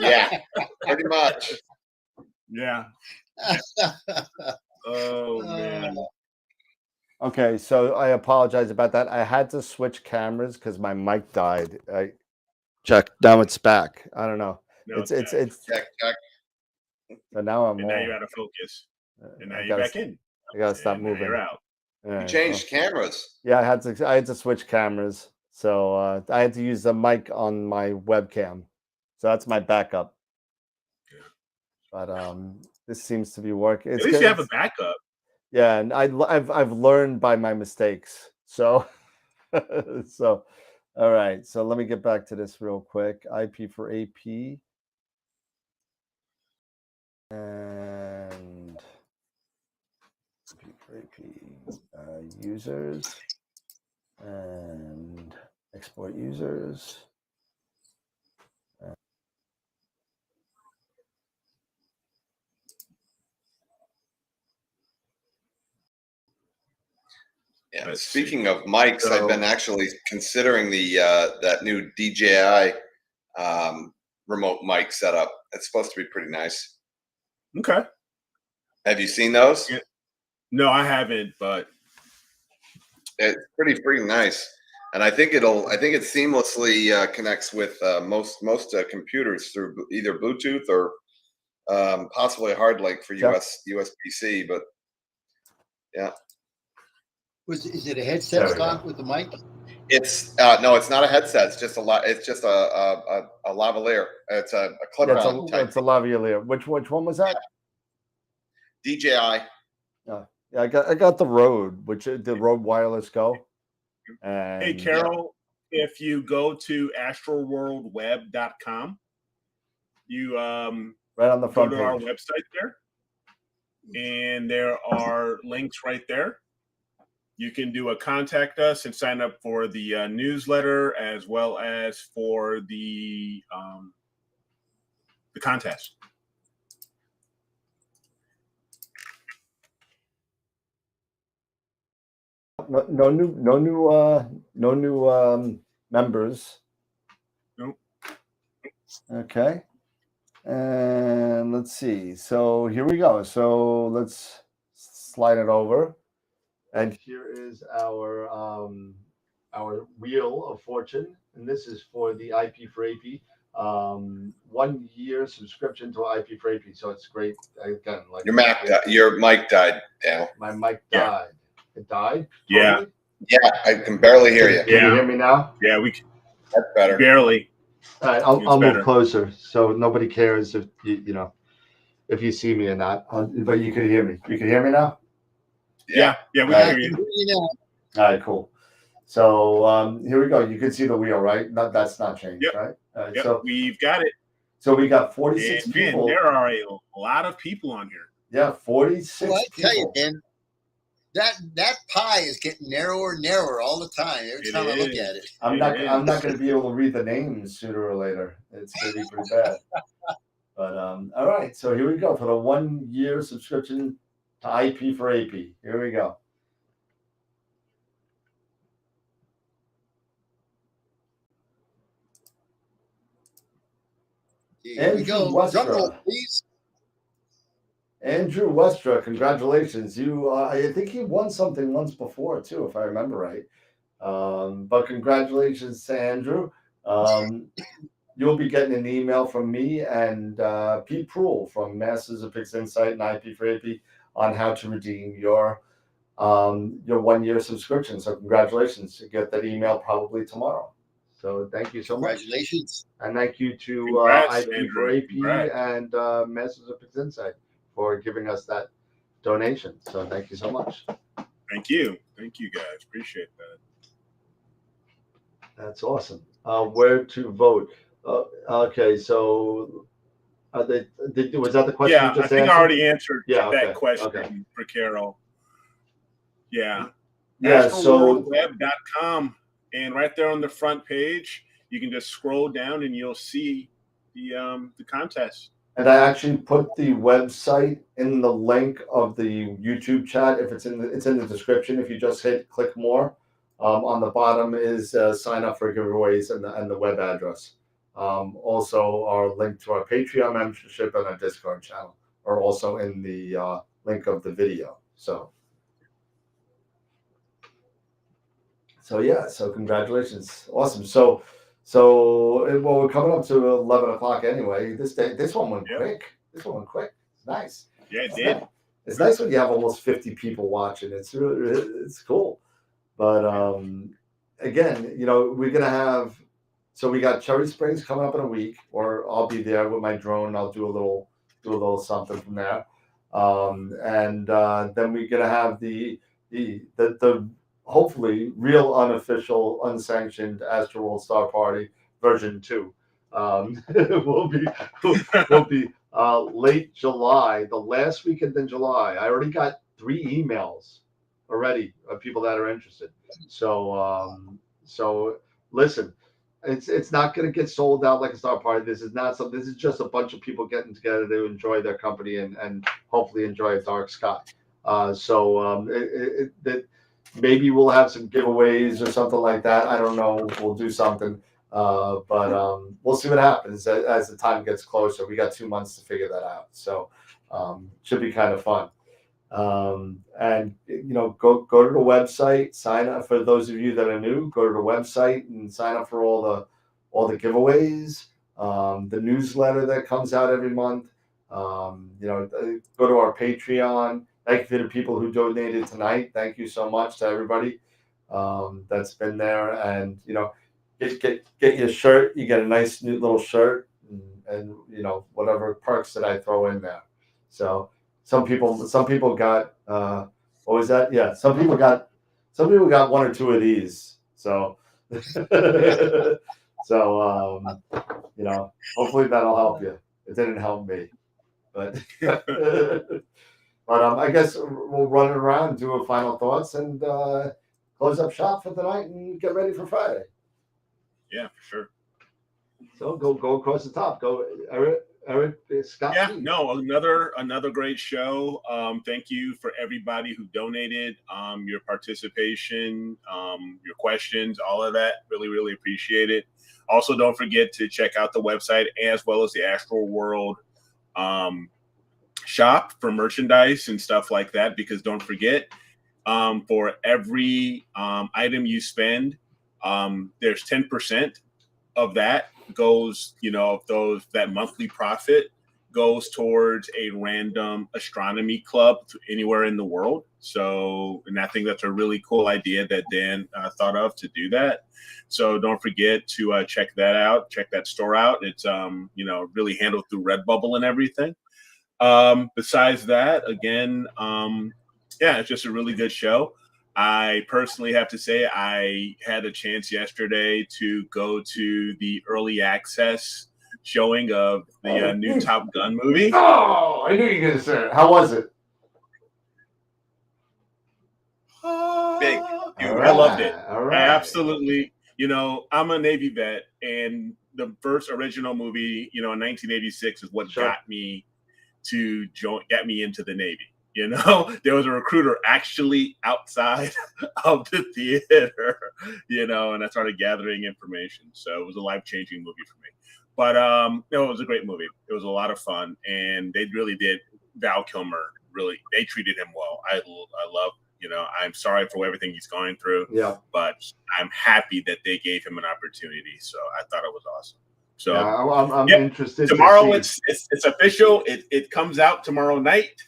Yeah, pretty much. Yeah. Oh man. Okay, so I apologize about that. I had to switch cameras because my mic died. I checked. Now it's back. I don't know. It's check. So now I'm. And now you're out of focus. And now you're back in. I gotta stop moving. You're out. You changed cameras. Yeah, I had to switch cameras. So I had to use the mic on my webcam. So that's my backup. But this seems to be working. At least you have a backup. Yeah, and I've learned by my mistakes. So so all right. So let me get back to this real quick. IP for AP. And IP for AP users and export users. Yeah. Speaking of mics, I've been actually considering the that new DJI remote mic setup. It's supposed to be pretty nice. Okay. Have you seen those? Yeah. No, I haven't, but it's pretty freaking nice. And I think it seamlessly connects with most computers through either Bluetooth or possibly a hard link for USB-C. But yeah. Is it a headset, Scott, with the mic? It's no, it's not a headset. It's just a lavalier. It's a clip-on type. It's a lavalier. Which one was that? DJI. Yeah, I got the Rode, the Rode Wireless Go. And, hey, Carol, if you go to AstroWorldWeb.com, you right on the front go to page. our website there, and there are links right there. You can do a contact us and sign up for the newsletter as well as for the contest. No new members. Nope. Okay. And let's see. So here we go. So let's slide it over. And here is our Wheel of Fortune, and this is for the IP for AP 1 year subscription to IP for AP. So it's great. Again, like your mic died, Daniel. My mic died. It died. Yeah. Totally? Yeah, I can barely hear you. Can you hear me now? Yeah, that's better. Barely. All right, I'll move closer so nobody cares if you know. if you see me or not, but you can hear me. You can hear me now? Yeah, we Right. can hear you. All right, cool. So here we go. You can see the wheel, right? No, that's not changed, Yep. right? All right. Yep, So we've got it. so we got 46 And people. man, there are a lot of people on here. Yeah, 46 Well, I tell you, people. man, that pie is getting narrower and narrower all the time. Every time I look at it. I'm not going to be able to read the names sooner or later. It's going to be pretty bad. But all right, so here we go for the 1 year subscription to IP for AP. Here we go. Here we go. Drum roll, please. Andrew Westra, congratulations. You, I think he won something once before too, if I remember right. But congratulations to Andrew. You'll be getting an email from me and Pete Proul from Masters of Pix Insight and IP for AP on how to redeem your 1 year subscription. So congratulations. You get that email probably tomorrow. So thank you so much. Congratulations. And thank you to Congrats, IP Andrew. for AP Congrats. and Masters of Pix Insight for giving us that donation. So thank you so much. Thank you guys. Appreciate that. That's awesome. Where to vote? Okay, so was that the question you just I think answered? I already answered Yeah, that okay, question okay. for Carol. Yeah. Yeah, so AstroWorldWeb.com, and right there on the front page, you can just scroll down and you'll see the contest. and I actually put the website in the link of the YouTube chat. If it's in the description. If you just click more, on the bottom is sign up for giveaways and the web address. Also, our link to our Patreon membership and our Discord channel are also in the link of the video. So yeah, so congratulations, awesome. So well, we're coming up to 11 o'clock anyway. This one went quick. This one went quick. It's nice. Yeah, it did. It's nice when you have almost 50 people watching. It's cool. But again, we're gonna have. So we got Cherry Springs coming up in a week, or I'll be there with my drone. I'll do a little something from there, and then we're gonna have the hopefully real unofficial unsanctioned AstroWorld Star Party version 2. Will be late July, the last weekend in July. I already got 3 emails already of people that are interested. So listen, it's not going to get sold out like a Star Party. This is not something. This is just a bunch of people getting together to enjoy their company and hopefully enjoy a dark sky. Maybe we'll have some giveaways or something like that. I don't know. We'll do something. But we'll see what happens as the time gets closer. We got 2 months to figure that out. So should be kind of fun. And go to the website, sign up. For those of you that are new, go to the website and sign up for all the giveaways, the newsletter that comes out every month. Go to our Patreon. Thank you to the people who donated tonight. Thank you so much to everybody that's been there. And get your shirt. You get a nice new little shirt, and whatever perks that I throw in there. So some people got what was that? Yeah, some people got 1 or 2 of these. So hopefully that'll help you. It didn't help me, but I guess we'll run it around, do a final thoughts, and close up shop for tonight and get ready for Friday. Yeah, for sure. So go across the top. Go, Eric Scott. Yeah, no, another great show. Thank you for everybody who donated, your participation, your questions, all of that. Really, really appreciate it. Also, don't forget to check out the website as well as the AstroWorld shop for merchandise and stuff like that. Because don't forget, for every item you spend, there's 10% of that goes, that monthly profit goes towards a random astronomy club anywhere in the world. So, and I think that's a really cool idea that Dan thought of to do that. So don't forget to check that out, check that store out. It's, really handled through Redbubble and everything. Besides that, again, yeah, it's just a really good show. I personally have to say I had a chance yesterday to go to the early access showing of the new Top Gun movie. Oh, I knew you were going to say it. How was it? Big. I loved it. All I right. absolutely, I'm a Navy vet, and the first original movie, in 1986 is what Sure. got me into the Navy. There was a recruiter actually outside of the theater, and I started gathering information. So it was a life-changing movie for me. But no, it was a great movie. It was a lot of fun, and they really did. Val Kilmer, really, they treated him well. I love, I'm sorry for everything he's going through. Yeah. But I'm happy that they gave him an opportunity. So I thought it was awesome. So yeah, I'm yep. interested. Tomorrow it's official. It comes out tomorrow night.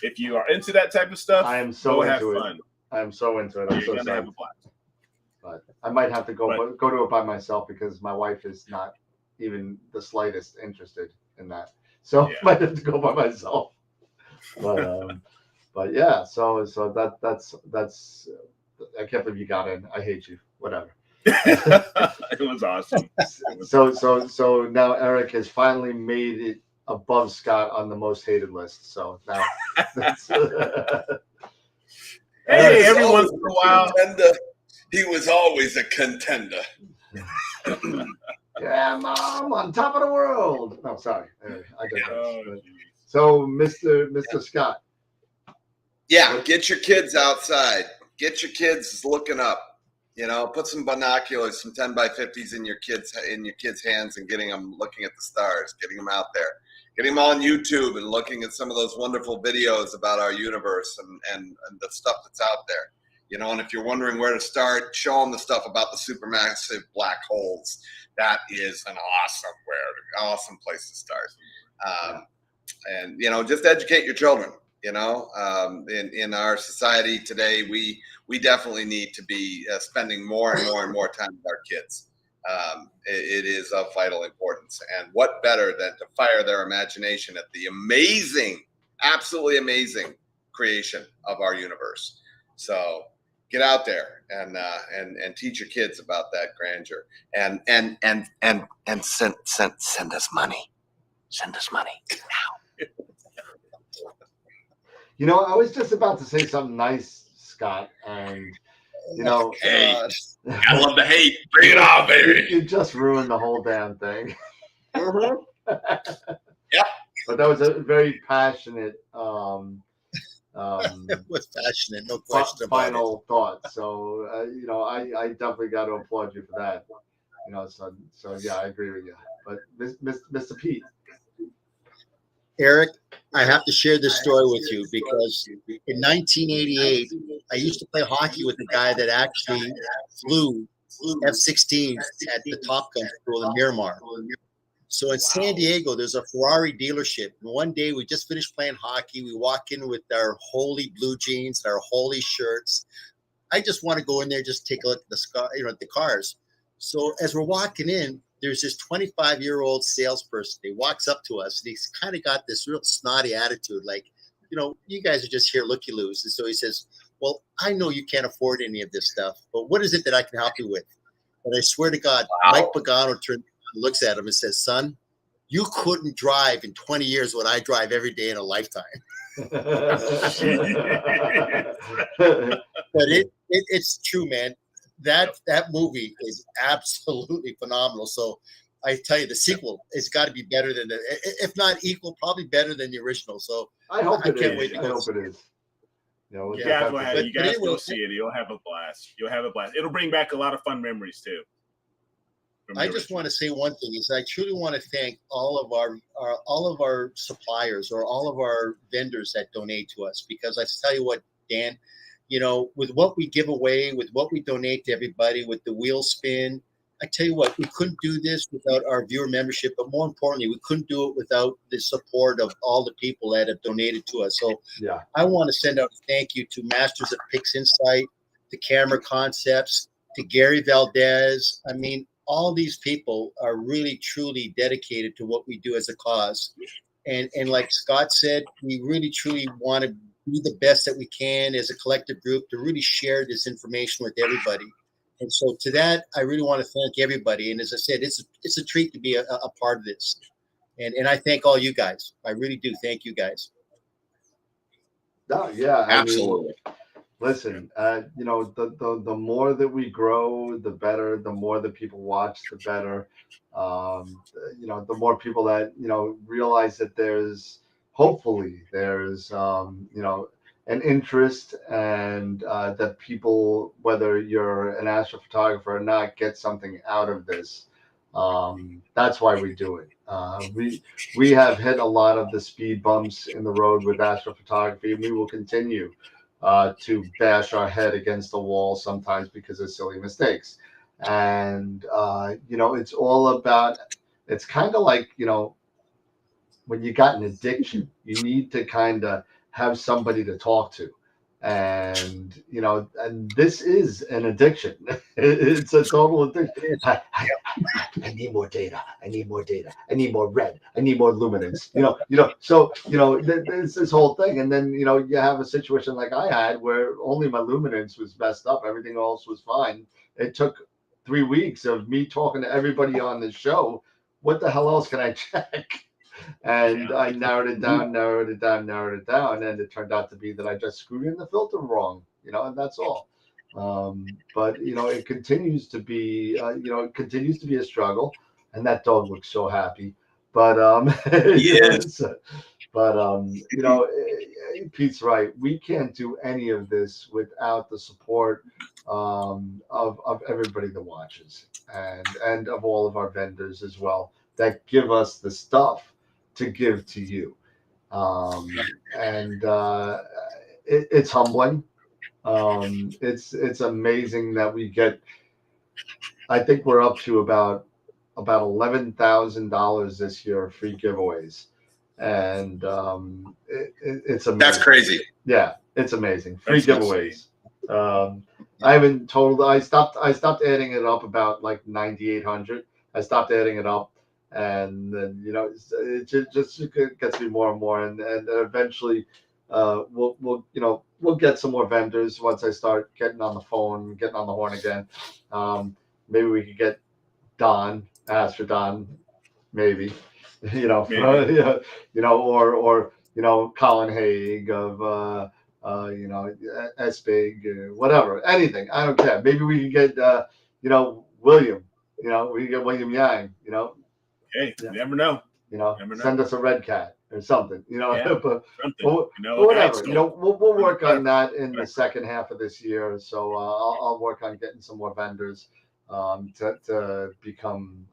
If you are into that type of stuff, I am so into have fun. I am so into it. I'm You're so gonna have excited. a blast. But I might have to go to it by myself because my wife is not even the slightest interested in that. So I might have to go by myself. But yeah, so that's I can't believe you got in. I hate you. Whatever. It was awesome. So now Eric has finally made it above Scott on the most hated list. So now that's, hey, every once in a while. He was always a contender. Yeah, Mom, on top of the world. No, sorry. I digress. So, Mr. Scott. Yeah, get your kids outside. Get your kids looking up. Put some binoculars, some 10x50s in your kids' hands, and getting them looking at the stars. Getting them out there. Getting them on YouTube and looking at some of those wonderful videos about our universe and the stuff that's out there. And if you're wondering where to start, show them the stuff about the supermassive black holes. That is an awesome place to start. And just educate your children. In our society today, we definitely need to be spending more and more time with our kids. It is of vital importance. And what better than to fire their imagination at the absolutely amazing creation of our universe. So get out there and teach your kids about that grandeur and send us money. Send us money now. I was just about to say something nice, Scott, and hey, I love the hate. Bring it on, baby. You just ruined the whole damn thing. Mm-hmm. Yeah, but that was a very passionate. It was passionate, no question about it. Final thought. So I definitely got to applaud you for that. So yeah, I agree with you. But Mr. Pete. Eric, I have to share this story with you because in 1988, I used to play hockey with a guy that actually flew F-16 at the Top Gun school in Miramar. So in San Diego, there's a Ferrari dealership. And one day we just finished playing hockey. We walk in with our holy blue jeans, our holy shirts. I just want to go in there, just take a look at the cars. So as we're walking in, there's this 25-year-old salesperson. He walks up to us and he's kind of got this real snotty attitude, like, you guys are just here looky-loos. And so he says, well, I know you can't afford any of this stuff, but what is it that I can help you with? And I swear to God, Mike Pagano looks at him and says, son, you couldn't drive in 20 years what I drive every day in a lifetime. But it's true, man. That movie is absolutely phenomenal. So I tell you, the sequel has got to be better than if not equal, probably better than the original. So I hope it can't is. wait to I hope it is. You guys go see it. You'll have a blast. It'll bring back a lot of fun memories too. I just want to say one thing is I truly want to thank all of our suppliers or all of our vendors that donate to us, because I tell you what, Dan, with what we give away, with what we donate to everybody, with the wheel spin, I tell you what, we couldn't do this without our viewer membership, but more importantly, we couldn't do it without the support of all the people that have donated to us. So yeah, I want to send out a thank you to Masters of Pix Insight, to Camera Concepts, to Gary Valdez. All these people are really, truly dedicated to what we do as a cause. And like Scott said, we really truly want to be the best that we can as a collective group to really share this information with everybody. And so to that, I really want to thank everybody. And as I said, it's a treat to be a part of this. And I thank all you guys. I really do. Thank you guys. No, yeah, I mean, Absolutely. listen, you know, the more that we grow, the better. The more that people watch, the better. You know, the more people that, you know, realize that hopefully there's, you know, an interest, and that people, whether you're an astrophotographer or not, get something out of this. That's why we do it. We have hit a lot of the speed bumps in the road with astrophotography, and we will continue to bash our head against the wall sometimes because of silly mistakes. And, you know, it's kind of like, you know, when you got an addiction, you need to kind of have somebody to talk to. And, you know, and this is an addiction. It's a total addiction. I need more data. I need more data. I need more red. I need more luminance. So it's this whole thing. And then you have a situation like I had where only my luminance was messed up. Everything else was fine. It took 3 weeks of me talking to everybody on the show. What the hell else can I check? And I narrowed it down, and it turned out to be that I just screwed in the filter wrong, and that's all. But it continues to be, a struggle, and that dog looks so happy. But Yes. but Pete's right. We can't do any of this without the support of everybody that watches, and of all of our vendors as well, that give us the stuff to give to you. And it's humbling. It's amazing that we get. I think we're up to about $11,000 this year of free giveaways, and it's amazing. That's crazy. Yeah, it's amazing. Free giveaways. I haven't totaled. I stopped adding it up about like 9,800. I stopped adding it up, and then it just gets me more and more, and eventually we'll get some more vendors once I start getting on the phone, getting on the horn again. Maybe we could get Don, Astro Don, maybe, or Colin Haig of SBig, whatever, anything. I don't care. Maybe we can get William. We can get William Yang. Hey, you never know. Send us a red cat or something. Yeah, but something. whatever. We'll work on that in the second half of this year. So I'll work on getting some more vendors to become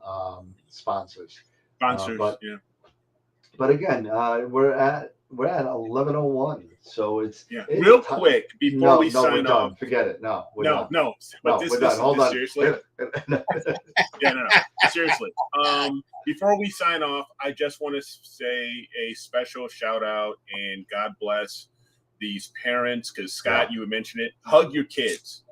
sponsors. But again, we're at 11:01. So it's real quick before we sign we're off. done. Forget it. No. But this seriously. No. Seriously. Before we sign off, I just want to say a special shout out and God bless these parents, because Scott, you would mention it. Hug your kids.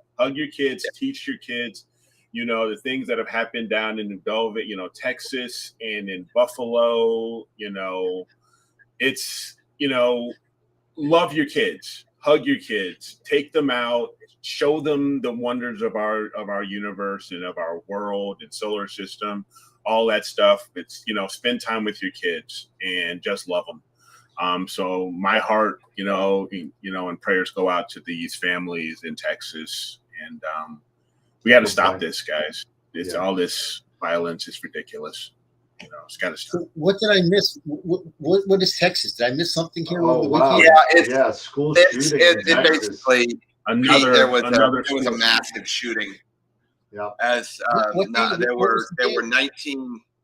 Teach your kids. The things that have happened down in Velvet, Texas and in Buffalo. It's love your kids, hug your kids, take them out, show them the wonders of our universe and of our world and solar system, all that stuff. It's spend time with your kids and just love them. So my heart, and prayers go out to these families in Texas, and we got to stop this, guys. It's all this violence is ridiculous. It's got to stop. So what did I miss? What is Texas? Did I miss something here? Oh, wow. School shooting in Texas. Basically, there was a massive shooting. Yeah. As there were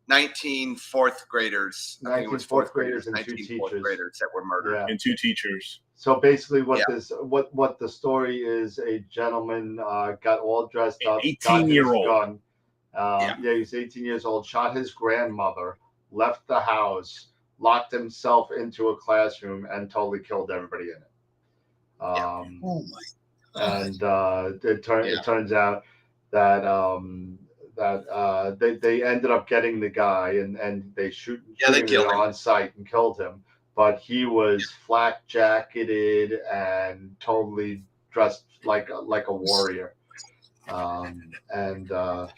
19 fourth graders. 19 fourth graders and 2 teachers that were murdered. And 2 teachers. So basically, what the story is, a gentleman got all dressed up, 18-year-old gun. He's 18 years old, shot his grandmother, left the house, locked himself into a classroom, and totally killed everybody in it. Oh my God. And it turns out that they ended up getting the guy and they they shooting killed him him. on site and killed him. But he was flak jacketed and totally dressed like a warrior. And So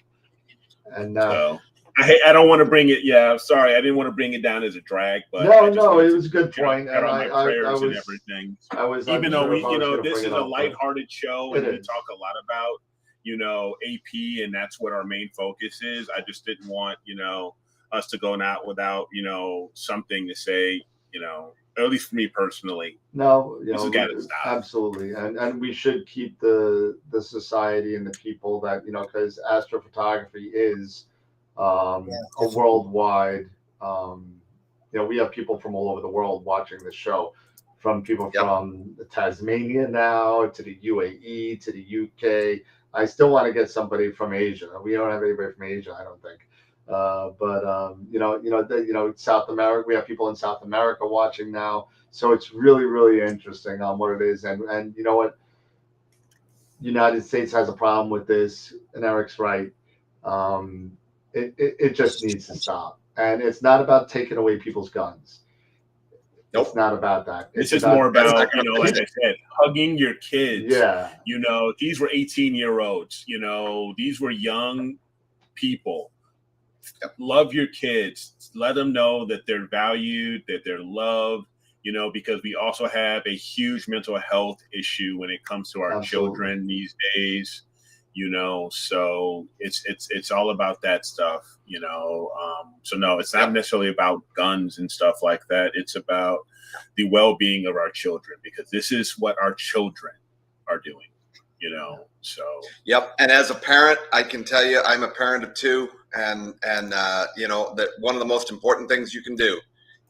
I don't want to bring it. Yeah, I'm sorry. I didn't want to bring it down as a drag, but I just no, wanted it to, was a good point, cut and on my I prayers and was everything. Even though unsure we, if I was going to this bring is it a up, but lighthearted show, and it we is. talk a lot about, AP, and that's what our main focus is. I just didn't want, us to go out without, something to say, at least for me personally. No, This has got to stop. absolutely, and we should keep the society and the people that because astrophotography is a definitely. worldwide. We have people from all over the world watching the show, from people Yep. from Tasmania now to the UAE to the UK. I still want to get somebody from Asia. We don't have anybody from Asia, I don't think. But South America. We have people in South America watching now, so it's really, really interesting on what it is. And you know what, United States has a problem with this, and Eric's right. It just needs to stop, and it's not about taking away people's guns. Nope. It's not about that. It's just more about, like I said, hugging your kids. Yeah. These were 18-year-olds. These were young people. Yep. Love your kids. Let them know that they're valued, that they're loved, because we also have a huge mental health issue when it comes to our children these days. So it's all about that stuff. So no, it's not necessarily about guns and stuff like that. It's about the well-being of our children, because this is what our children are doing. So Yep. And as a parent, I can tell you, I'm a parent of two, and that one of the most important things you can do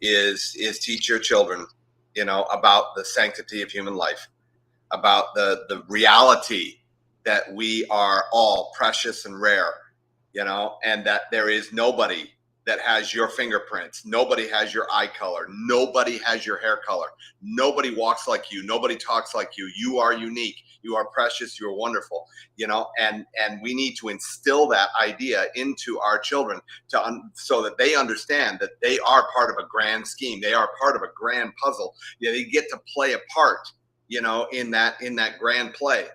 is teach your children, about the sanctity of human life, about the reality that we are all precious and rare, and that there is nobody that has your fingerprints. Nobody has your eye color. Nobody has your hair color. Nobody walks like you. Nobody talks like you. You are unique. You are precious. You are wonderful, and we need to instill that idea into our children so that they understand that they are part of a grand scheme. They are part of a grand puzzle. They get to play a part, in that grand play,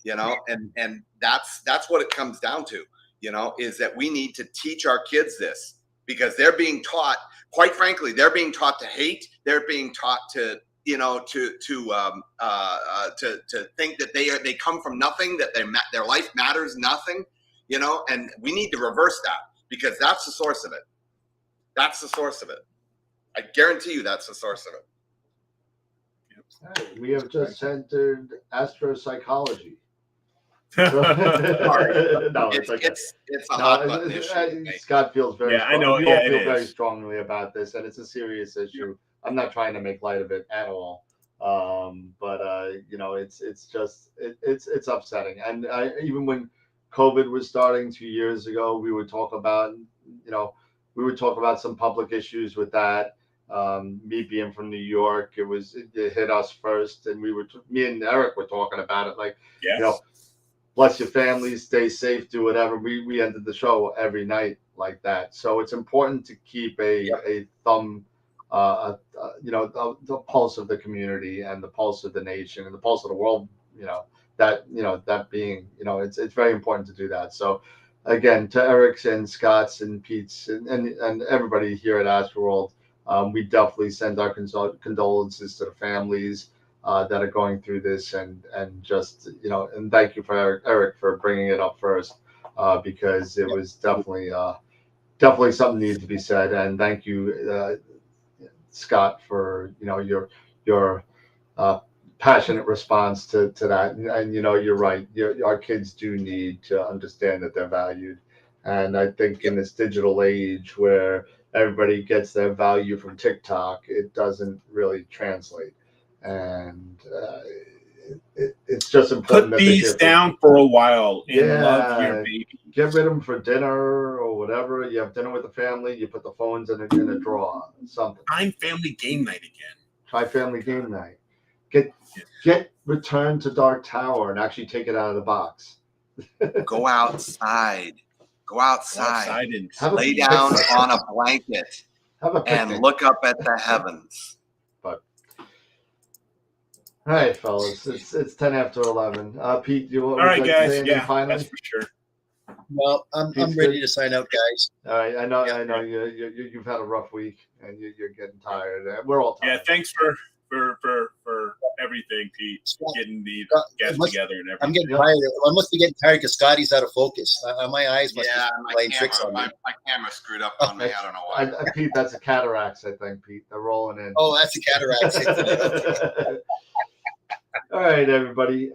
and that's what it comes down to, is that we need to teach our kids this, because they're being taught, quite frankly, they're being taught to hate. They're being taught to think that they come from nothing, that their life matters nothing, and we need to reverse that, because that's the source of it. That's the source of it. I guarantee you that's the source of it. We have just entered astropsychology. No, it's okay. It's a hot button issue. Scott feels very I know. we all feel it very is. strongly about this, and it's a serious issue. I'm not trying to make light of it at all. But it's upsetting. And even when COVID was starting 2 years ago, we would talk about some public issues with that. Me being from New York, it hit us first, and me and Eric were talking about it, like, bless your families, stay safe, do whatever. We ended the show every night like that. So it's important to keep a thumb, the pulse of the community and the pulse of the nation and the pulse of the world. That being, it's very important to do that. So again, to Eric's and Scott's and Pete's and everybody here at AstroWorld, we definitely send our condolences to the families that are going through this, and just and thank you for Eric for bringing it up first, because it was definitely something needed to be said. And thank you, Scott, for your passionate response to that. And you're right. Our kids do need to understand that they're valued. And I think in this digital age where everybody gets their value from TikTok, it doesn't really translate. And it's just important. Put these down for a while and love your baby. Get rid of them for dinner or whatever. You have dinner with the family. You put the phones in a drawer. Something. Find family game night again. Try family game night. Get Return to Dark Tower and actually take it out of the box. Go outside. Go outside, Outside and Have a lay picnic. down on a blanket, Have a and picnic. look up at the heavens. All right, fellas, it's 10 after 11. Pete, all right, would you like to guys. say anything Yeah, finally? that's for sure. Well, I'm Pete's ready good? to sign out, guys. All right, I know Yeah. you've had a rough week and you're getting tired. We're all Yeah, tired. thanks for everything, Pete. Getting the guests together and everything. I'm getting tired. I must be getting tired because Scotty's out of focus. My eyes must Yeah, be playing tricks on me. my camera screwed up on me. I don't know why. Pete, that's a cataracts, I think, Pete. They're rolling in. Oh, that's the cataracts. All right, everybody.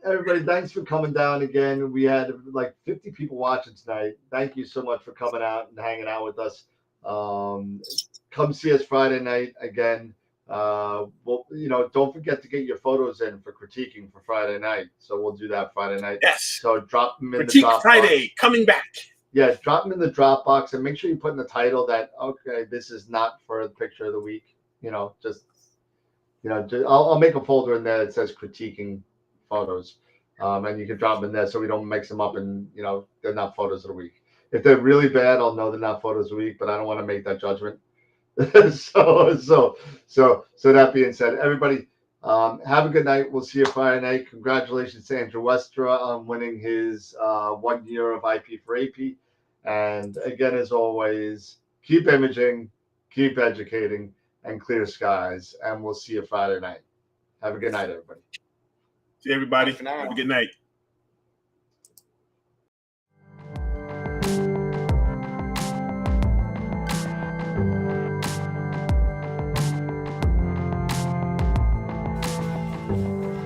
Everybody, thanks for coming down again. We had like 50 people watching tonight. Thank you so much for coming out and hanging out with us. Come see us Friday night again. Well, don't forget to get your photos in for critiquing for Friday night. So we'll do that Friday night. Yes. So drop them in Critique the Dropbox. Friday coming back. Yeah, drop them in the Dropbox and make sure you put in the title that, okay, this is not for the picture of the week. I'll make a folder in there that says critiquing photos. And you can drop them in there so we don't mix them up and, they're not photos of the week. If they're really bad, I'll know they're not photos of the week, but I don't want to make that judgment. So that being said, everybody, have a good night. We'll see you Friday night. Congratulations to Andrew Westra on winning his 1 year of IP for AP. And again, as always, keep imaging, keep educating, and clear skies. And we'll see you Friday night. Have a good night, everybody. See everybody. Bye for now. Have a good night.